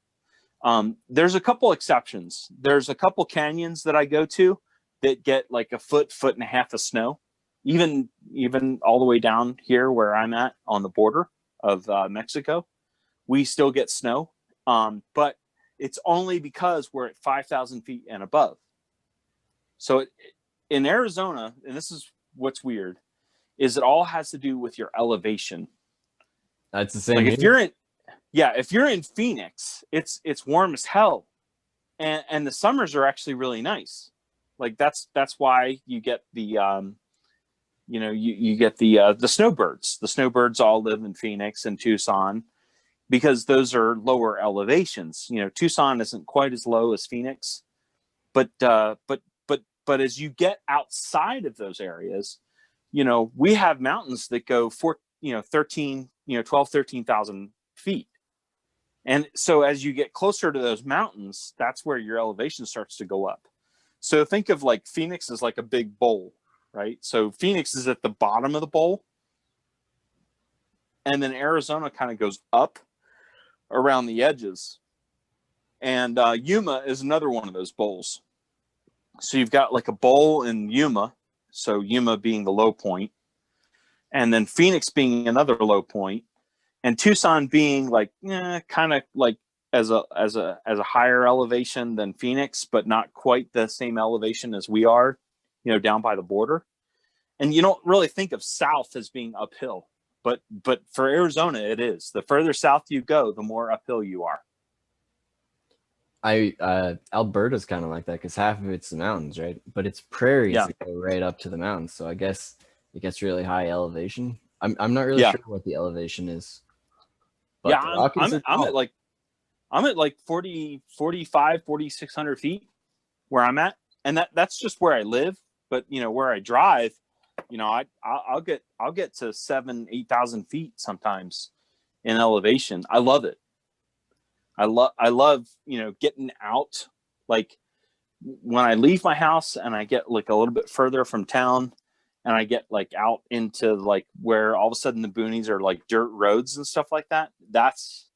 There's a couple exceptions. There's a couple canyons that I go to that get like a foot and a half of snow, even all the way down here where I'm at on the border of Mexico. We still get snow, but it's only because we're at 5,000 feet and above. So in Arizona, and this is what's weird, is it all has to do with your elevation. That's the same. Like here. if you're in Phoenix, it's warm as hell, and the summers are actually really nice. Like that's why you get the you get the snowbirds. The snowbirds all live in Phoenix and Tucson because those are lower elevations. Tucson isn't quite as low as Phoenix, but as you get outside of those areas, we have mountains that go for 13,000 feet. And so as you get closer to those mountains, that's where your elevation starts to go up. So think of like Phoenix as like a big bowl, right? So Phoenix is at the bottom of the bowl. And then Arizona kind of goes up around the edges. And Yuma is another one of those bowls. So you've got like a bowl in Yuma. So Yuma being the low point. And then Phoenix being another low point. And Tucson being like kind of like as a higher elevation than Phoenix, but not quite the same elevation as we are, down by the border. And you don't really think of south as being uphill, but for Arizona it is. The further south you go, the more uphill you are. Alberta's kind of like that because half of it's the mountains, right? But it's prairies that go right up to the mountains. So I guess it gets really high elevation. I'm not really sure what the elevation is. But yeah, I'm at like 40, 45, 4,600 feet where I'm at. And that's just where I live. But where I drive, I'll get to 7,000, 8,000 feet sometimes in elevation. I love it. I love getting out. Like when I leave my house and I get like a little bit further from town and I get like out into like where all of a sudden the boonies are like dirt roads and stuff like that. That's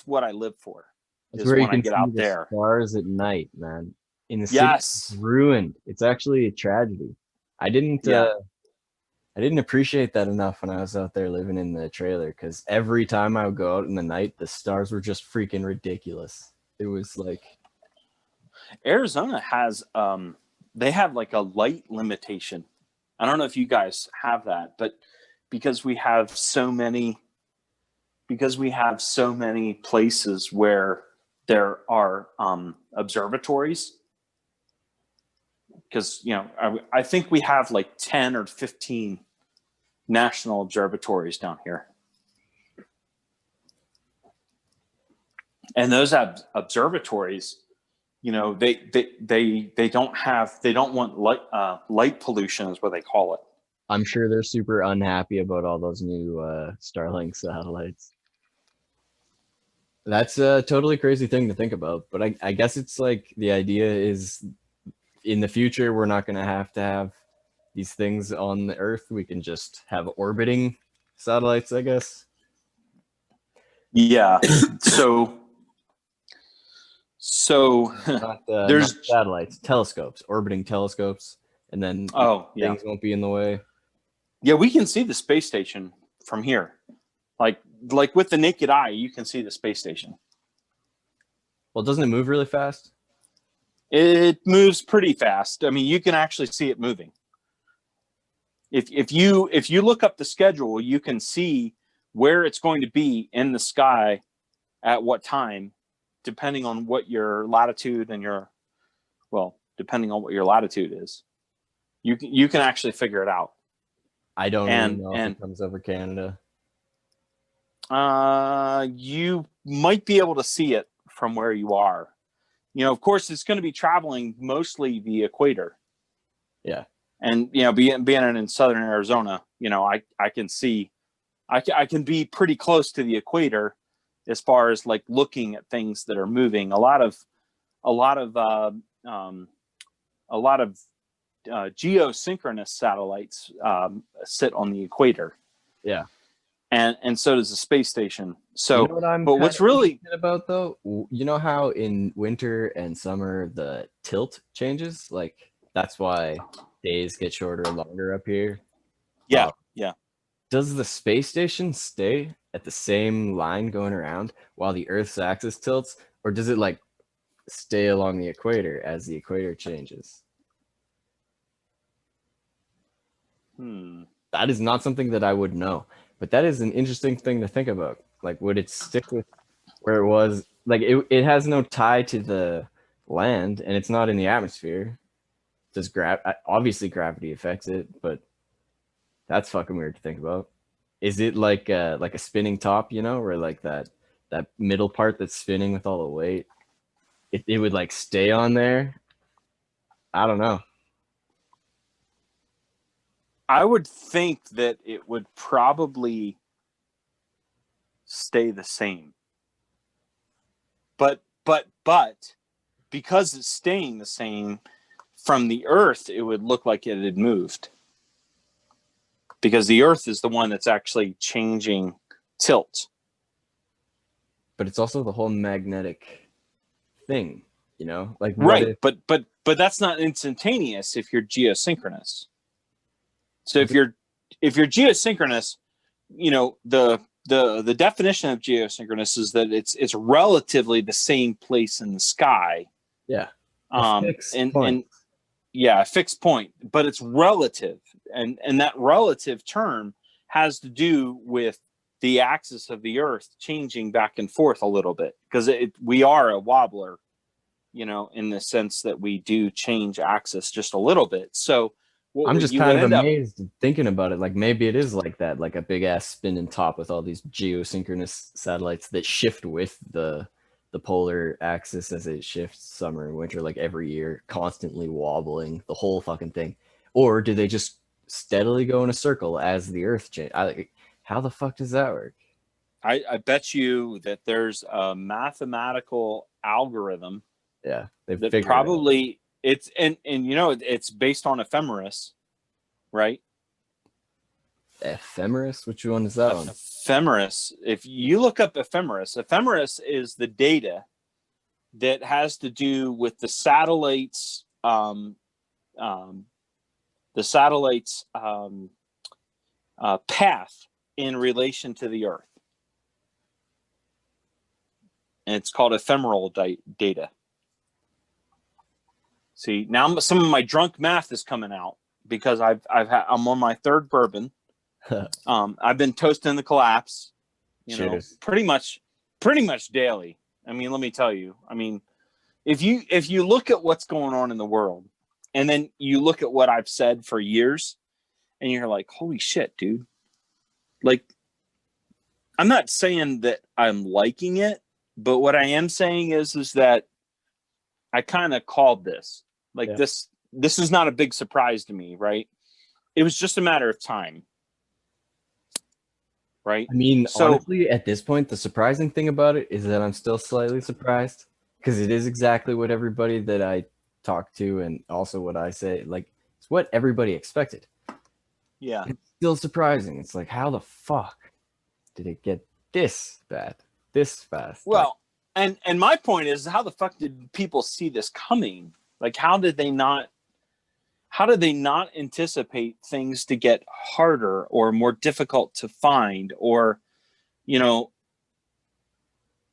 what I live for. That's where you can get out there. Stars at night, man. In the city, it's ruined. It's actually a tragedy. I didn't appreciate that enough when I was out there living in the trailer because every time I would go out in the night, the stars were just freaking ridiculous. It was like Arizona has they have like a light limitation. I don't know if you guys have that, but because we have so many places where there are observatories, because I think we have like 10 or 15 national observatories down here, and those observatories, they don't want light pollution is what they call it. I'm sure they're super unhappy about all those new Starlink satellites. That's a totally crazy thing to think about, but I guess it's like the idea is in the future we're not going to have these things on the Earth, we can just have orbiting satellites, I guess. Yeah. So there's not satellites, telescopes, orbiting telescopes, and then things won't be in the way. Yeah, we can see the space station from here. Like with the naked eye, you can see the space station. Well, doesn't it move really fast? It moves pretty fast. I mean, you can actually see it moving. If you look up the schedule, you can see where it's going to be in the sky at what time, depending on what your latitude and depending on what your latitude is. You can actually figure it out. I don't really know if it comes over Canada. You might be able to see it from where you are. You know, of course, it's going to be traveling mostly the equator. Yeah. And, you know, being in southern Arizona, you know, I can see, I can be pretty close to the equator as far as like looking at things that are moving. A lot of geosynchronous satellites sit on the equator. Yeah. And so does the space station. So, you know what I'm but what's really about though, you know how in winter and summer the tilt changes? Like that's why days get shorter and longer up here. Yeah, yeah. Does the space station stay at the same line going around while the Earth's axis tilts, or does it like stay along the equator as the equator changes? That is not something that I would know, but that is an interesting thing to think about. Like, would it stick with where it was? Like, it has no tie to the land, and it's not in the atmosphere. Does obviously gravity affects it, but that's fucking weird to think about. Is it like a spinning top, you know, where like that middle part that's spinning with all the weight, it would like stay on there? I don't know. I would think that it would probably stay the same. But because it's staying the same from the Earth, it would look like it had moved. Because the Earth is the one that's actually changing tilt. But it's also the whole magnetic thing, you know? Like right, but that's not instantaneous if you're geosynchronous. So if you're geosynchronous, you know, the definition of geosynchronous is that it's relatively the same place in the sky. Yeah. And yeah, a fixed point, but it's relative. And that relative term has to do with the axis of the Earth changing back and forth a little bit, because we are a wobbler, you know, in the sense that we do change axis just a little bit. So I'm just kind of amazed thinking about it. Like maybe it is like that, like a big ass spinning top with all these geosynchronous satellites that shift with the polar axis as it shifts summer and winter, like every year, constantly wobbling the whole fucking thing. Or do they just steadily go in a circle as the Earth changes? How the fuck does that work? I bet you that there's a mathematical algorithm. Yeah, that probably it's and you know it's based on ephemeris, right? Ephemeris? Which one is that one? Ephemeris. If you look up ephemeris is the data that has to do with the satellites, path in relation to the Earth, and it's called ephemeral data. See, now some of my drunk math is coming out because I'm on my third bourbon. I've been toasting the collapse, you know, pretty much daily. I mean, let me tell you. I mean, if you look at what's going on in the world, and then you look at what I've said for years, and you're like, holy shit, dude. Like, I'm not saying that I'm liking it, but what I am saying is that I kind of called this. Like, this is not a big surprise to me, right? It was just a matter of time. Right? I mean, honestly, at this point, the surprising thing about it is that I'm still slightly surprised, because it is exactly what everybody that I talk to and also what I say, like, It's what everybody expected. Yeah. It's still surprising. It's like, how the fuck did it get this bad, this fast? Well, and my point is, how the fuck did people see this coming? Like, how did they not anticipate things to get harder or more difficult to find? Or, you know,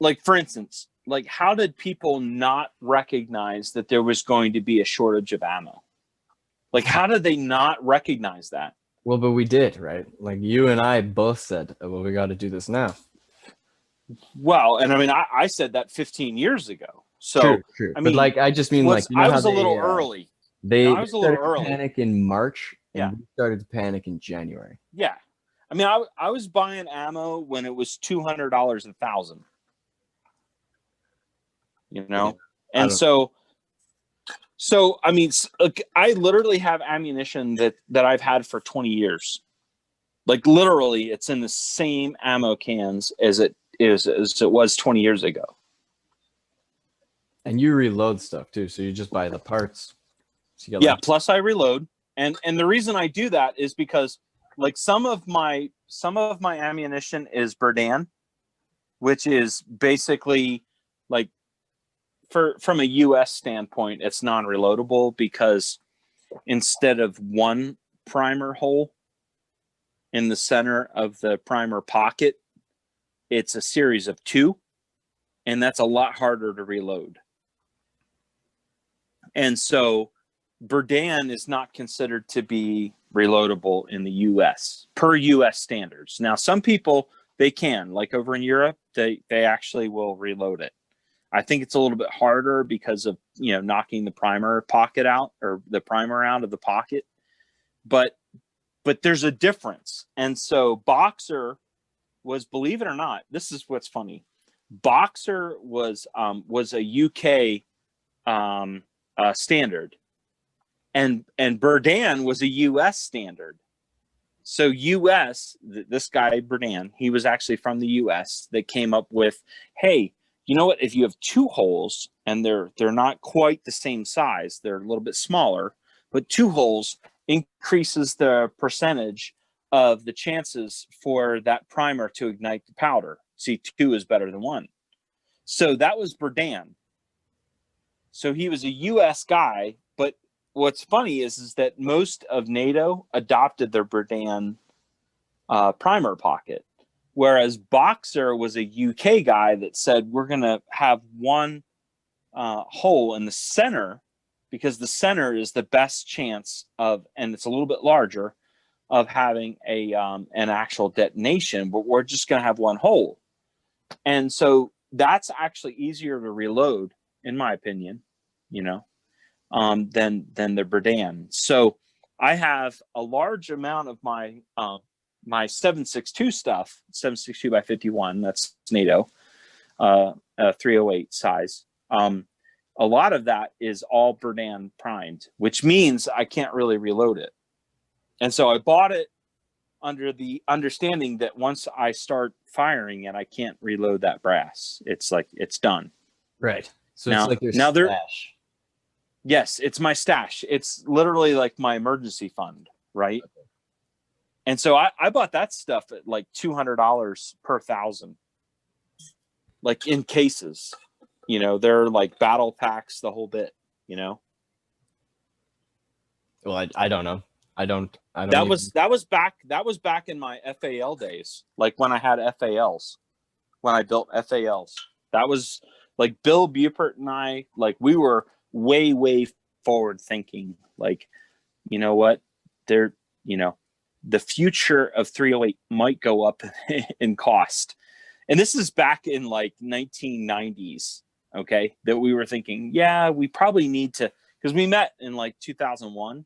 like, for instance, like, how did people not recognize that there was going to be a shortage of ammo? Like, how did they not recognize that? well, but we did, right? Like you and I both said, oh, well, we got to do this now. Well, and I mean, I said that 15 years ago. So, True. I But mean, like, I just mean like, you know I how was a little they, early. they I was a little started to early. panic in March, and Yeah. we started to panic in January. Yeah. I mean, I was buying ammo when it was $200 a thousand. You know? Yeah, And so I mean, look, I literally have ammunition that I've had for 20 years. Like, literally, it's in the same ammo cans as it was 20 years ago. And you reload stuff too, so you just buy the parts. So you Yeah, plus I reload. And the reason I do that is because, like, some of my ammunition is Berdan, which is basically, like, from a US standpoint, it's non-reloadable because instead of one primer hole in the center of the primer pocket, it's a series of two, and that's a lot harder to reload. And so Berdan is not considered to be reloadable in the US per US standards. Now, some people, they can, like over in Europe, they actually will reload it. I think it's a little bit harder because of, you know, knocking the primer pocket out, or the primer out of the pocket. But there's a difference. And so Boxer was, believe it or not, this is what's funny. Boxer was a UK standard, and Berdan was a US standard. So US, this guy Berdan, he was actually from the US, that came up with, hey, you know what? If you have two holes and they're not quite the same size, they're a little bit smaller, but two holes increases the percentage of the chances for that primer to ignite the powder. See, two is better than one. So that was Berdan. So he was a US guy, but what's funny is that most of NATO adopted their Berdan primer pocket. Whereas Boxer was a UK guy that said, we're going to have one hole in the center, because the center is the best chance of, and it's a little bit larger, of having an actual detonation, but we're just going to have one hole. And so that's actually easier to reload, in my opinion, you know, than the Berdan. So I have a large amount of my 7.62 stuff, 7.62 by 51, that's NATO, 308 size. A lot of that is all Berdan primed, which means I can't really reload it. And so I bought it under the understanding that once I start firing it, I can't reload that brass. It's like, it's done. Right. So Now, it's like your now stash. Yes, it's my stash. It's literally like my emergency fund, right? Okay. And so I bought that stuff at like $200 per thousand, like in cases. You know, they're like battle packs, the whole bit, you know? Well, I don't know. I don't that was back in my FAL days, like when I had FALs, when I built FALs. That was like Bill Bupert and I, like, we were way forward thinking, like, you know what, there, you know, the future of 308 might go up in cost. And this is back in like 1990s, okay, that we were thinking, yeah, we probably need to, because we met in like 2001.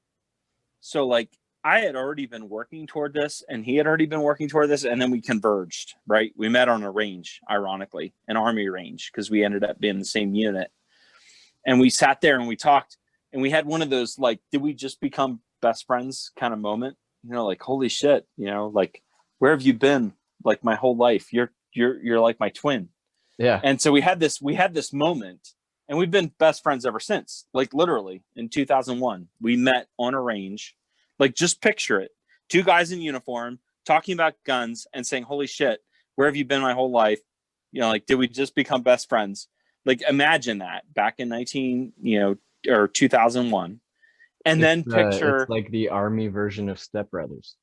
So like I had already been working toward this, and he had already been working toward this, and then we converged, right? We met on a range, ironically, an army range, because we ended up being the same unit. And we sat there and we talked, and we had one of those, like, did we just become best friends kind of moment? You know, like, holy shit, you know, like, where have you been like my whole life? You're like my twin. Yeah. And so we had this moment, And we've been best friends ever since. Like literally in 2001, we met on a range. Like just picture it. Two guys in uniform talking about guns and saying, "Holy shit, where have you been my whole life?" Like, did we just become best friends? Like, imagine that back in 2001. And then It's picture, like the army version of Step Brothers.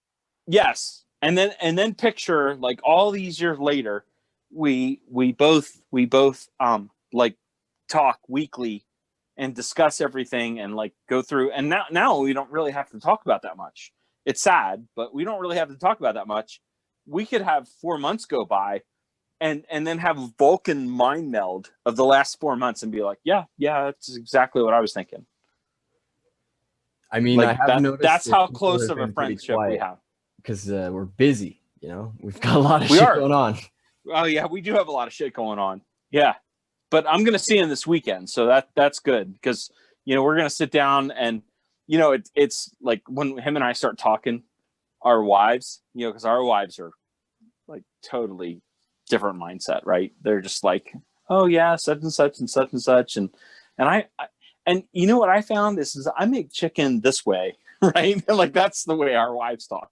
yes. And then picture like all these years later, we both like talk weekly and discuss everything and like go through, and now we don't really have to talk about that much. It's sad, but we don't really have to talk about that much. We could have 4 months go by and then have a Vulcan mind meld of the last 4 months and be like, yeah, that's exactly what I was thinking. I mean, I Like have noticed that's that how people close have of a been pretty friendship we quiet have. because we're busy. We've got a lot of We shit are. going on. Oh yeah, we do have a lot of shit going on. Yeah, but I'm gonna see him this weekend, so that's good because we're gonna sit down and it's like when him and I start talking, our wives, because our wives are like totally different mindset, right? They're just like, oh yeah, such and such and such and such, and I and you know what I found is I make chicken this way, right? And like that's the way our wives talk,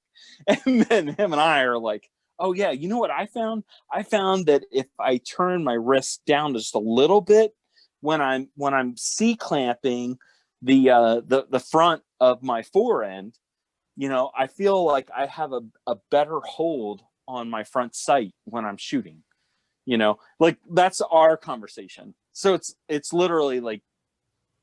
and then him and I are like, oh yeah, you know what I found? I found that if I turn my wrist down just a little bit when I'm C clamping the front of my forend, I feel like I have a better hold on my front sight when I'm shooting. Like that's our conversation. So it's literally like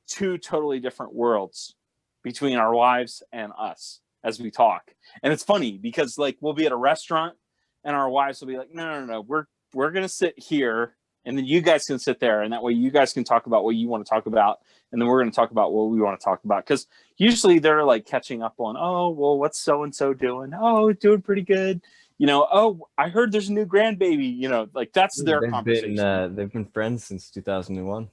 two totally different worlds between our wives and us as we talk. And it's funny because like we'll be at a restaurant and our wives will be like, no, we're gonna sit here and then you guys can sit there, and that way you guys can talk about what you want to talk about, and then we're going to talk about what we want to talk about. Because usually they're like catching up on, oh well, what's so and so doing? Oh, doing pretty good. Oh, I heard there's a new grandbaby. Like that's their conversation. They've been friends since 2001.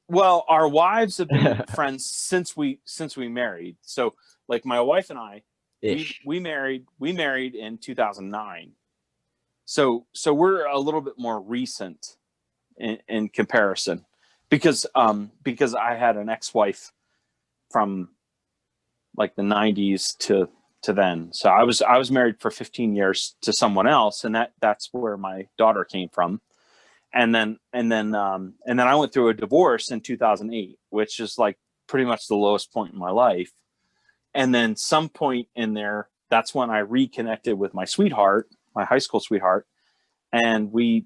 Well, our wives have been friends since we married. So like my wife and I, we married in 2009. So we're a little bit more recent in comparison because I had an ex-wife from like the 90s to then. So I was married for 15 years to someone else, and that's where my daughter came from. And then I went through a divorce in 2008, which is like pretty much the lowest point in my life. And then some point in there, that's when I reconnected with my sweetheart, my high school sweetheart, and we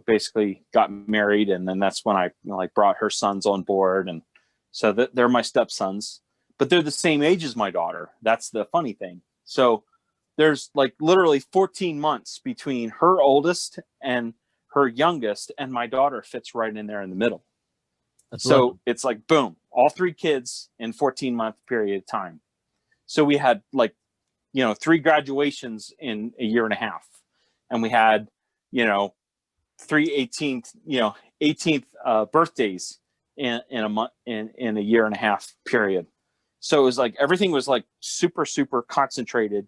basically got married. And then that's when I like brought her sons on board, and so they're my stepsons, but they're the same age as my daughter. That's the funny thing. So there's like literally 14 months between her oldest and her youngest, and my daughter fits right in there in the middle. So lucky. It's like boom, all three kids in 14-month period of time. So we had like 3 graduations in a year and a half, and we had 3 18th birthdays in a month, in a year and a half period. So it was like everything was like super concentrated,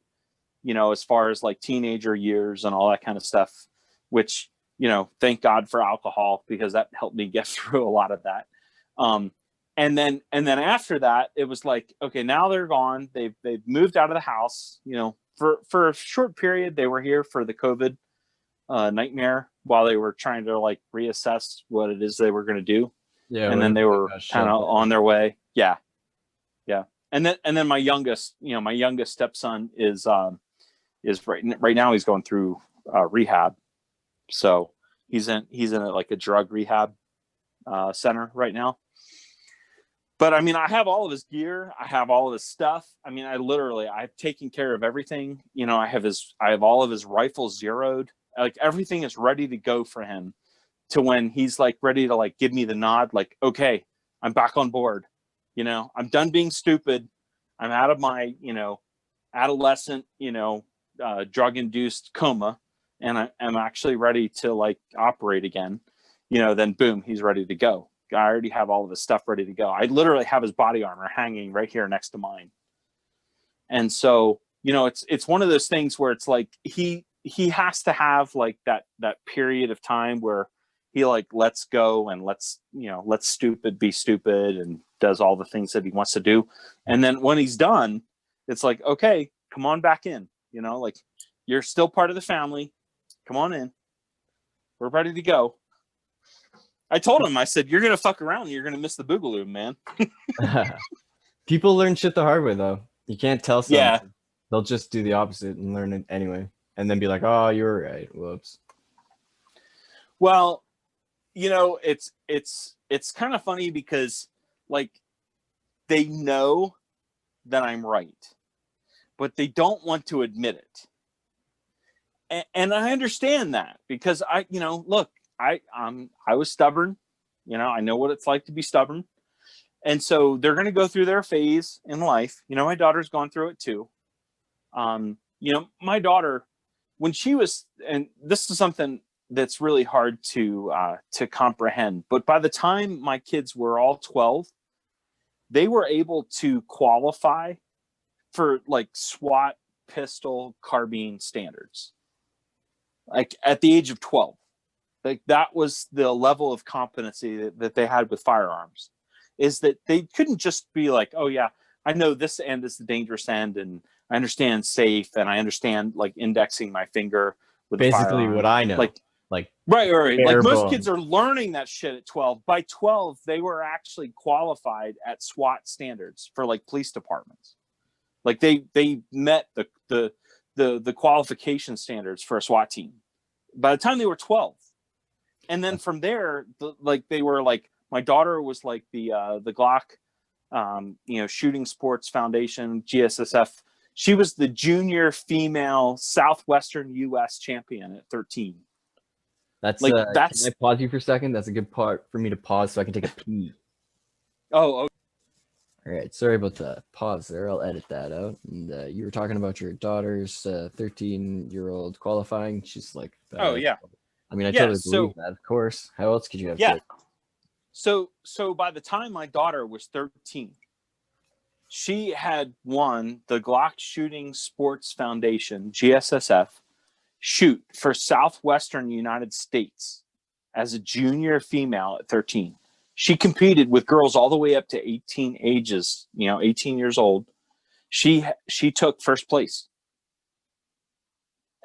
as far as like teenager years and all that kind of stuff, which thank God for alcohol, because that helped me get through a lot of that. And then after that, it was like, okay, now they're gone. They've moved out of the house. For a short period, they were here for the COVID nightmare while they were trying to like reassess what it is they were going to do. Yeah, and then they were kind of on their way. Yeah. And then my youngest stepson is right now he's going through rehab. So he's in like a drug rehab center right now. But I mean, I have all of his gear. I have all of his stuff. I mean, I've taken care of everything. I have all of his rifles zeroed. Like everything is ready to go for him, to when he's like ready to like give me the nod, like, okay, I'm back on board. I'm done being stupid. I'm out of my, adolescent, drug-induced coma, and I'm actually ready to like operate again. Then boom, he's ready to go. I already have all of his stuff ready to go. I literally have his body armor hanging right here next to mine. And so, it's one of those things where it's like he has to have like that period of time where he like lets go and lets stupid be stupid and does all the things that he wants to do. And then when he's done, it's like, okay, come on back in, like you're still part of the family. Come on in. We're ready to go. I told him, I said, you're going to fuck around and you're going to miss the Boogaloo, man. People learn shit the hard way, though. You can't tell someone. Yeah. They'll just do the opposite and learn it anyway. And then be like, oh, you're right. Whoops. Well, it's kind of funny because like they know that I'm right, but they don't want to admit it. And I understand that because look, I was stubborn, I know what it's like to be stubborn. And so they're going to go through their phase in life. My daughter's gone through it too. My daughter, when she was, and this is something that's really hard to comprehend, but by the time my kids were all 12, they were able to qualify for like SWAT pistol carbine standards. Like at the age of 12, like that was the level of competency that they had with firearms, is that they couldn't just be like, oh yeah, I know this end is the dangerous end and I understand safe and I understand like indexing my finger with basically what I know. Like right. Like most kids are learning that shit at 12. By 12, they were actually qualified at SWAT standards for like police departments. Like they met the qualification standards for a SWAT team by the time they were 12. And then from there, they were like, my daughter was like the Glock, Shooting Sports Foundation, GSSF. She was the junior female Southwestern U.S. champion at 13. That's can I pause you for a second? That's a good part for me to pause so I can take a pee. Oh, okay. All right. Sorry about the pause there. I'll edit that out. And you were talking about your daughter's 13-year-old qualifying. She's like, oh yeah. I mean, I totally believe that. Of course. How else could you have? Yeah. So by the time my daughter was 13, she had won the Glock Shooting Sports Foundation, GSSF, shoot for Southwestern United States as a junior female at 13. She competed with girls all the way up to 18 ages, 18 years old. She took first place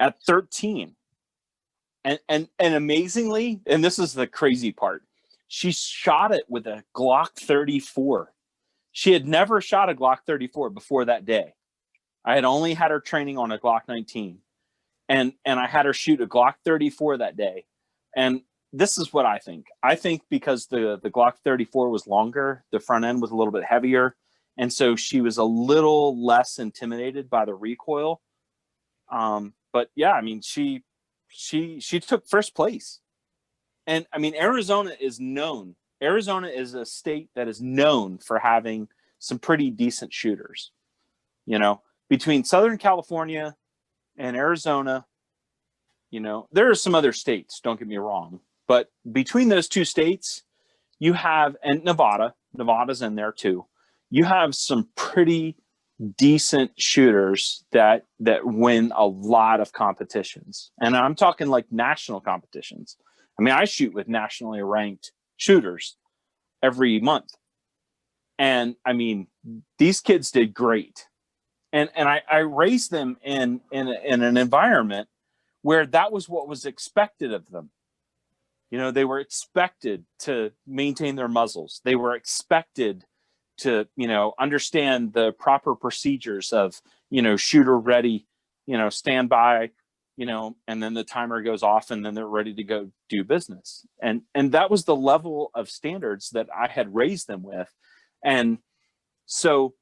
at 13. And amazingly, and this is the crazy part, she shot it with a Glock 34. She had never shot a Glock 34 before that day. I had only had her training on a Glock 19. And I had her shoot a Glock 34 that day. And this is what I think. I think because the Glock 34 was longer, the front end was a little bit heavier. And so she was a little less intimidated by the recoil. But yeah, I mean, she took first place. And I mean, Arizona is known. Arizona is a state that is known for having some pretty decent shooters. Between Southern California and Arizona, there are some other states, don't get me wrong. But between those two states, you have, and Nevada's in there too. You have some pretty decent shooters that win a lot of competitions. And I'm talking like national competitions. I mean, I shoot with nationally ranked shooters every month. And I mean, these kids did great. And I raised them in an environment where that was what was expected of them. They were expected to maintain their muzzles. They were expected to, understand the proper procedures of, shooter ready, stand by, and then the timer goes off and then they're ready to go do business. And that was the level of standards that I had raised them with. And so,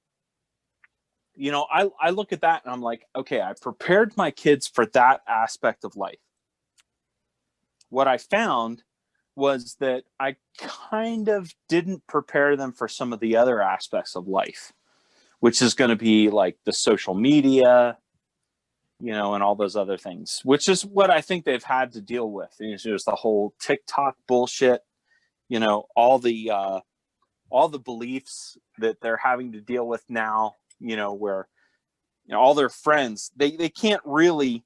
I look at that and I'm like, okay, I prepared my kids for that aspect of life. What I found was that I kind of didn't prepare them for some of the other aspects of life, which is going to be like the social media, and all those other things, which is what I think they've had to deal with. There's the whole TikTok bullshit, all the beliefs that they're having to deal with now, where all their friends, they can't really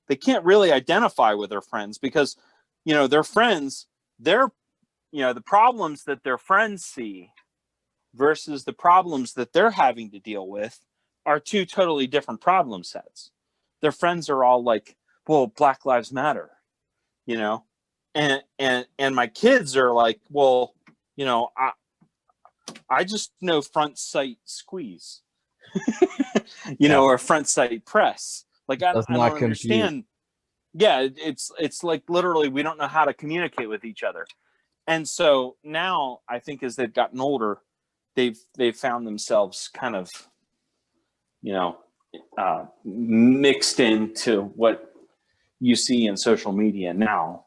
identify with their friends because their friends their, the problems that their friends see versus the problems that they're having to deal with are two totally different problem sets. Their friends are all like, well, Black Lives Matter, and my kids are like, well, I just know front sight squeeze, or front sight press. Like, I Does don't not compute. understand. Yeah, it's like literally we don't know how to communicate with each other. And so now I think as they've gotten older, they've found themselves kind of, mixed into what you see in social media now.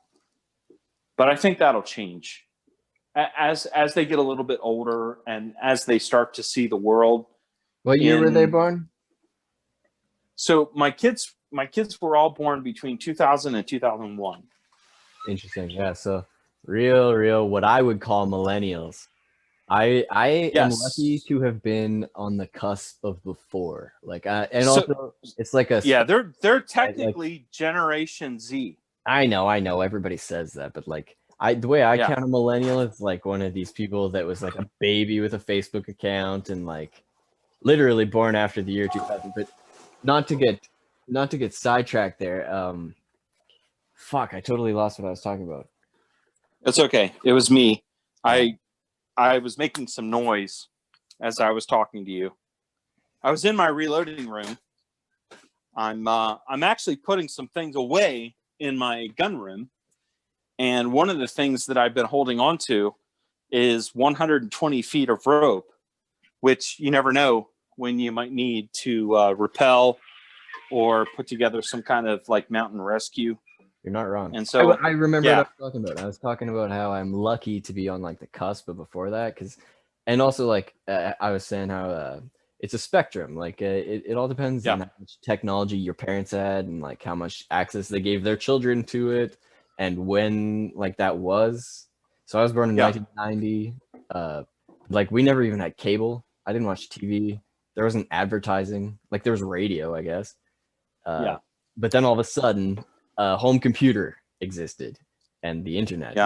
But I think that'll change as they get a little bit older and as they start to see the world. What year were they born? So my kids were all born between 2000 and 2001. Interesting. Yeah. So real, what I would call millennials. I am lucky to have been on the cusp of before. Like, and so, also it's like they're technically Generation Z. I know. Everybody says that, but like the way I count a millennial is like one of these people that was like a baby with a Facebook account and like literally born after the year 2000. But not to get sidetracked there. Fuck, I totally lost what I was talking about. It's okay. It was me. I was making some noise as I was talking to you. I was in my reloading room. I'm actually putting some things away in my gun room. And one of the things that I've been holding on to is 120 feet of rope, which you never know when you might need to rappel or put together some kind of like mountain rescue. You're not wrong. And so I remember what I was talking about. I was talking about how I'm lucky to be on like the cusp of before that, and also like I was saying how it's a spectrum. Like it all depends on how much technology your parents had and like how much access they gave their children to it, and when like that was. So I was born in 1990. Like we never even had cable. I didn't watch TV. There wasn't advertising. Like there was radio, I guess. But then all of a sudden, home computer existed and the internet,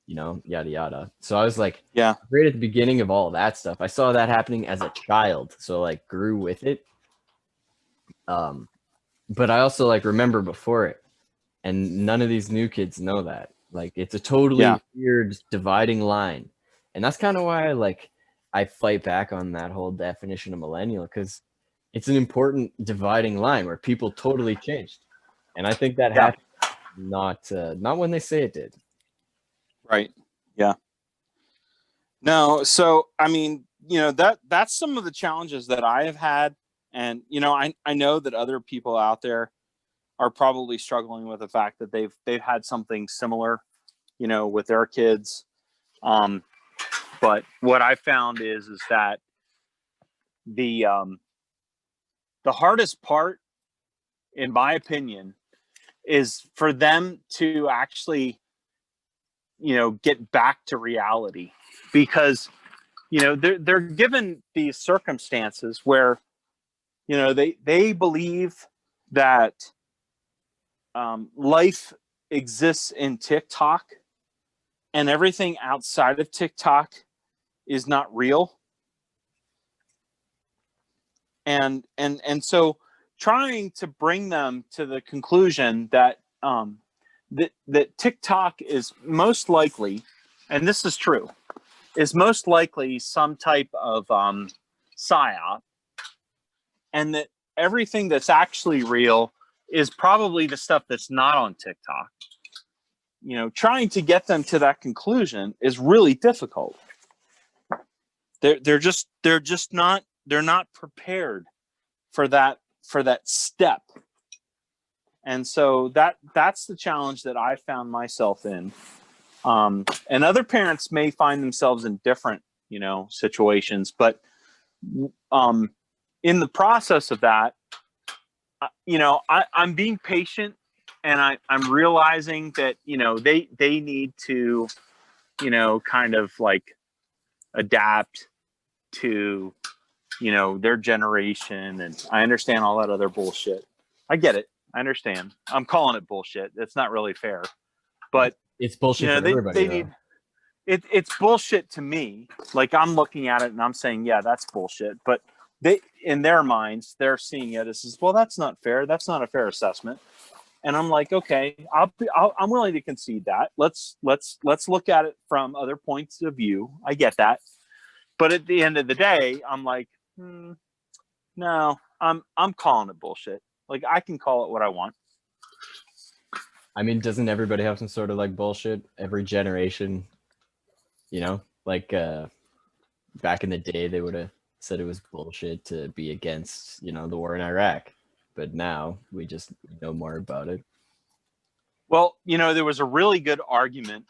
yada yada. So I was like, right at the beginning of all of that stuff. I saw that happening as a child, so like grew with it. But I also like remember before it, and none of these new kids know that. Like it's a totally weird dividing line, and that's kind of why I fight back on that whole definition of millennial, because it's an important dividing line where people totally changed. And I think that happened not when they say it did. Right. Yeah. No. So, I mean, that's some of the challenges that I have had. And, I know that other people out there are probably struggling with the fact that they've had something similar, with their kids. But what I found is that the hardest part, in my opinion, is for them to actually, get back to reality, because, they're given these circumstances where, they believe that life exists in TikTok and everything outside of TikTok is not real. And so trying to bring them to the conclusion that that TikTok is most likely, and this is true, is most likely some type of psyop, and that everything that's actually real is probably the stuff that's not on TikTok. Trying to get them to that conclusion is really difficult. They're not prepared for that step. And so that's the challenge that I found myself in. And other parents may find themselves in different, situations, but in the process of that, I'm being patient, and I'm realizing that, they need to, kind of like adapt to, their generation. And I understand all that other bullshit. I get it. I understand. I'm calling it bullshit. It's not really fair, but It's bullshit for everybody, they though. need it's bullshit to me. Like, I'm looking at it and I'm saying, yeah, that's bullshit. But they, in their minds, they're seeing it as, well, that's not fair. That's not a fair assessment. And I'm like, okay, I'm willing to concede that. Let's look at it from other points of view. I get that. But at the end of the day, I'm like, no, I'm calling it bullshit. Like, I can call it what I want. I mean, doesn't everybody have some sort of like bullshit every generation? You know, like back in the day, they would have said it was bullshit to be against, you know, the war in Iraq. But now we just know more about it. Well, you know, there was a really good argument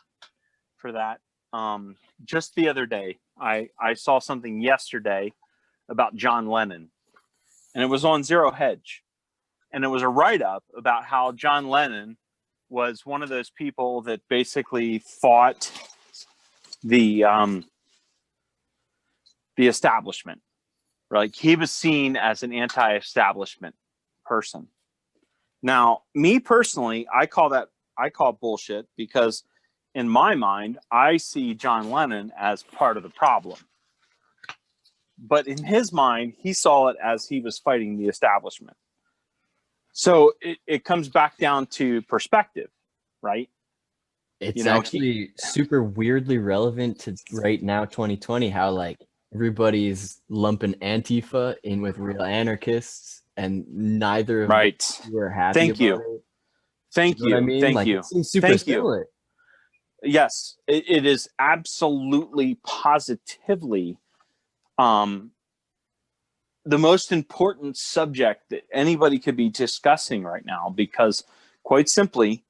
for that. Just the other day, I saw something yesterday about John Lennon, and it was on Zero Hedge. And it was a write-up about how John Lennon was one of those people that basically fought the establishment. Like, he was seen as an anti-establishment person. Now, me personally, I call bullshit, because in my mind, I see John Lennon as part of the problem. But in his mind, he saw it as he was fighting the establishment. So it comes back down to perspective, right? It's actually super weirdly relevant to right now, 2020, how like everybody's lumping Antifa in with real anarchists, and neither of them were happy Thank about you. it. Thank you. Know what I mean? Thank like, you. It seems super Thank similar. you. Yes, it is absolutely, positively the most important subject that anybody could be discussing right now, because quite simply,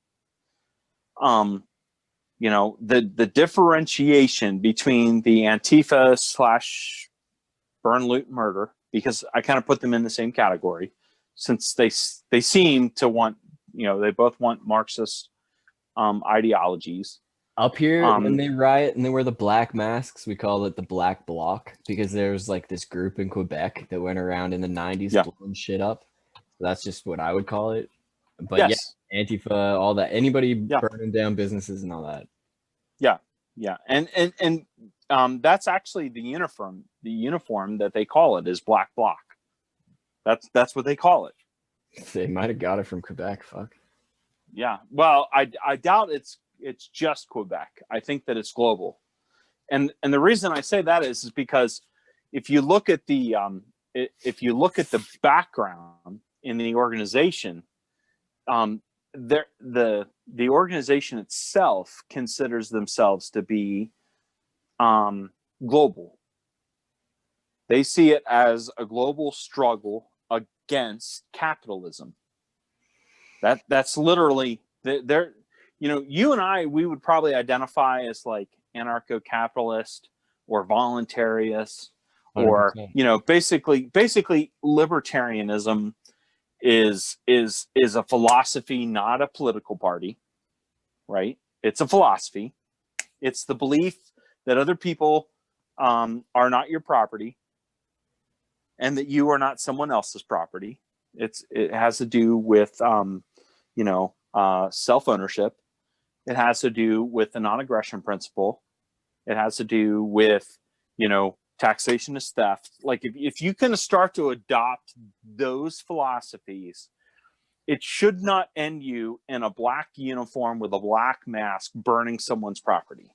you know, the differentiation between the Antifa / burn, loot, murder, because I kind of put them in the same category, since they seem to want, you know, they both want Marxist ideologies. Up here, when they riot and they wear the black masks, we call it the Black Bloc, because there's like this group in Quebec that went around in the 90s blowing shit up. So that's just what I would call it. But yeah, Antifa, all that, anybody burning down businesses and all that. Yeah. And that's actually the uniform that they call it is Black Bloc. That's what they call it. They might have got it from Quebec. Fuck. Yeah. Well, I doubt it's just Quebec. I think that it's global. And the reason I say that is because if you look at the background in the organization, the organization itself considers themselves to be global. They see it as a global struggle against capitalism. That's literally they're, you know, you and I, we would probably identify as like anarcho-capitalist or voluntarist, or 100%. You know, basically libertarianism is a philosophy, not a political party, right? It's a philosophy. It's the belief that other people are not your property, and that you are not someone else's property. It has to do with you know, self-ownership. It has to do with the non-aggression principle. It has to do with, you know, taxation is theft. Like, if you can start to adopt those philosophies, it should not end you in a black uniform with a black mask burning someone's property.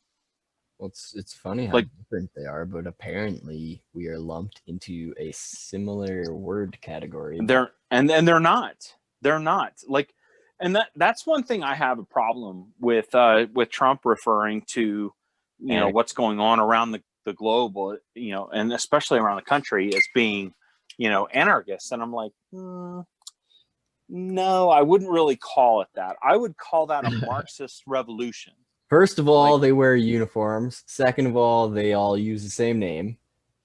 Well, it's funny how different they are, but apparently we are lumped into a similar word category. They're not. They're not. Like, and that's one thing I have a problem with Trump referring to, you know, what's going on around the globe, you know, and especially around the country, as being, you know, anarchists. And I'm like, no, I wouldn't really call it that. I would call that a Marxist revolution. First of all, they wear uniforms. Second of all, they all use the same name.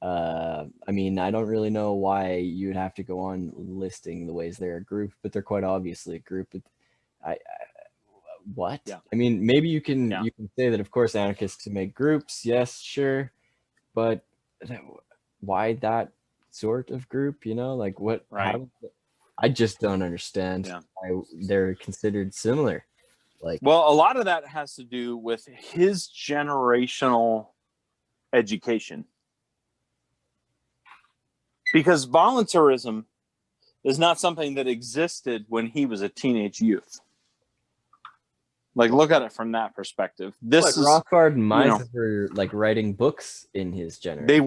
I mean, I don't really know why you would have to go on listing the ways they're a group, but they're quite obviously a group. What? Yeah. I mean, maybe you can say that, of course, anarchists make groups. Yes, sure. But why that sort of group, you know? Like, what? Right. I just don't understand why they're considered similar. Like, Well, a lot of that has to do with his generational education. Because voluntarism is not something that existed when he was a teenage youth. Like, look at it from that perspective. This is Rothbard and you know, Mises were like writing books in his generation. they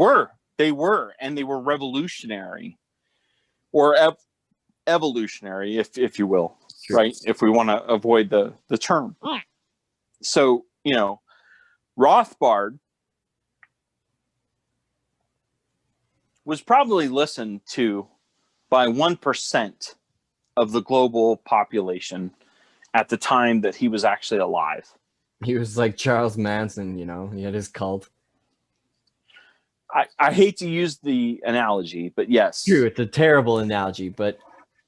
were, and they were revolutionary or evolutionary, if you will, True. right? If we want to avoid the term. So, you know, Rothbard was probably listened to by 1% of the global population at the time that he was actually alive. He was like Charles Manson, you know, he had his cult. I hate to use the analogy, but yes. True, it's a terrible analogy, but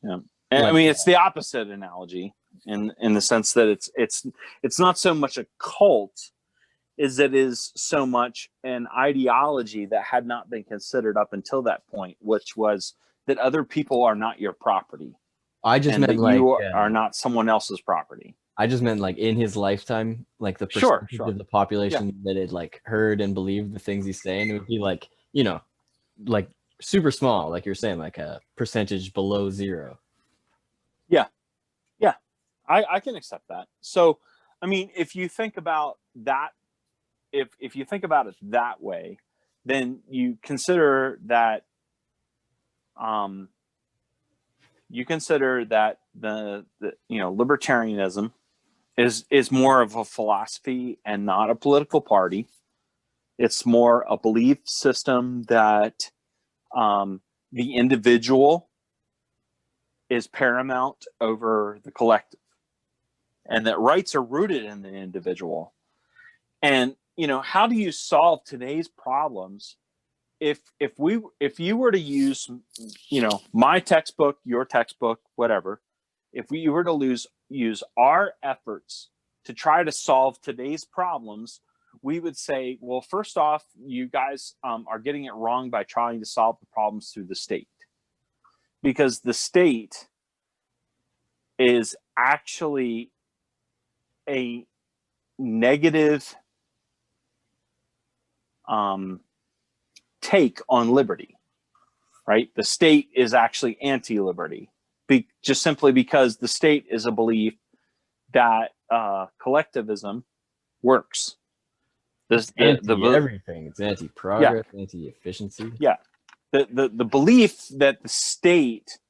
And I mean, it's the opposite analogy in the sense that it's not so much a cult as it is so much an ideology that had not been considered up until that point, which was that other people are not your property. I just and meant that like you are not someone else's property. I just meant like in his lifetime, like the percentage Sure. of the population that had like heard and believed the things he's saying, it would be like, you know, like super small, like you're saying, like a percentage below zero. I can accept that. So, I mean, if you think about that, if you think about it that way, then you consider that the you know, libertarianism is more of a philosophy and not a political party. It's more a belief system that the individual is paramount over the collective, and that rights are rooted in the individual. And, you know, how do you solve today's problems if you were to use, you know, my textbook, your textbook, whatever, if we were to use our efforts to try to solve today's problems, we would say, well, first off, you guys are getting it wrong by trying to solve the problems through the state, because the state is actually a negative take on liberty, right? The state is actually anti-liberty, just simply because the state is a belief that collectivism works. Everything. It's anti-progress, anti-efficiency. Yeah. The belief that the state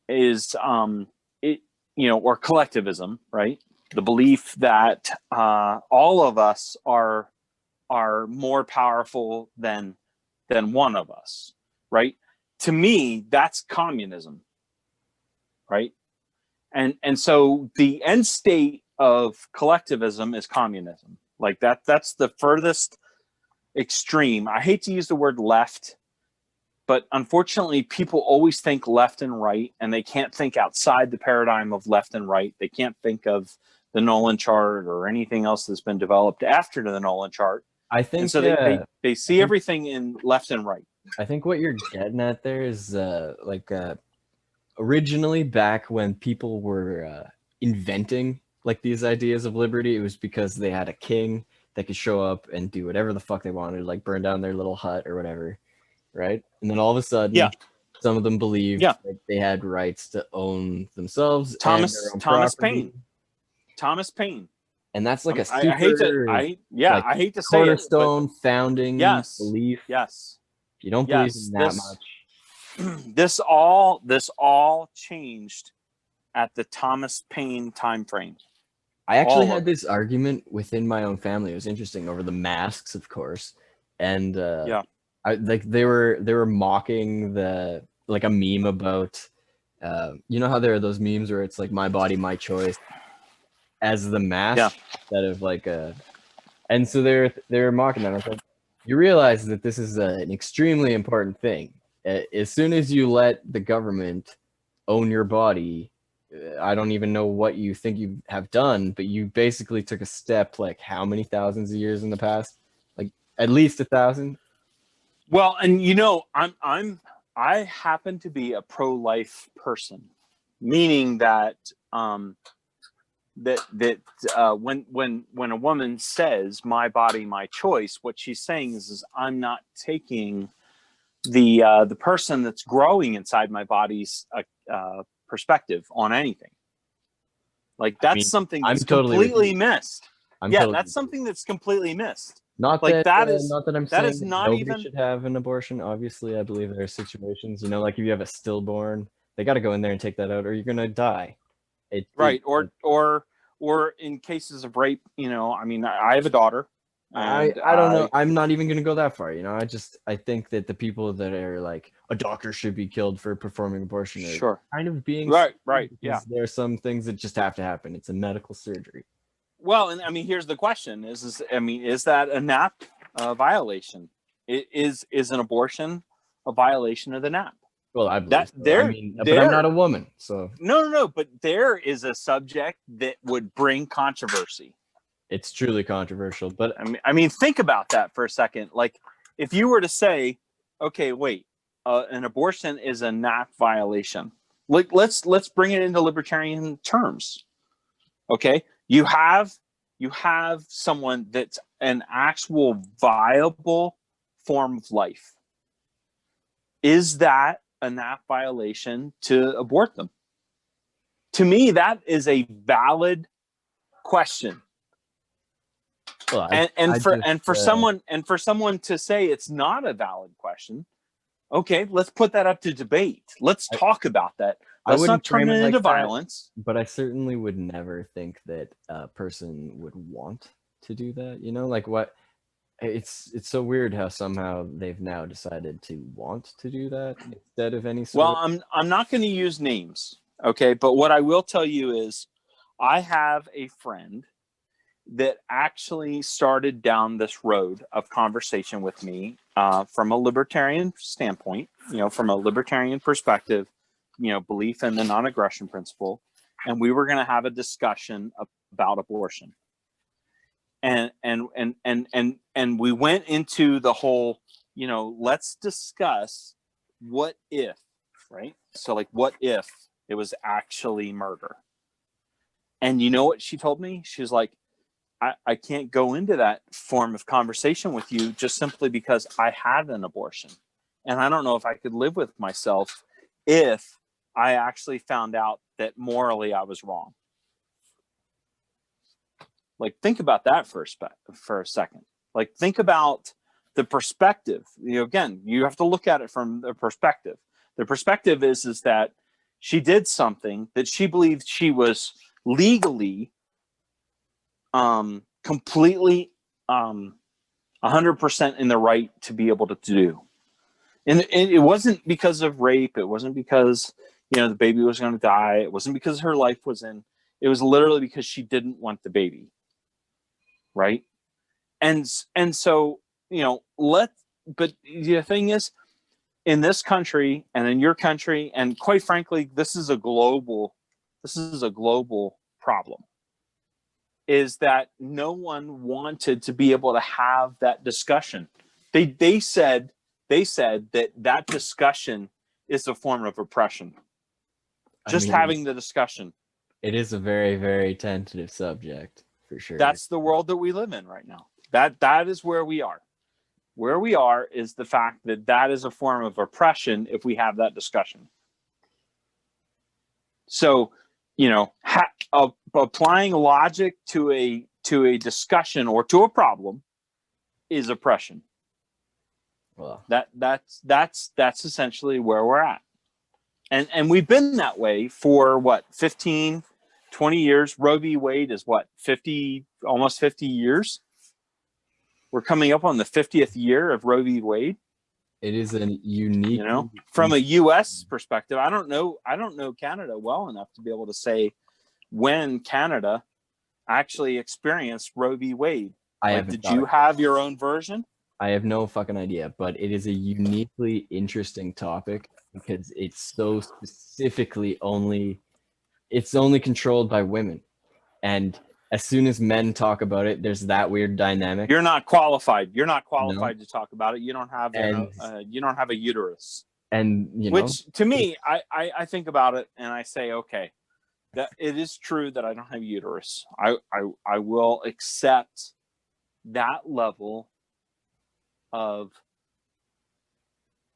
is or collectivism, right? The belief that all of us are more powerful than one of us, right? To me, that's communism, right? And so the end state of collectivism is communism. Like that's the furthest extreme. I hate to use the word left, but unfortunately people always think left and right, and they can't think outside the paradigm of left and right. They can't think of the Nolan chart or anything else that's been developed after the Nolan chart. I think and so they see everything in left and right. I think what you're getting at there is originally, back when people were inventing like these ideas of liberty, it was because they had a king that could show up and do whatever the fuck they wanted, like burn down their little hut or whatever, right? And then all of a sudden, some of them believed that they had rights to own themselves. Thomas Paine. And that's like a super, I hate to say cornerstone founding belief. Yes. If you don't believe in that much. This all changed at the Thomas Paine time frame. I actually had this argument within my own family. It was interesting over the masks, of course, and they were mocking a meme about you know how there are those memes where it's like my body, my choice as the mask instead of like and so they're mocking that. I was like, you realize that this is an extremely important thing. As soon as you let the government own your body, I don't even know what you think you have done, but you basically took a step like how many thousands of years in the past? Like at least 1,000. Well, and you know, I happen to be a pro-life person, meaning that when a woman says "my body, my choice," what she's saying is I'm not taking the person that's growing inside my body's perspective on anything. Like that's something that's completely missed. That's something that's completely missed. Not like that is not that I'm that saying is that not nobody even should have an abortion. Obviously, I believe there are situations, like if you have a stillborn, they got to go in there and take that out, or you're gonna die. Right. Or in cases of rape, I mean, I have a daughter. I don't know. I'm not even gonna go that far. I think that the people that are like a doctor should be killed for performing abortion are kind of being right. Yeah. There are some things that just have to happen. It's a medical surgery. Well, and I mean, here's the question: is that a NAP violation? Is an abortion a violation of the NAP? Well, I believe so. But I'm not a woman, so no. But there is a subject that would bring controversy. It's truly controversial, but I mean, think about that for a second. Like, if you were to say, "Okay, wait, an abortion is a NAP violation," like let's bring it into libertarian terms. Okay, you have someone that's an actual viable form of life. Is that a NAP violation to abort them? To me, that is a valid question. Well, for someone to say it's not a valid question, okay, let's put that up to debate. Let's talk about that. Let's not turn it into violence. But I certainly would never think that a person would want to do that. Like what? It's so weird how somehow they've now decided to want to do that instead of any sort. Well, I'm not going to use names, okay? But what I will tell you is, I have a friend that actually started down this road of conversation with me from a libertarian standpoint, from a libertarian perspective, belief in the non-aggression principle. And we were going to have a discussion about abortion. And we went into the whole, let's discuss what if, right? So like, what if it was actually murder? And you know what she told me? She was like, I can't go into that form of conversation with you just simply because I had an abortion. And I don't know if I could live with myself if I actually found out that morally I was wrong. Like, think about that for a second. Like, think about the perspective. Again, you have to look at it from the perspective. The perspective is that she did something that she believed she was legally completely 100% in the right to be able to do. And it wasn't because of rape. It wasn't because, the baby was going to die. It wasn't because her life was in. It was literally because she didn't want the baby. Right. And so, but the thing is, in this country and in your country, and quite frankly, this is a global problem, is that no one wanted to be able to have that discussion. They said that discussion is a form of oppression. Having the discussion. It is a very, very tentative subject, for sure. That's the world that we live in right now. That is where we are. Where we are is the fact that is a form of oppression if we have that discussion. So, applying logic to a discussion or to a problem is oppression. Well, that's essentially where we're at. And we've been that way for what, 15, 20 years. Roe v. Wade is what, almost 50 years. We're coming up on the 50th year of Roe v. Wade. It is a unique, from a U.S. perspective. I don't know Canada well enough to be able to say when Canada actually experienced Roe v. Wade. Did you have your own version? I have no fucking idea, but it is a uniquely interesting topic because it's so specifically only controlled by women. And as soon as men talk about it, there's that weird dynamic. You're not qualified. To talk about it. You don't have a uterus. And which to me, I think about it and I say, okay, that it is true that I don't have a uterus. I will accept that level of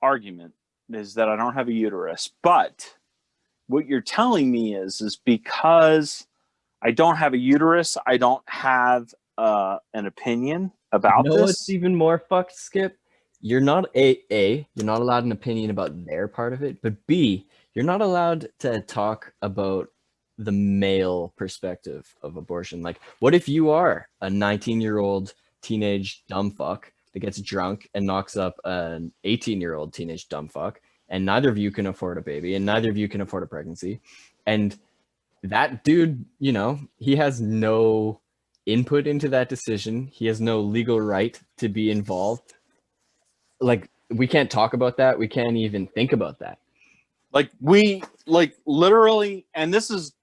argument, is that I don't have a uterus. But what you're telling me is because I don't have a uterus, I don't have an opinion about No, it's this. even more fucked, Skip. You're not you're not allowed an opinion about their part of it, but B, you're not allowed to talk about the male perspective of abortion. Like, what if you are a 19-year-old teenage dumb fuck that gets drunk and knocks up an 18-year-old teenage dumb fuck, and neither of you can afford a baby, and neither of you can afford a pregnancy, and that dude, he has no input into that decision. He has no legal right to be involved. Like, we can't talk about that. We can't even think about that. Like, we literally, and this is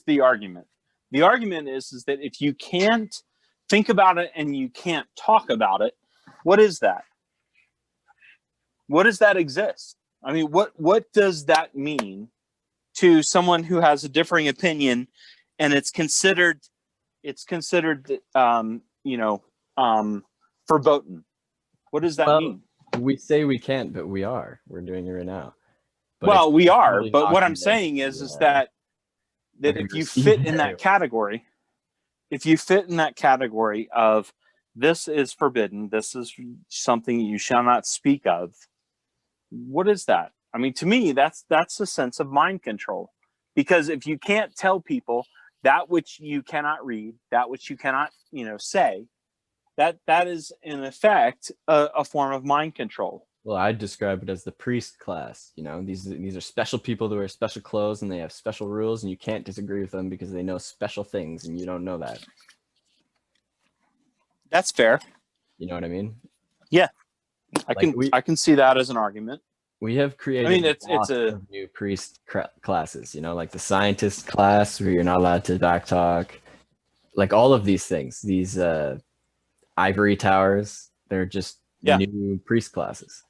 the argument. The argument is that if you can't think about it and you can't talk about it, what is that? What does that exist? I mean, what does that mean to someone who has a differing opinion, and it's considered verboten? What does that mean? We say we can't, but we are. We're doing it right now. But well, we are. totally But what I'm not saying is that if you fit in that category, of this is forbidden, this is something you shall not speak of, what is that? I mean, to me, that's a sense of mind control. Because if you can't tell people that which you cannot read, that which you cannot, say, that is in effect a form of mind control. Well, I'd describe it as the priest class. These are special people that wear special clothes, and they have special rules, and you can't disagree with them because they know special things, and you don't know that. That's fair. You know what I mean? Yeah, I can see that as an argument. We have created. I mean, it's a new priest classes. Like the scientist class, where you're not allowed to backtalk. Like all of these things, these ivory towers, they're just new priest classes.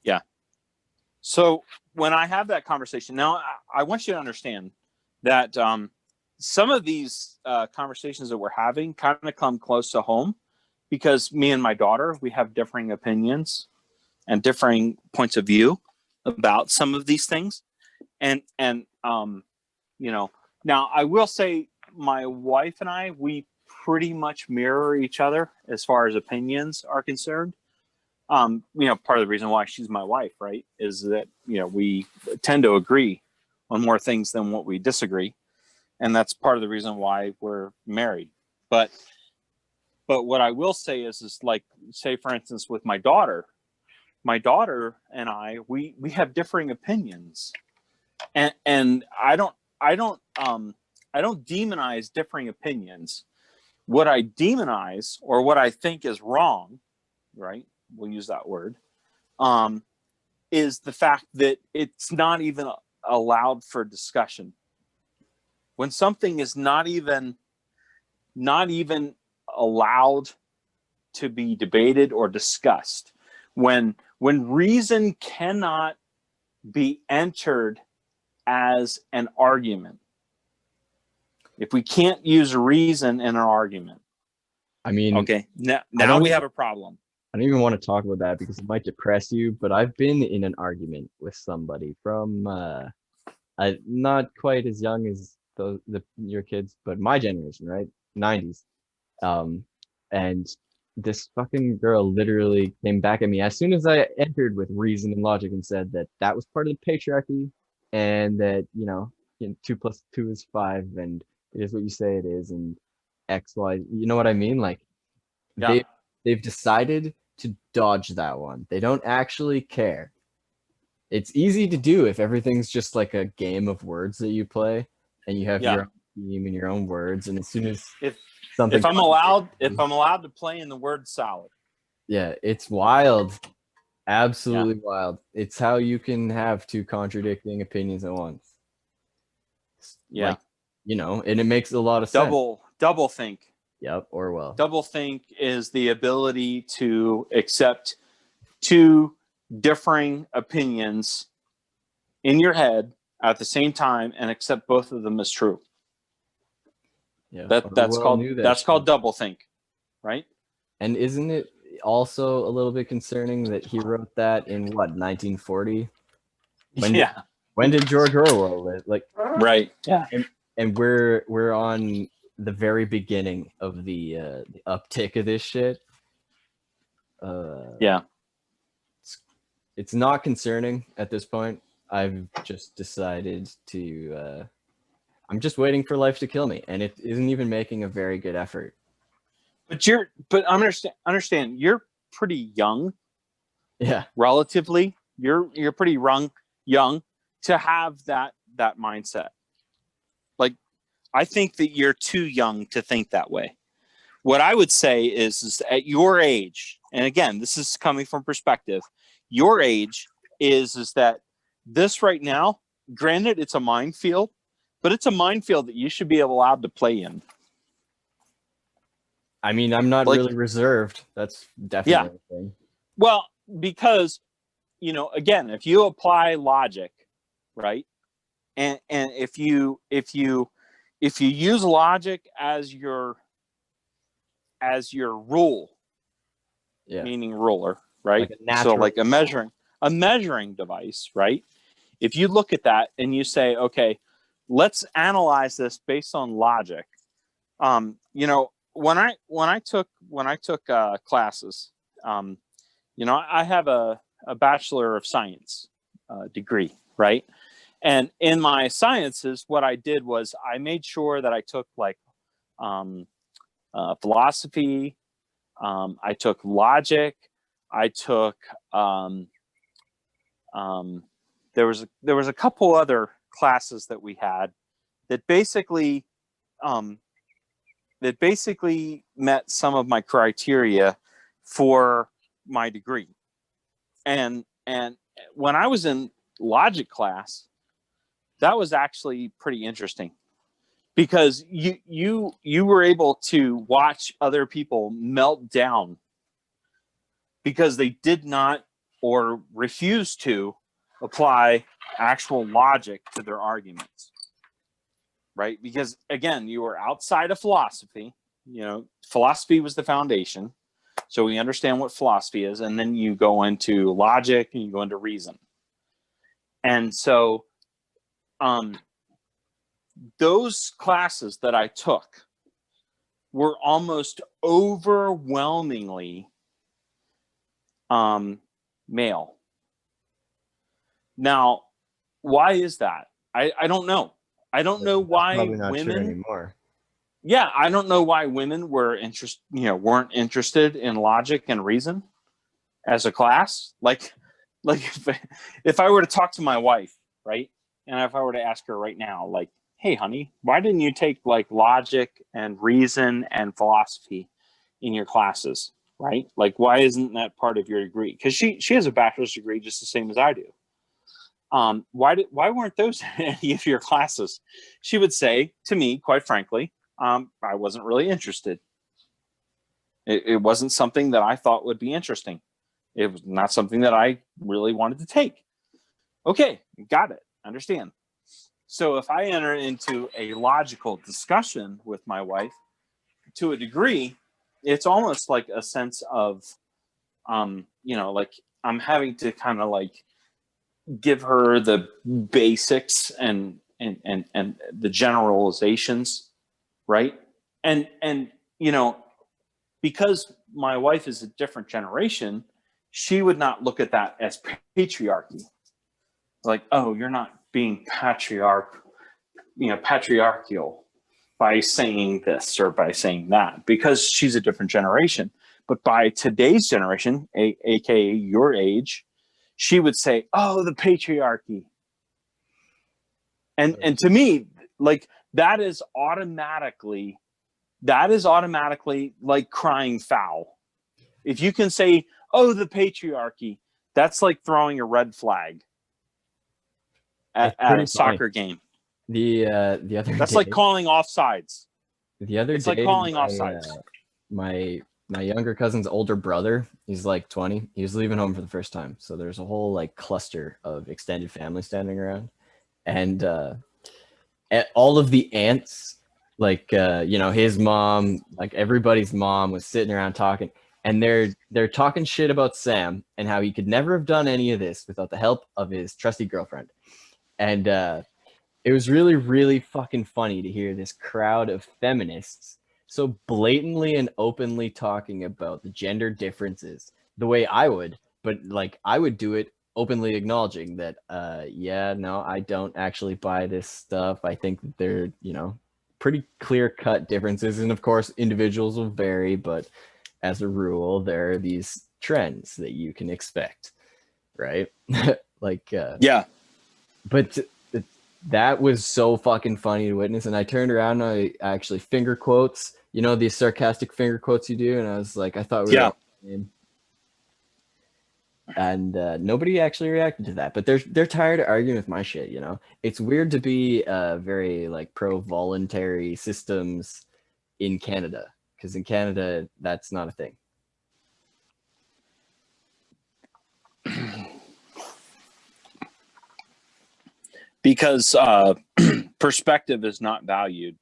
Yeah. So when I have that conversation, now I want you to understand that some of these conversations that we're having kind of come close to home, because me and my daughter, we have differing opinions and differing points of view about some of these things. And now I will say my wife and I, we pretty much mirror each other as far as opinions are concerned. Part of the reason why she's my wife, right, is that, we tend to agree on more things than what we disagree. And that's part of the reason why we're married. But what I will say is like, say, for instance, with my daughter and I, we have differing opinions, and I don't demonize differing opinions. What I demonize, or what I think is wrong, right? We'll use that word, is the fact that it's not even allowed for discussion. When something is not even allowed to be debated or discussed, when reason cannot be entered as an argument, if we can't use reason in an argument, I mean, okay, now we have a problem. I don't even want to talk about that because it might depress you, but I've been in an argument with somebody from not quite as young as your kids, but my generation, right? 90s. And this fucking girl literally came back at me as soon as I entered with reason and logic and said that was part of the patriarchy, and that 2 + 2 is 5, and it is what you say it is, and X, Y. You know what I mean? Like, Yeah. they've decided to dodge that one. They don't actually care. It's easy to do if everything's just like a game of words that you play, and you have your own theme and your own words. And as soon as if I'm allowed to play in the word salad, yeah, it's wild, absolutely wild. It's how you can have two contradicting opinions at once. Yeah, and it makes a lot of sense. Double think. Yep, Orwell. Double think is the ability to accept two differing opinions in your head at the same time and accept both of them as true. Yeah, That's Orwell called knew that that's called shit. doublethink, right? And isn't it also a little bit concerning that he wrote that in what 1940? When Yeah. when did George Orwell live? Like, Right. Yeah. and we're on the very beginning of the uptick of this shit. Yeah. It's not concerning at this point. I've just decided to. I'm just waiting for life to kill me, and it isn't even making a very good effort. But understand you're pretty young, Yeah, relatively. You're pretty young to have that mindset. Like, I think that you're too young to think that way. What I would say is at your age, and again, this is coming from perspective, your age is that this right now, granted, it's a minefield, but it's a minefield that you should be allowed to play in. I mean, I'm not Like- really reserved. That's definitely a thing. Well, because, again, if you apply logic, right, and if you use logic as your rule, Yeah, meaning ruler, right? Like a natural So like a measuring device, right? If you look at that and you say, okay, let's analyze this based on logic. When I took classes, I have a Bachelor of Science degree, right? And in my sciences, what I did was I made sure that I took like philosophy, I took logic, I took there was a couple other classes that we had that basically met some of my criteria for my degree. And when I was in logic class, that was actually pretty interesting because you were able to watch other people melt down because they did not or refused to apply actual logic to their arguments, right? Because again, you were outside of philosophy. Philosophy was the foundation, so we understand what philosophy is, and then you go into logic and you go into reason. And so those classes that I took were almost overwhelmingly male. Now, why is that? I don't know. I don't know why probably not true women. anymore. Yeah, I don't know why women weren't interested in logic and reason as a class. Like if I were to talk to my wife, right, and if I were to ask her right now, like, hey, honey, why didn't you take like logic and reason and philosophy in your classes, right? Like, why isn't that part of your degree? Because she has a bachelor's degree just the same as I do. Why weren't those in any of your classes? She would say to me, quite frankly, I wasn't really interested. It wasn't something that I thought would be interesting. It was not something that I really wanted to take. Okay, got it. Understand. So if I enter into a logical discussion with my wife, to a degree, it's almost like a sense of, like I'm having to kind of like give her the basics and the generalizations, right? And because my wife is a different generation, she would not look at that as patriarchy. Like, oh, you're not being patriarchal by saying this or by saying that, because she's a different generation. But by today's generation, aka your age, she would say, oh, the patriarchy. And to me, like, that is automatically like crying foul. If you can say, oh, the patriarchy, that's like throwing a red flag at a soccer game. The other That's day, like calling offsides. The other It's day, like calling offsides. My younger cousin's older brother, he's like 20. He was leaving home for the first time, so there's a whole like cluster of extended family standing around, and all of the aunts, like his mom, like everybody's mom, was sitting around talking, and they're talking shit about Sam and how he could never have done any of this without the help of his trusty girlfriend. And it was really, really fucking funny to hear this crowd of feminists so blatantly and openly talking about the gender differences the way I would, but like I would do it openly acknowledging that no, I don't actually buy this stuff. I think that they're, pretty clear cut differences, and of course individuals will vary, but as a rule there are these trends that you can expect, right? Like Yeah. but that was so fucking funny to witness. And I turned around and I actually finger quotes, these sarcastic finger quotes you do, and I was like, I thought we were all in. And nobody actually reacted to that, but they're tired of arguing with my shit. It's weird to be very like pro voluntary systems in Canada, because in Canada that's not a thing. Because perspective is not valued.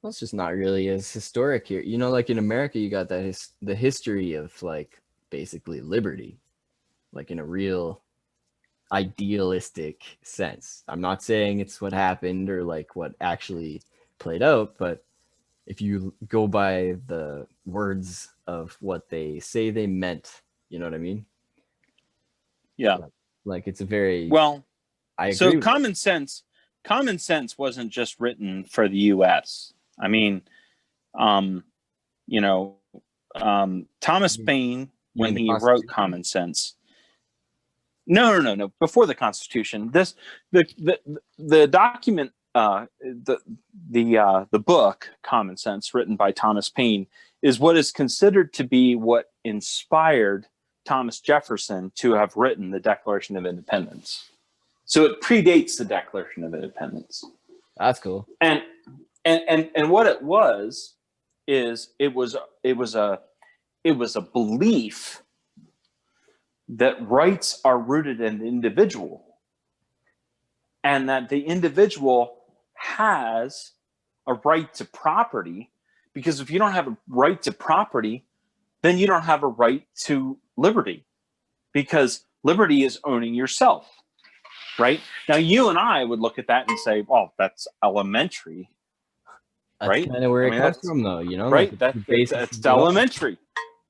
Well, it's just not really as historic here. Like in America, you got that the history of like basically liberty, like in a real idealistic sense. I'm not saying it's what happened or like what actually played out, but if you go by the words of what they say they meant, you know what I mean? Yeah. Like it's a very well. I agree. So common sense wasn't just written for the U.S. I mean, Thomas Paine, when he wrote Common Sense. No. Before the Constitution, the document, the book Common Sense, written by Thomas Paine, is what is considered to be what inspired Thomas Jefferson to have written the Declaration of Independence. So it predates the Declaration of Independence. That's cool. And what it was is it was a belief that rights are rooted in the individual, and that the individual has a right to property, because if you don't have a right to property, then you don't have a right to liberty, because liberty is owning yourself. Right? Now, you and I would look at that and say, well, that's elementary. That's right? kind of where it comes from, though, Right? Like that's elementary.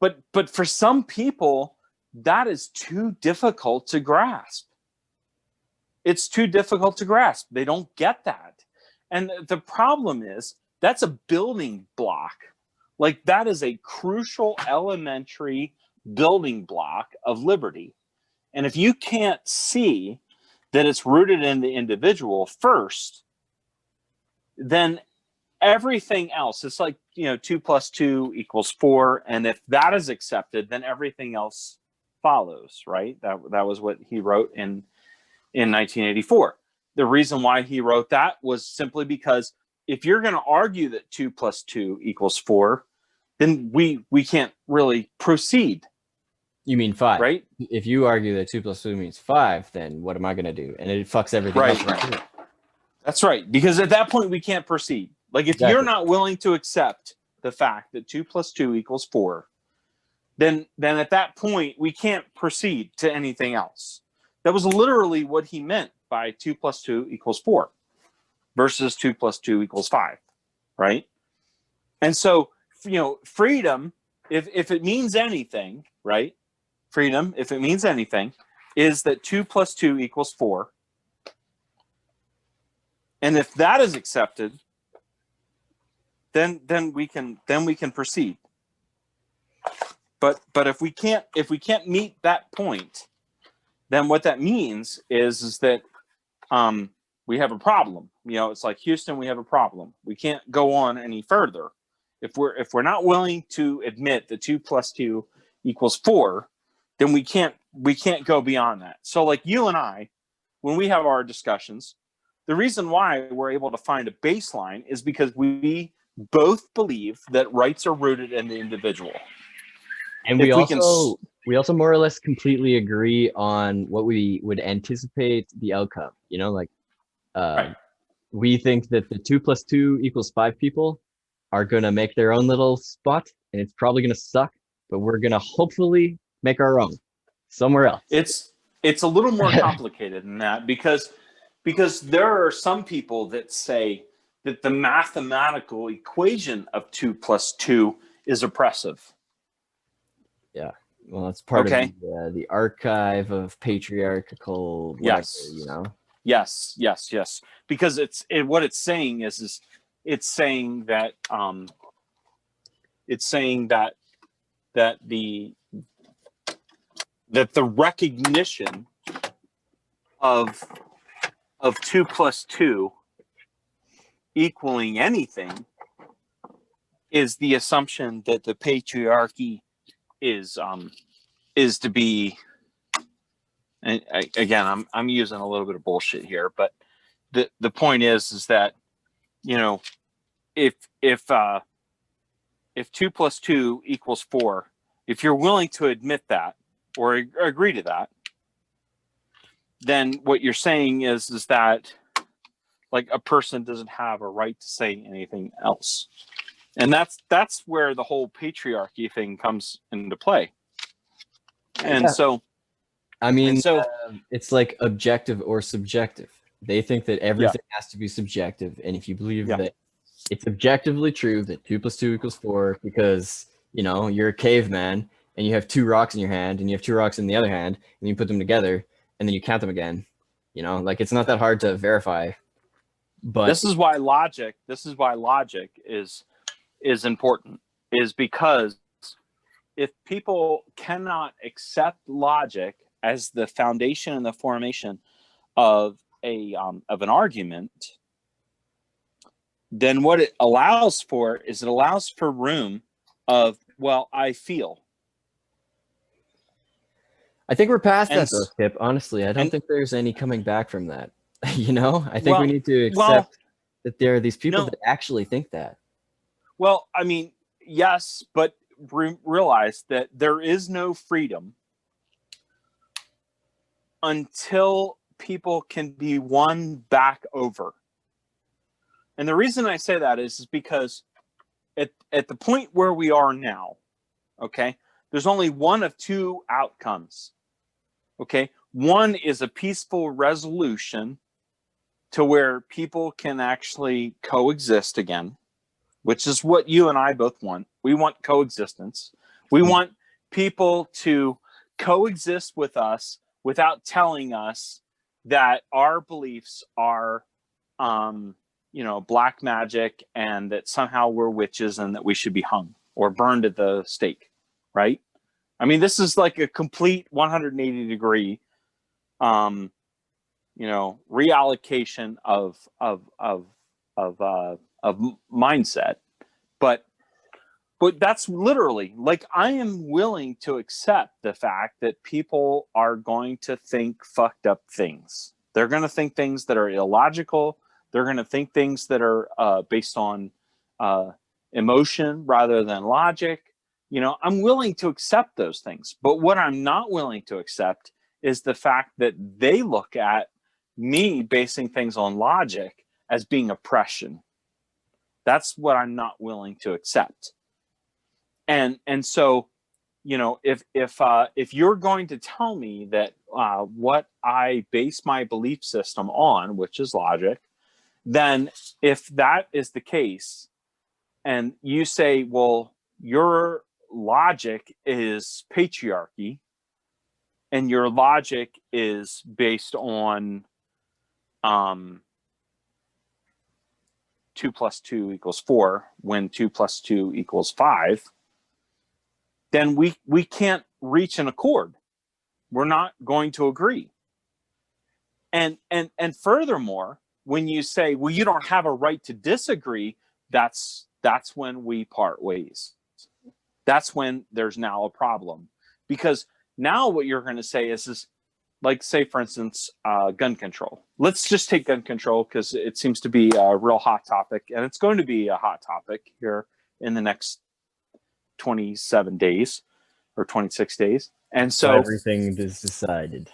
But for some people, that is too difficult to grasp. It's too difficult to grasp. They don't get that. And the problem is, that's a building block. Like, that is a crucial elementary building block of liberty. And if you can't see that it's rooted in the individual first, then everything else, it's like, 2 + 2 = 4. And if that is accepted, then everything else follows, right? That was what he wrote in 1984. The reason why he wrote that was simply because if you're going to argue that 2 + 2 = 4, then we can't really proceed. You mean 5, right? If you argue that 2 + 2 means 5, then what am I going to do? And it fucks everything right. up. Right. That's right. Because at that point, we can't proceed. Like, if you're not willing to accept the fact that 2 + 2 = 4, then at that point, we can't proceed to anything else. That was literally what he meant by 2 + 2 = 4 versus 2 + 2 = 5, right? And so, freedom, if it means anything, right? Freedom, if it means anything, is that 2 + 2 = 4. And if that is accepted, then we can proceed. But if we can't meet that point, then what that means is that we have a problem. It's like, Houston, we have a problem. We can't go on any further. If we're not willing to admit that 2 + 2 = 4, then we can't go beyond that. So, like, you and I, when we have our discussions, the reason why we're able to find a baseline is because we both believe that rights are rooted in the individual. And we we also more or less completely agree on what we would anticipate the outcome. You know, like Right. we think that the 2 + 2 = 5 people are gonna make their own little spot, and it's probably gonna suck, but we're gonna hopefully make our own somewhere else. It's a little more complicated than that because there are some people that say that the mathematical equation of 2 + 2 is oppressive. Yeah. Well, it's part Okay. of the archive of patriarchal whatever, Yes. you know. Yes, because what it's saying is it's saying that that the recognition of 2 + 2 equaling anything is the assumption that the patriarchy is to be, and again I'm using a little bit of bullshit here, but the point is that, you know, if 2 + 2 = 4, if you're willing to admit that or agree to that, then what you're saying is that, like, a person doesn't have a right to say anything else. And that's where the whole patriarchy thing comes into play. And Yeah. so, I mean, and so it's like objective or subjective. They think that everything has to be subjective, and if you believe that it's objectively true that 2 + 2 = 4 because, you know, you're a caveman and you have 2 rocks in your hand and you have 2 rocks in the other hand and you put them together and then you count them again, you know, like it's not that hard to verify. But this is why logic is important, is because if people cannot accept logic as the foundation and the formation of an argument, then what it allows for is it allows for room of, well, I feel. I think we're past And that though, Skip. Honestly, I don't and- think there's any coming back from that. You know, I think Well- we need to accept that there are these people that actually think that. Well, I mean, yes, but realize that there is no freedom until people can be won back over. And the reason I say that is because at the point where we are now, okay, there's only one of two outcomes. Okay, one is a peaceful resolution to where people can actually coexist again, which is what you and I both want. We want coexistence. We want people to coexist with us without telling us that our beliefs are, black magic, and that somehow we're witches and that we should be hung or burned at the stake, right? I mean, this is like a complete 180 degree, reallocation of mindset. But that's literally, like, I am willing to accept the fact that people are going to think fucked up things. They're going to think things that are illogical. They're going to think things that are based on emotion rather than logic. You know, I'm willing to accept those things. But what I'm not willing to accept is the fact that they look at me basing things on logic as being oppression. That's what I'm not willing to accept. And so, you know, if you're going to tell me that what I base my belief system on, which is logic, then if that is the case, and you say, well, your logic is patriarchy, and your logic is based on 2 + 2 = 4, when 2 + 2 = 5, then we can't reach an accord. We're not going to agree. And furthermore, when you say, well, you don't have a right to disagree, that's when we part ways. That's when there's now a problem. Because now what you're going to say is like, say, for instance, gun control. Let's just take gun control because it seems to be a real hot topic, and it's going to be a hot topic here in the next 27 days. or 26 days. And so everything is decided.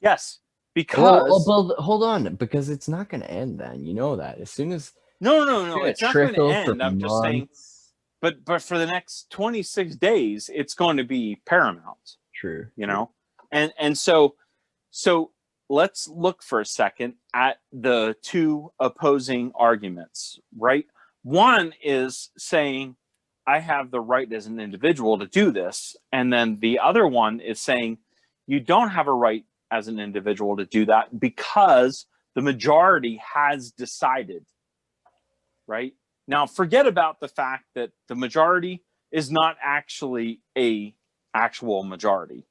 yes, because well, hold on, because it's not going to end then. You know that. As soon as no, it's not going to trickle end. for I'm just saying, months. but for the next 26 days, it's going to be paramount. True. You know, and so let's look for a second at the two opposing arguments, right? One is saying I have the right as an individual to do this, and then the other one is saying you don't have a right as an individual to do that because the majority has decided, right? Now, forget about the fact that the majority is not actually a actual majority.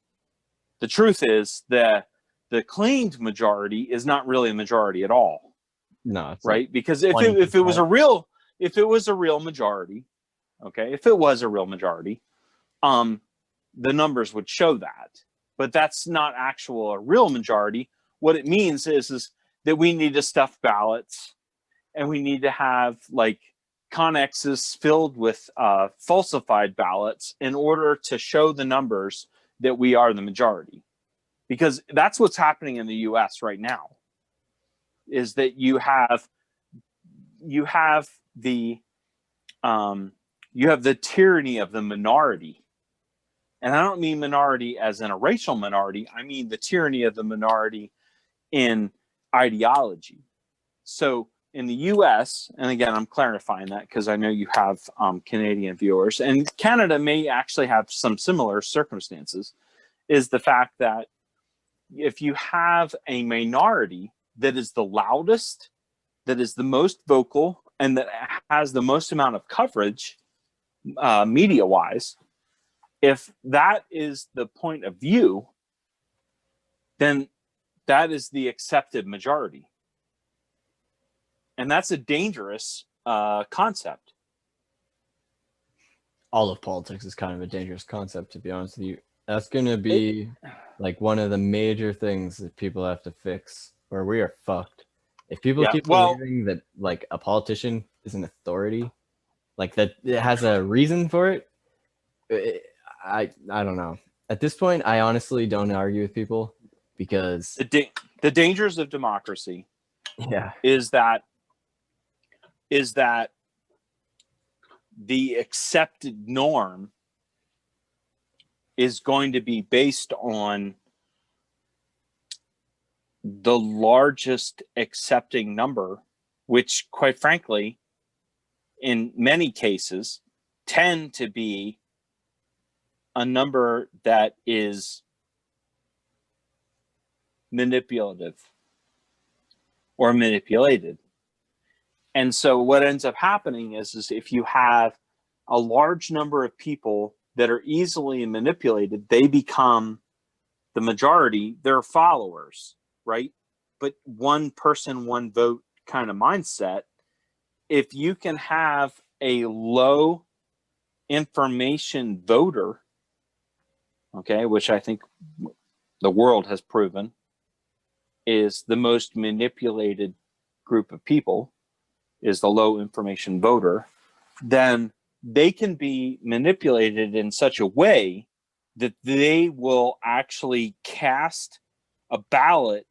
The truth is that the claimed majority is not really a majority at all. No, it's right? like because if it was a real majority, okay, if it was a real majority, the numbers would show that. But that's not a real majority. What it means is that we need to stuff ballots, and we need to have like connexes filled with falsified ballots in order to show the numbers that we are the majority. Because that's what's happening in the US right now, is that you have the tyranny of the minority. And I don't mean minority as in a racial minority. I mean the tyranny of the minority in ideology. So in the US, and again, I'm clarifying that because I know you have Canadian viewers, and Canada may actually have some similar circumstances, is the fact that if you have a minority that is the loudest, that is the most vocal, and that has the most amount of coverage, media-wise, if that is the point of view, then that is the accepted majority. And that's a dangerous concept. all of politics is kind of a dangerous concept, to be honest with you. That's going to be like one of the major things that people have to fix, or we are fucked. If people keep believing that like a politician is an authority, like that it has a reason for it, I don't know. At this point, I honestly don't argue with people because the dangers of democracy is that the accepted norm is going to be based on the largest accepting number, which quite frankly, in many cases, tend to be a number that is manipulative or manipulated. And so what ends up happening is if you have a large number of people that are easily manipulated, they become the majority, they're followers, right? But one person, one vote kind of mindset. If you can have a low information voter, okay, which I think the world has proven is the most manipulated group of people, is the low information voter, then they can be manipulated in such a way that they will actually cast a ballot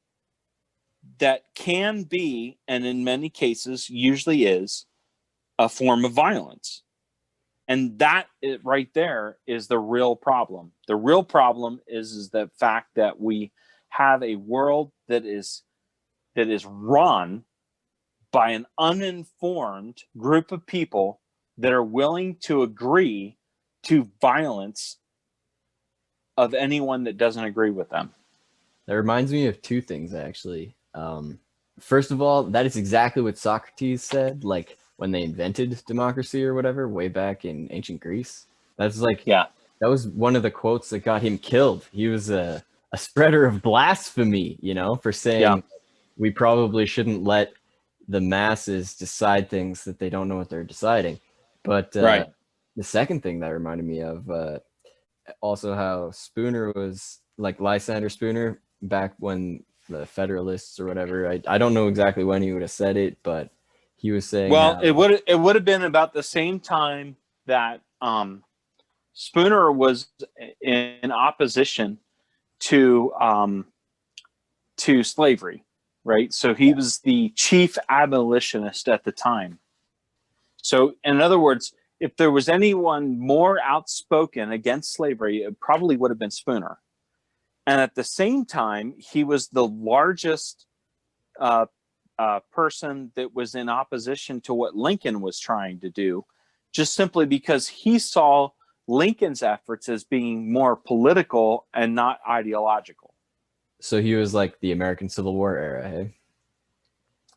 that can be, and in many cases usually is, a form of violence. And that right there is the real problem. The real problem is the fact that we have a world that is run by an uninformed group of people that are willing to agree to violence of anyone that doesn't agree with them. That reminds me of two things, actually. First of all, that is exactly what Socrates said, like when they invented democracy or whatever, way back in ancient Greece. That's like, that was one of the quotes that got him killed. He was a spreader of blasphemy, you know, for saying we probably shouldn't let the masses decide things that they don't know what they're deciding. But the second thing that reminded me of also how Spooner was like Lysander Spooner back when the Federalists or whatever. I don't know exactly when he would have said it, but he was saying. Well, it would have been about the same time that Spooner was in opposition to slavery, right? So he was the chief abolitionist at the time. So, in other words, if there was anyone more outspoken against slavery, it probably would have been Spooner. And at the same time, he was the largest person that was in opposition to what Lincoln was trying to do, just simply because he saw Lincoln's efforts as being more political and not ideological. So he was like the American Civil War era, hey?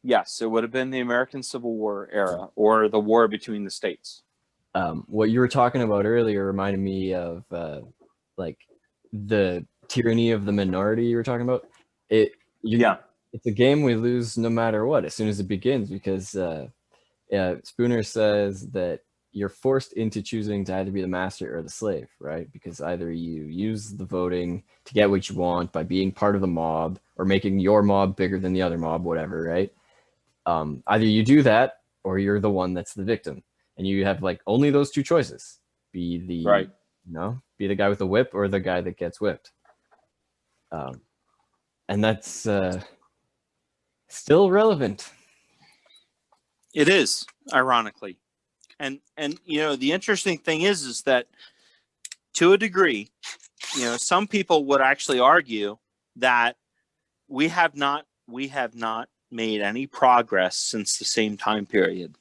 Yes, it would have been the American Civil War era, or the war between the states. What you were talking about earlier reminded me of like the tyranny of the minority you were talking about. It's a game we lose no matter what as soon as it begins, because Spooner says that you're forced into choosing to either be the master or the slave, right? Because either you use the voting to get what you want by being part of the mob or making your mob bigger than the other mob, whatever, right? Either you do that or you're the one that's the victim, and you have like only those two choices: be the be the guy with the whip or the guy that gets whipped. And that's still relevant. It is, ironically. And the interesting thing is that, to a degree, some people would actually argue that we have not made any progress since the same time period.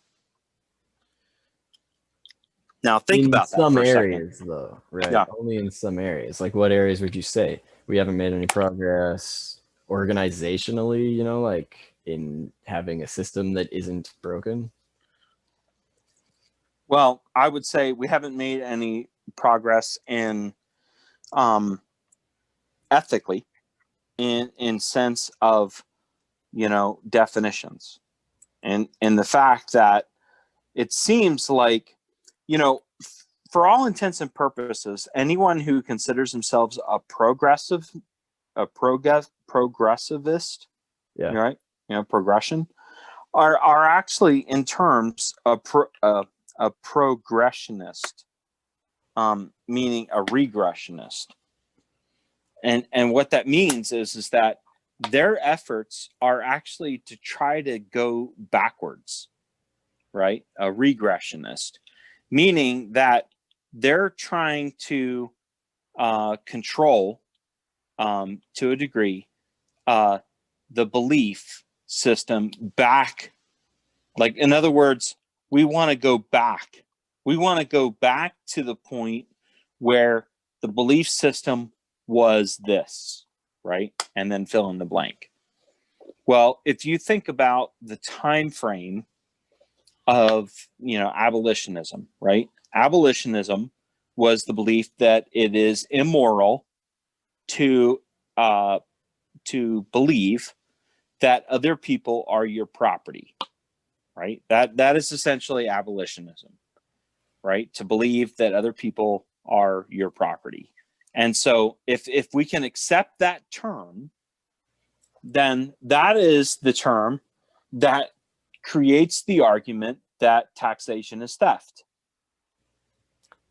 Now think about that some for a areas, second. though, right? Yeah. Only in some areas. Like, what areas would you say we haven't made any progress organizationally? Like in having a system that isn't broken. Well, I would say we haven't made any progress in ethically, in sense of definitions, and the fact that it seems like for all intents and purposes, anyone who considers themselves a progressivist, Yeah. right? Progression are actually, in terms, a progressionist, meaning a regressionist. And what that means is that their efforts are actually to try to go backwards, right? A regressionist, meaning that they're trying to control, to a degree, the belief system back. Like, in other words, we want to go back. We want to go back to the point where the belief system was this, right? And then fill in the blank. Well, if you think about the time frame of abolitionism, right? Abolitionism was the belief that it is immoral to believe that other people are your property, right? That is essentially abolitionism, right? To believe that other people are your property. And so if we can accept that term, then that is the term that creates the argument that taxation is theft.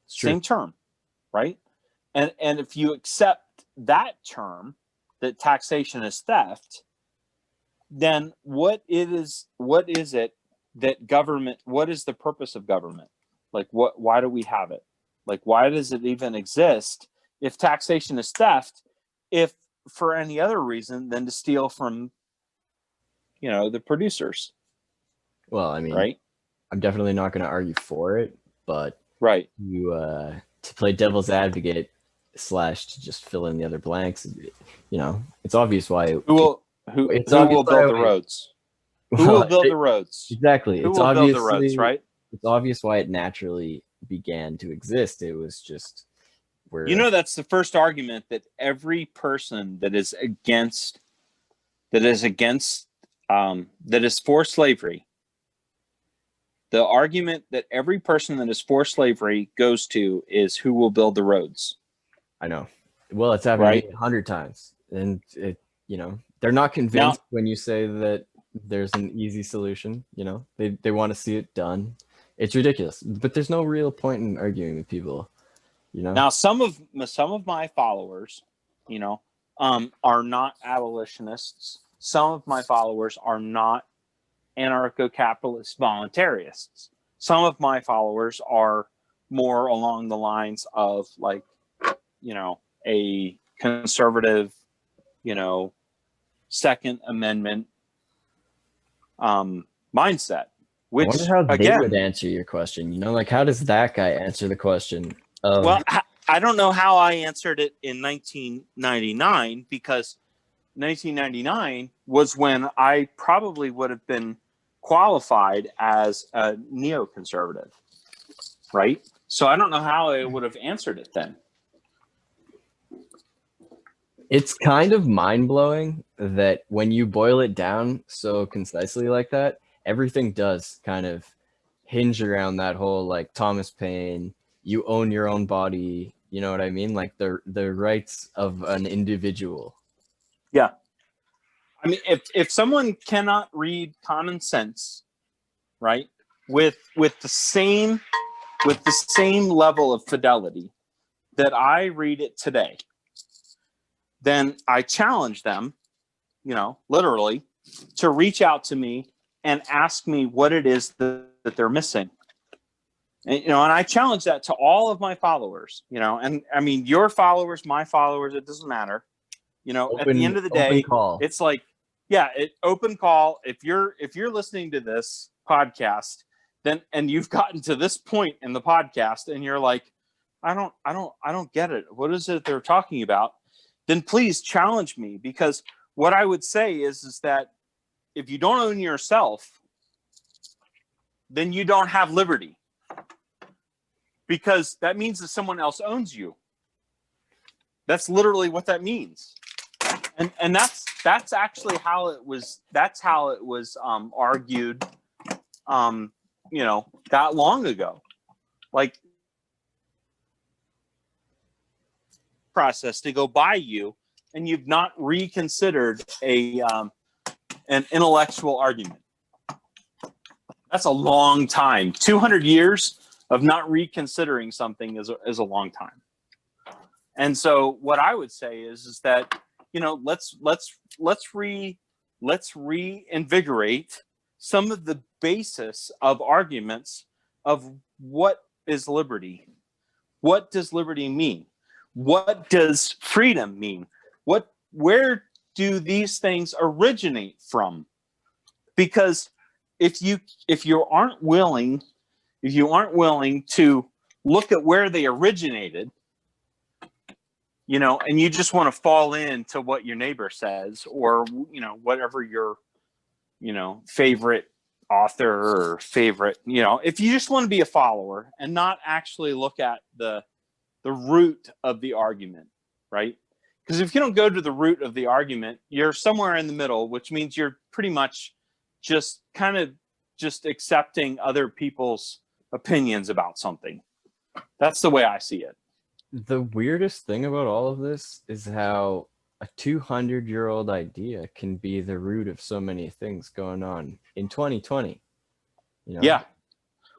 Same term, right? And if you accept that term, that taxation is theft, then what is it that government, what is the purpose of government? Like, why do we have it? Like, why does it even exist if taxation is theft, if for any other reason than to steal from the producers? Well, I mean, right? I'm definitely not going to argue for it, but right, you to play devil's advocate / to just fill in the other blanks, it's obvious why. Who will build the roads? Who will build the roads? Exactly. Who will build the roads, right? It's obvious why it naturally began to exist. It was just where that's the first argument that every person that is for slavery. The argument that every person that is for slavery goes to is who will build the roads. I know. Well, it's happened 100 times, and they're not convinced when you say that there's an easy solution. They want to see it done. It's ridiculous, but there's no real point in arguing with people. You know, Now, some of my followers, you know, are not abolitionists. Some of my followers are not anarcho-capitalist voluntarists. Some of my followers are more along the lines of like, you know, a conservative, you know, Second Amendment mindset. I Which wonder how they again, would answer your question. You know, like how does that guy answer the question of well, I don't know how I answered it in 1999 because 1999 was when I probably would have been qualified as a neoconservative, right? So I don't know how I would have answered it then. it's kind of mind-blowing that when you boil it down so concisely like that, everything does kind of hinge around that whole like Thomas Paine, you own your own body, you know what I mean? Like the rights of an individual. Yeah. I mean, if someone cannot read Common Sense, right, with the same level of fidelity that I read it today, then I challenge them, you know, literally, to reach out to me and ask me what it is that they're missing. And, you know, and I challenge that to all of my followers, you know, and I mean, your followers, my followers, it doesn't matter. You know, at the end of the day, call. it's like, yeah, open call. If you're listening to this podcast, then and you've gotten to this point in the podcast and you're like, I don't get it. What is it they're talking about? Then please challenge me, because what I would say is that if you don't own yourself, then you don't have liberty, because that means that someone else owns you. That's literally what that means. And that's actually how it was. That's how it was argued, you know, that long ago. Like, process to go by you, and you've not reconsidered an intellectual argument. That's a long time. 200 years of not reconsidering something is a long time. And so what I would say is that, you know, let's reinvigorate some of the basis of arguments of what is liberty. What does liberty mean? What does freedom mean? Where do these things originate from? Because if you aren't willing to look at where they originated, you know, and you just want to fall into what your neighbor says, or, you know, whatever your, you know, favorite author or favorite, you know, if you just want to be a follower and not actually look at the root of the argument, right? Because if you don't go to the root of the argument, you're somewhere in the middle, which means you're pretty much just kind of just accepting other people's opinions about something. That's the way I see it. The weirdest thing about all of this is how a 200-year-old idea can be the root of so many things going on in 2020. You know? Yeah.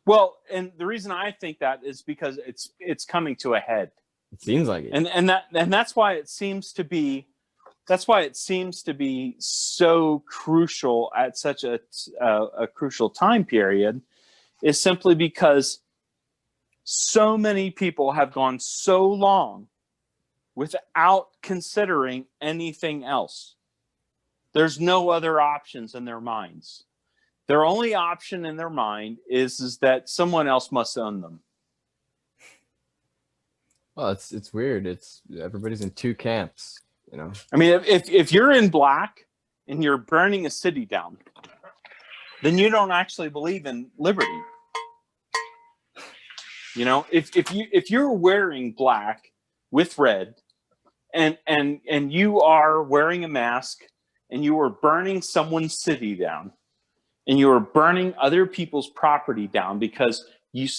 Well, and the reason I think that is because it's coming to a head. It seems like it. And that's why it seems to be so crucial at such a crucial time period, is simply because so many people have gone so long without considering anything else. There's no other options in their minds. Their only option in their mind is that someone else must own them. Well, it's weird. It's everybody's in two camps, you know. I mean, if you're in black and you're burning a city down, then you don't actually believe in liberty. You know, if you're wearing black with red, and you are wearing a mask, and you are burning someone's city down, and you are burning other people's property down because you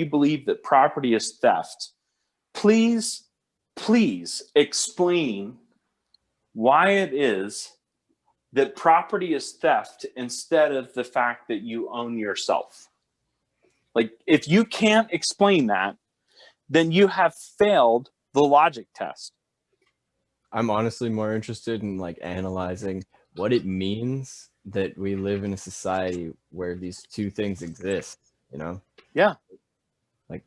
believe that property is theft, please explain why it is that property is theft instead of the fact that you own yourself. Like, if you can't explain that, then you have failed the logic test. I'm honestly more interested in like analyzing what it means that we live in a society where these two things exist, you know? Yeah. Like,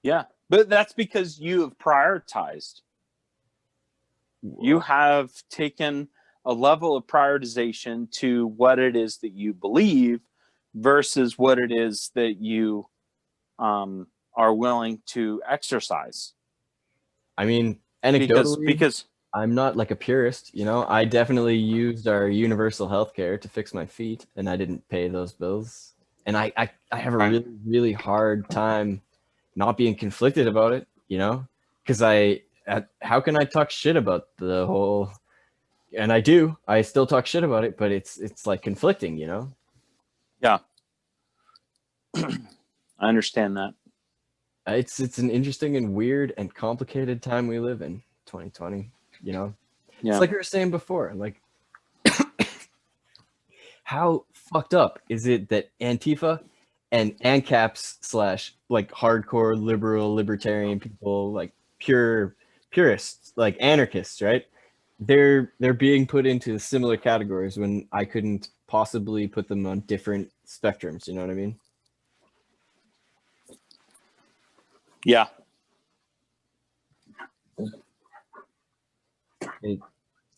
yeah. But that's because you have prioritized. You have taken a level of prioritization to what it is that you believe versus what it is that you are willing to exercise. I mean, anecdotally, because I'm not like a purist, you know? I definitely used our universal health care to fix my feet, and I didn't pay those bills. And I have a really, really hard time not being conflicted about it, you know? Because how can I talk shit about the whole, and I still talk shit about it, but it's like conflicting, you know? Yeah. I understand that. It's an interesting and weird and complicated time we live in, 2020, you know? Yeah. It's like we were saying before, like, how fucked up is it that Antifa and ANCAPs / like hardcore liberal libertarian people, like purists, like anarchists, right? They're being put into similar categories when I couldn't possibly put them on different spectrums, you know what I mean? Yeah.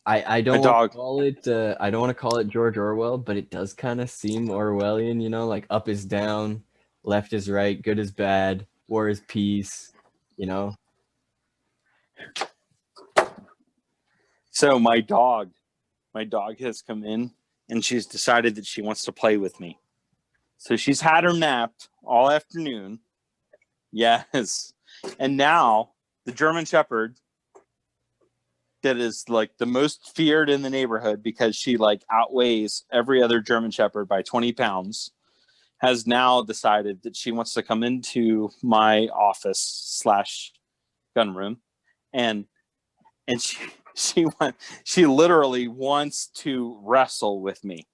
I don't want to call it I don't want to call it George Orwell, but it does kind of seem Orwellian, you know, like up is down, left is right, good is bad, war is peace, you know. So my dog has come in and she's decided that she wants to play with me. So she's had her nap all afternoon. Yes. And now the German Shepherd, that is like the most feared in the neighborhood because she like outweighs every other German Shepherd by 20 pounds, has now decided that she wants to come into my office / gun room, and she literally wants to wrestle with me.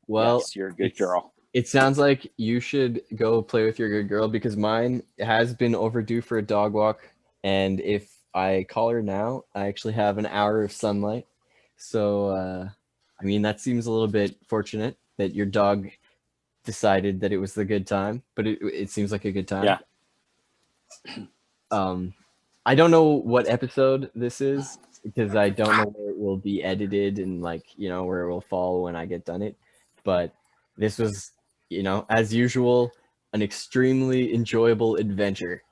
Well, yes, you're a good girl. It sounds like you should go play with your good girl, because mine has been overdue for a dog walk, and if I call her now, I actually have an hour of sunlight. So, I mean, that seems a little bit fortunate that your dog decided that it was the good time, but it seems like a good time. Yeah. I don't know what episode this is, because I don't know where it will be edited and like, you know, where it will fall when I get done it. But this was, you know, as usual, an extremely enjoyable adventure.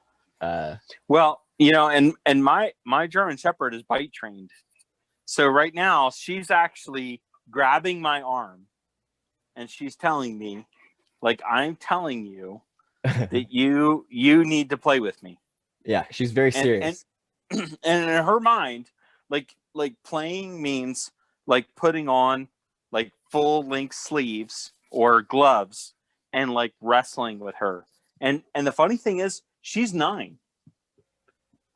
Well, you know, and my German Shepherd is bite trained. So right now she's actually grabbing my arm and she's telling me, like, I'm telling you that you need to play with me. Yeah, she's very serious. And in her mind, like playing means like putting on like full length sleeves or gloves and like wrestling with her. And the funny thing is, she's 9.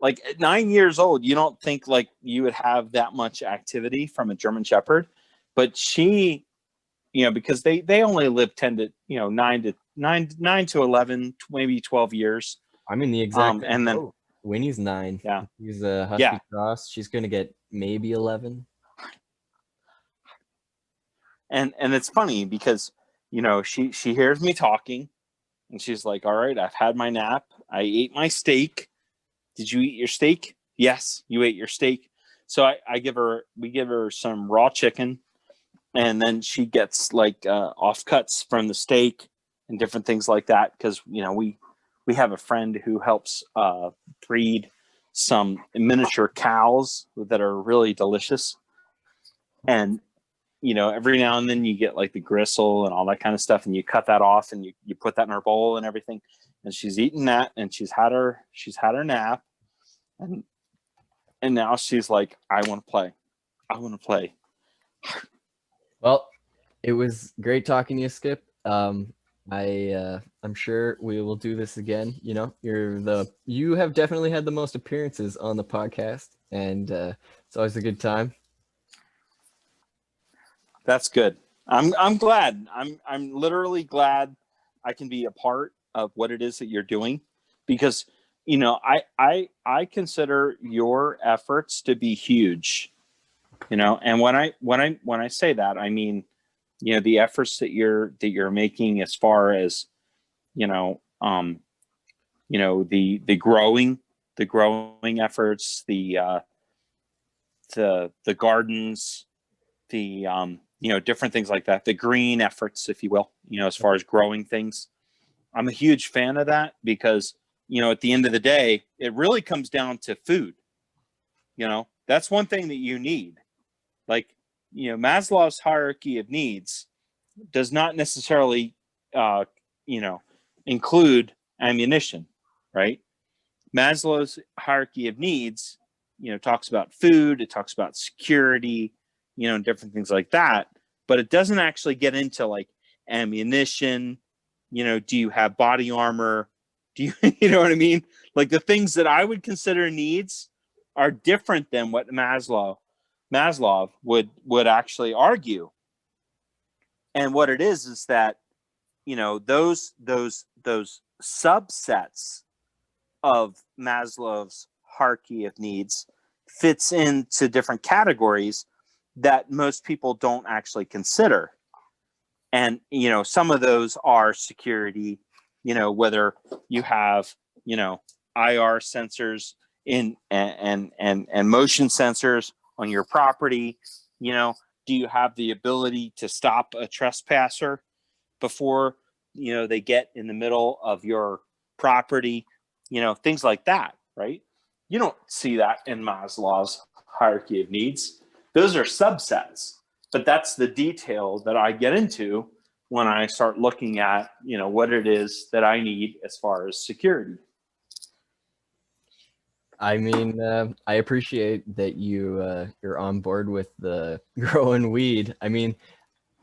Like at 9 years old, you don't think like you would have that much activity from a German Shepherd, but she, you know, because they only live 9 to 11, maybe 12 years. I'm in the exact and then Winnie's 9. Yeah, he's a Husky Cross. She's gonna get maybe 11. And it's funny because, you know, she hears me talking and she's like, all right, I've had my nap, I ate my steak. Did you eat your steak? Yes, you ate your steak. So we give her some raw chicken, and then she gets like offcuts from the steak and different things like that, because, you know, we have a friend who helps breed some miniature cows that are really delicious. And, you know, every now and then you get like the gristle and all that kind of stuff, and you cut that off and you put that in her bowl and everything. And she's eaten that, and she's had her nap, and now she's like, I want to play. Well, it was great talking to you, Skip. I'm sure we will do this again. You know, you have definitely had the most appearances on the podcast, and it's always a good time. That's good. I'm glad. I'm literally glad I can be a part of what it is that you're doing, because I consider your efforts to be huge, and when I say that, I mean, the efforts that you're making as far as, the growing efforts, the gardens, the different things like that, the green efforts, if you will, as far as growing things. I'm a huge fan of that because, at the end of the day, it really comes down to food. That's one thing that you need. Like, Maslow's hierarchy of needs does not necessarily, include ammunition, right? Maslow's hierarchy of needs, talks about food, it talks about security, and different things like that, but it doesn't actually get into like ammunition. Do you have body armor? Do you, you know what I mean? Like the things that I would consider needs are different than what Maslow would actually argue. And what it is that, those subsets of Maslow's hierarchy of needs fits into different categories that most people don't actually consider. And, some of those are security, whether you have, IR sensors and motion sensors on your property. Do you have the ability to stop a trespasser before, they get in the middle of your property? Things like that, right? You don't see that in Maslow's hierarchy of needs. Those are subsets, but that's the detail that I get into when I start looking at, what it is that I need as far as security. I mean, I appreciate that you're on board with the growing weed. I mean,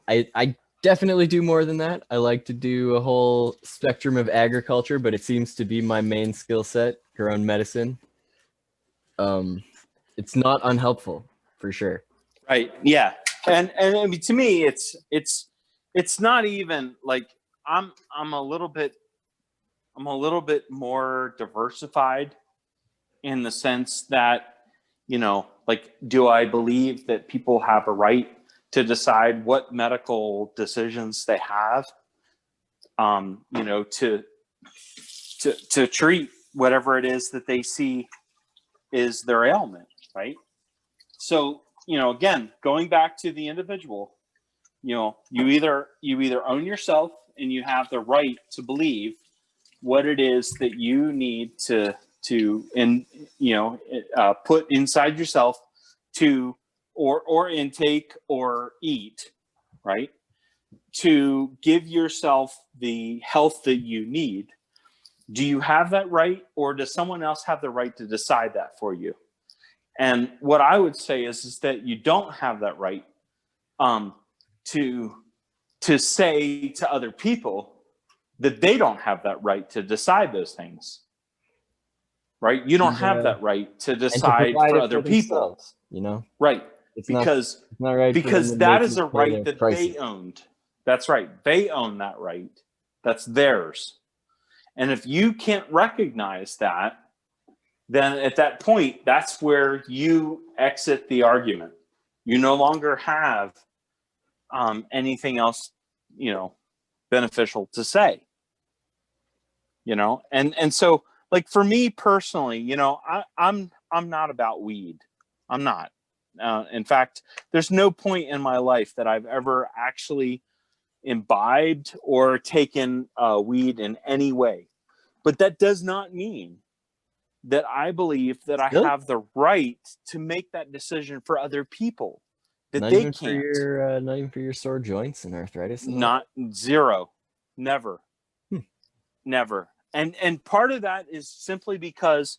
I definitely do more than that. I like to do a whole spectrum of agriculture, but it seems to be my main skill set, growing medicine. It's not unhelpful for sure. Right. Yeah. And I mean, to me, it's not even like I'm a little bit more diversified in the sense that, like, do I believe that people have a right to decide what medical decisions they have, to treat whatever it is that they see is their ailment, right? So, again, going back to the individual, you either own yourself and you have the right to believe what it is that you need to put inside yourself to or intake or eat, right? To give yourself the health that you need. Do you have that right, or does someone else have the right to decide that for you? And what I would say is that you don't have that right to say to other people that they don't have that right to decide those things. Right? You don't have that right to decide for other people. Right. It's because not right because that is a right that they owned. That's right. They own that right. That's theirs. And if you can't recognize that, then at that point, that's where you exit the argument. You no longer have anything else, beneficial to say. And so, like, for me personally, I'm not about weed. I'm not. In fact, there's no point in my life that I've ever actually imbibed or taken weed in any way. But that does not mean that I believe that I have the right to make that decision for other people. That not they even can't. Not even for your sore joints and arthritis. Not zero. Never. Never. And part of that is simply because,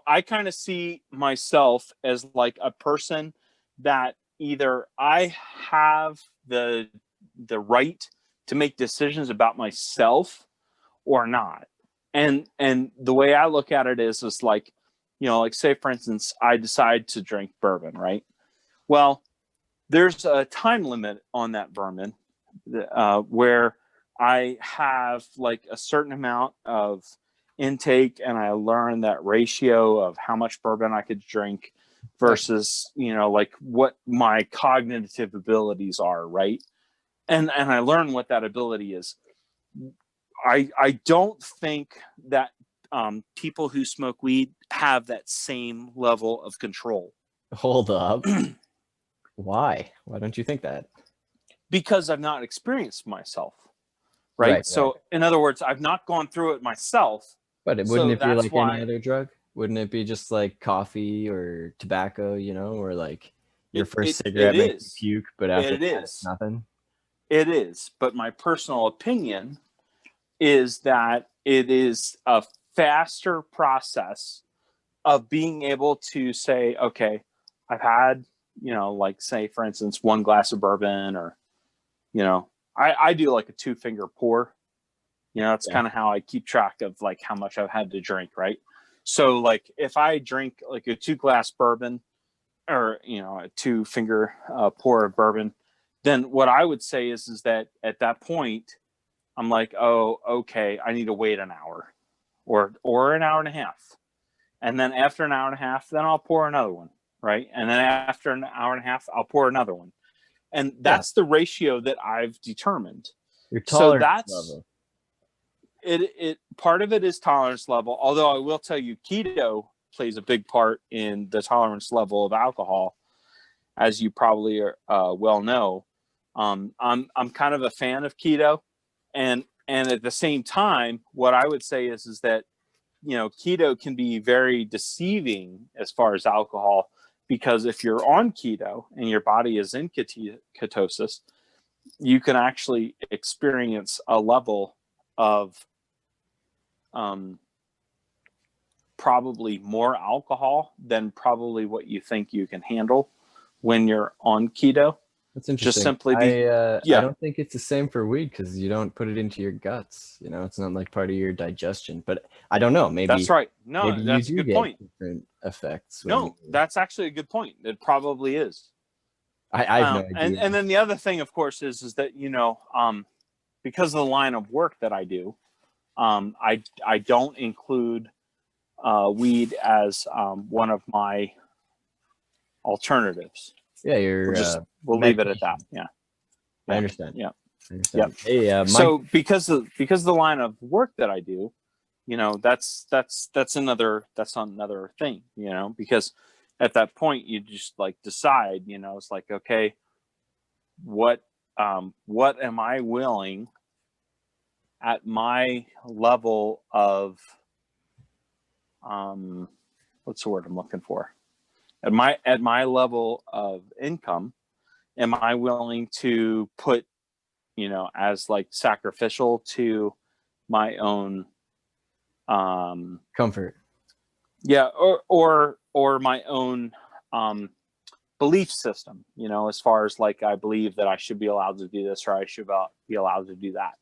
I kind of see myself as like a person that either I have the right to make decisions about myself or not. And the way I look at it is like, like, say, for instance, I decide to drink bourbon, right? Well, there's a time limit on that bourbon where I have like a certain amount of intake, and I learned that ratio of how much bourbon I could drink versus, you know, like what my cognitive abilities are, right? And I learned what that ability is. I don't think that people who smoke weed have that same level of control. Hold up. Why? Why don't you think that? Because I've not experienced myself, right? So Right. in other words, I've not gone through it myself. But So wouldn't it be that's like why any other drug? Wouldn't it be just like coffee or tobacco, you know, or like your first it cigarette makes is. you puke, but after It that, it's is. nothing? It is. But my personal opinion is that it is a faster process of being able to say, okay, I've had, you know, like say, for instance, one glass of bourbon, or, you know, I do like a 2-finger pour. You know, that's Yeah. kind of how I keep track of like how much I've had to drink, right? So like if I drink like a 2-glass bourbon, or, you know, a 2-finger pour of bourbon, then what I would say is that at that point, I'm like, oh, okay, I need to wait an hour or an hour and a half. And then after an hour and a half, then I'll pour another one, right? And then after an hour and a half, I'll pour another one. And that's the ratio that I've determined. Your So tolerance that's level. it. Part of it is tolerance level. Although I will tell you, keto plays a big part in the tolerance level of alcohol, as you probably well know. I'm kind of a fan of keto, and at the same time, what I would say is that, you know, keto can be very deceiving as far as alcohol, because if you're on keto and your body is in ketosis, you can actually experience a level of probably more alcohol than probably what you think you can handle when you're on keto. That's interesting. Just simply I yeah. don't think it's the same for weed because you don't put it into your guts. You know, it's not like part of your digestion. But I don't know. Maybe That's right. No, maybe you that's a do good get point. different effects. No, that's actually a good point. It probably is. I have no idea. And then the other thing, of course, is that, you know, because of the line of work that I do, I don't include weed as one of my alternatives. Yeah, you're. We'll leave it at that. Yeah, I understand. Yeah, I understand. Yeah. Hey, so because of the line of work that I do, you know, that's another thing, you know, because at that point you just like decide, you know, it's like, okay, what am I willing at my level of what's the word I'm looking for? At my level of income, am I willing to put, you know, as like sacrificial to my own comfort? Yeah, or my own belief system, you know, as far as like I believe that I should be allowed to do this or I should be allowed to do that.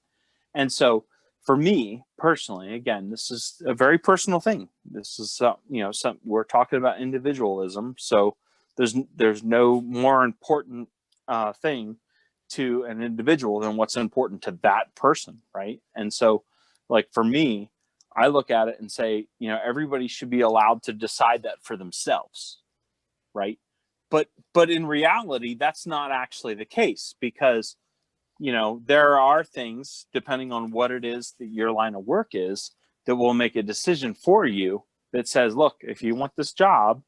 And so for me personally, again, this is a very personal thing. This is you know, we're talking about individualism, so there's no more important thing to an individual than what's important to that person, right? And so like for me, I look at it and say, you know, everybody should be allowed to decide that for themselves, right? But in reality, that's not actually the case, because, you know, there are things, depending on what it is that your line of work is, that will make a decision for you that says, look, if you want this job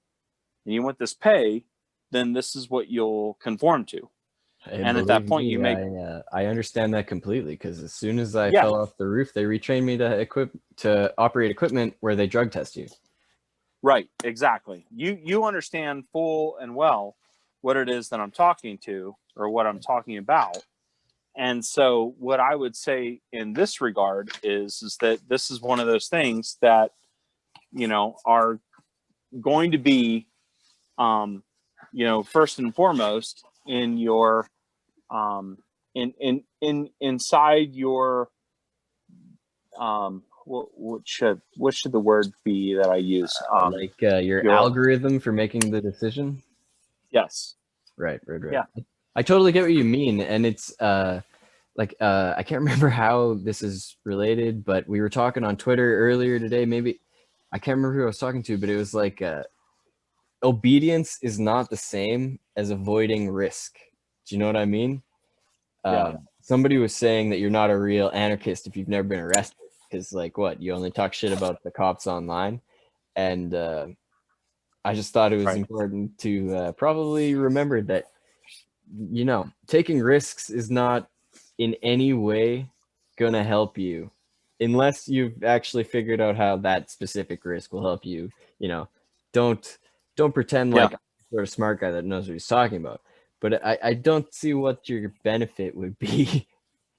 and you want this pay, then this is what you'll conform to. And at that point, I understand that completely, because as soon as I fell off the roof, they retrained me to operate equipment where they drug test you. Right, exactly. You understand full and well what it is that I'm talking to, or what I'm talking about. And so what I would say in this regard is that this is one of those things that, you know, are going to be, you know, first and foremost in your, inside your, what should the word be that I use? Your algorithm for making the decision. Yes. Right. Yeah. I totally get what you mean, and it's like I can't remember how this is related, but we were talking on Twitter earlier today. Maybe I can't remember who I was talking to, but it was like obedience is not the same as avoiding risk. Do you know what I mean? Yeah. Somebody was saying that you're not a real anarchist if you've never been arrested, because like what, you only talk shit about the cops online. And I just thought it was Right. important to probably remember that, you know, taking risks is not in any way going to help you unless you've actually figured out how that specific risk will help you. You know, don't pretend like Yeah. I'm sort of smart guy that knows what he's talking about. But I don't see what your benefit would be,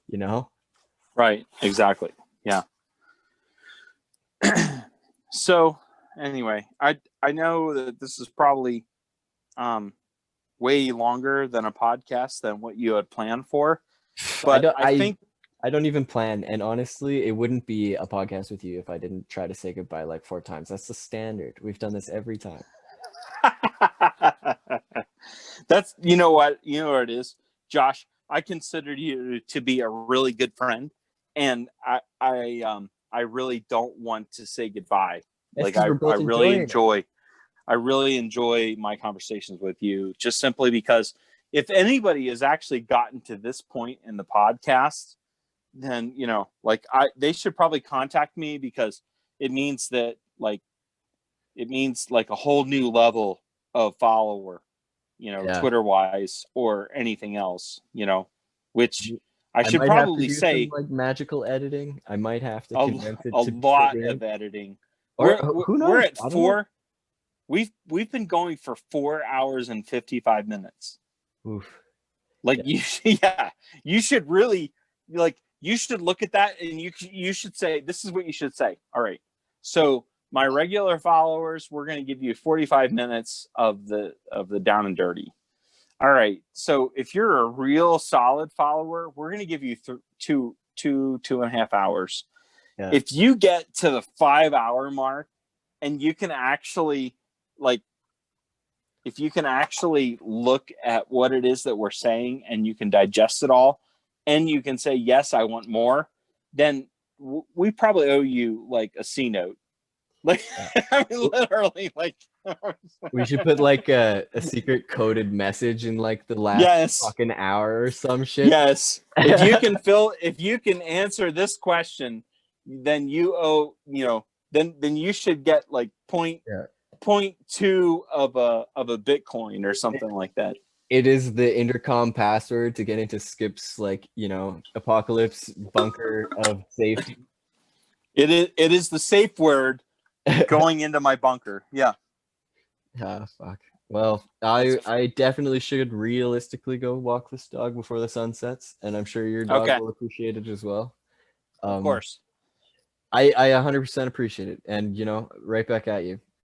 you know? Right. Exactly. Yeah. So anyway, I know that this is probably way longer than a podcast than what you had planned for, but I don't even plan, and honestly, it wouldn't be a podcast with you if I didn't try to say goodbye like 4 times. That's the standard. We've done this every time. That's, you know what it is, Josh. I consider you to be a really good friend, and I really don't want to say goodbye. That's Like 'cause we're both enjoying it. I really enjoy my conversations with you, just simply because if anybody has actually gotten to this point in the podcast, then, you know, like they should probably contact me, because it means that it means like a whole new level of follower, you know, Yeah. Twitter wise or anything else, you know, which I I should might have to probably do say some like magical editing. I might have to a, convince it a to be lot organic. of editing. Or We're who knows? we're at I don't know. 4. We've been going for 4 hours and 55 minutes. Oof. Like you should really, like, you should look at that, and you should say, this is what you should say. All right. So my regular followers, we're going to give you 45 minutes of the down and dirty. All right. So if you're a real solid follower, we're going to give you 2.5 hours. Yeah. If you get to the 5-hour mark, and you can actually, like, if you can actually look at what it is that we're saying, and you can digest it all, and you can say, yes, I want more, then we probably owe you like a C note. Like, I mean, literally, like, We should put like a secret coded message in like the last yes, fucking hour or some shit. yes. If you can answer this question, then you owe, you know, then you should get like 0.2 of a Bitcoin or something like that. It is the intercom password to get into Skip's, like, you know, apocalypse bunker of safety. It is the safe word going into my bunker. Yeah. Ah, fuck. Well, I definitely should realistically go walk this dog before the sun sets, and I'm sure your dog Okay. will appreciate it as well. Of course. I 100% appreciate it, and, you know, right back at you.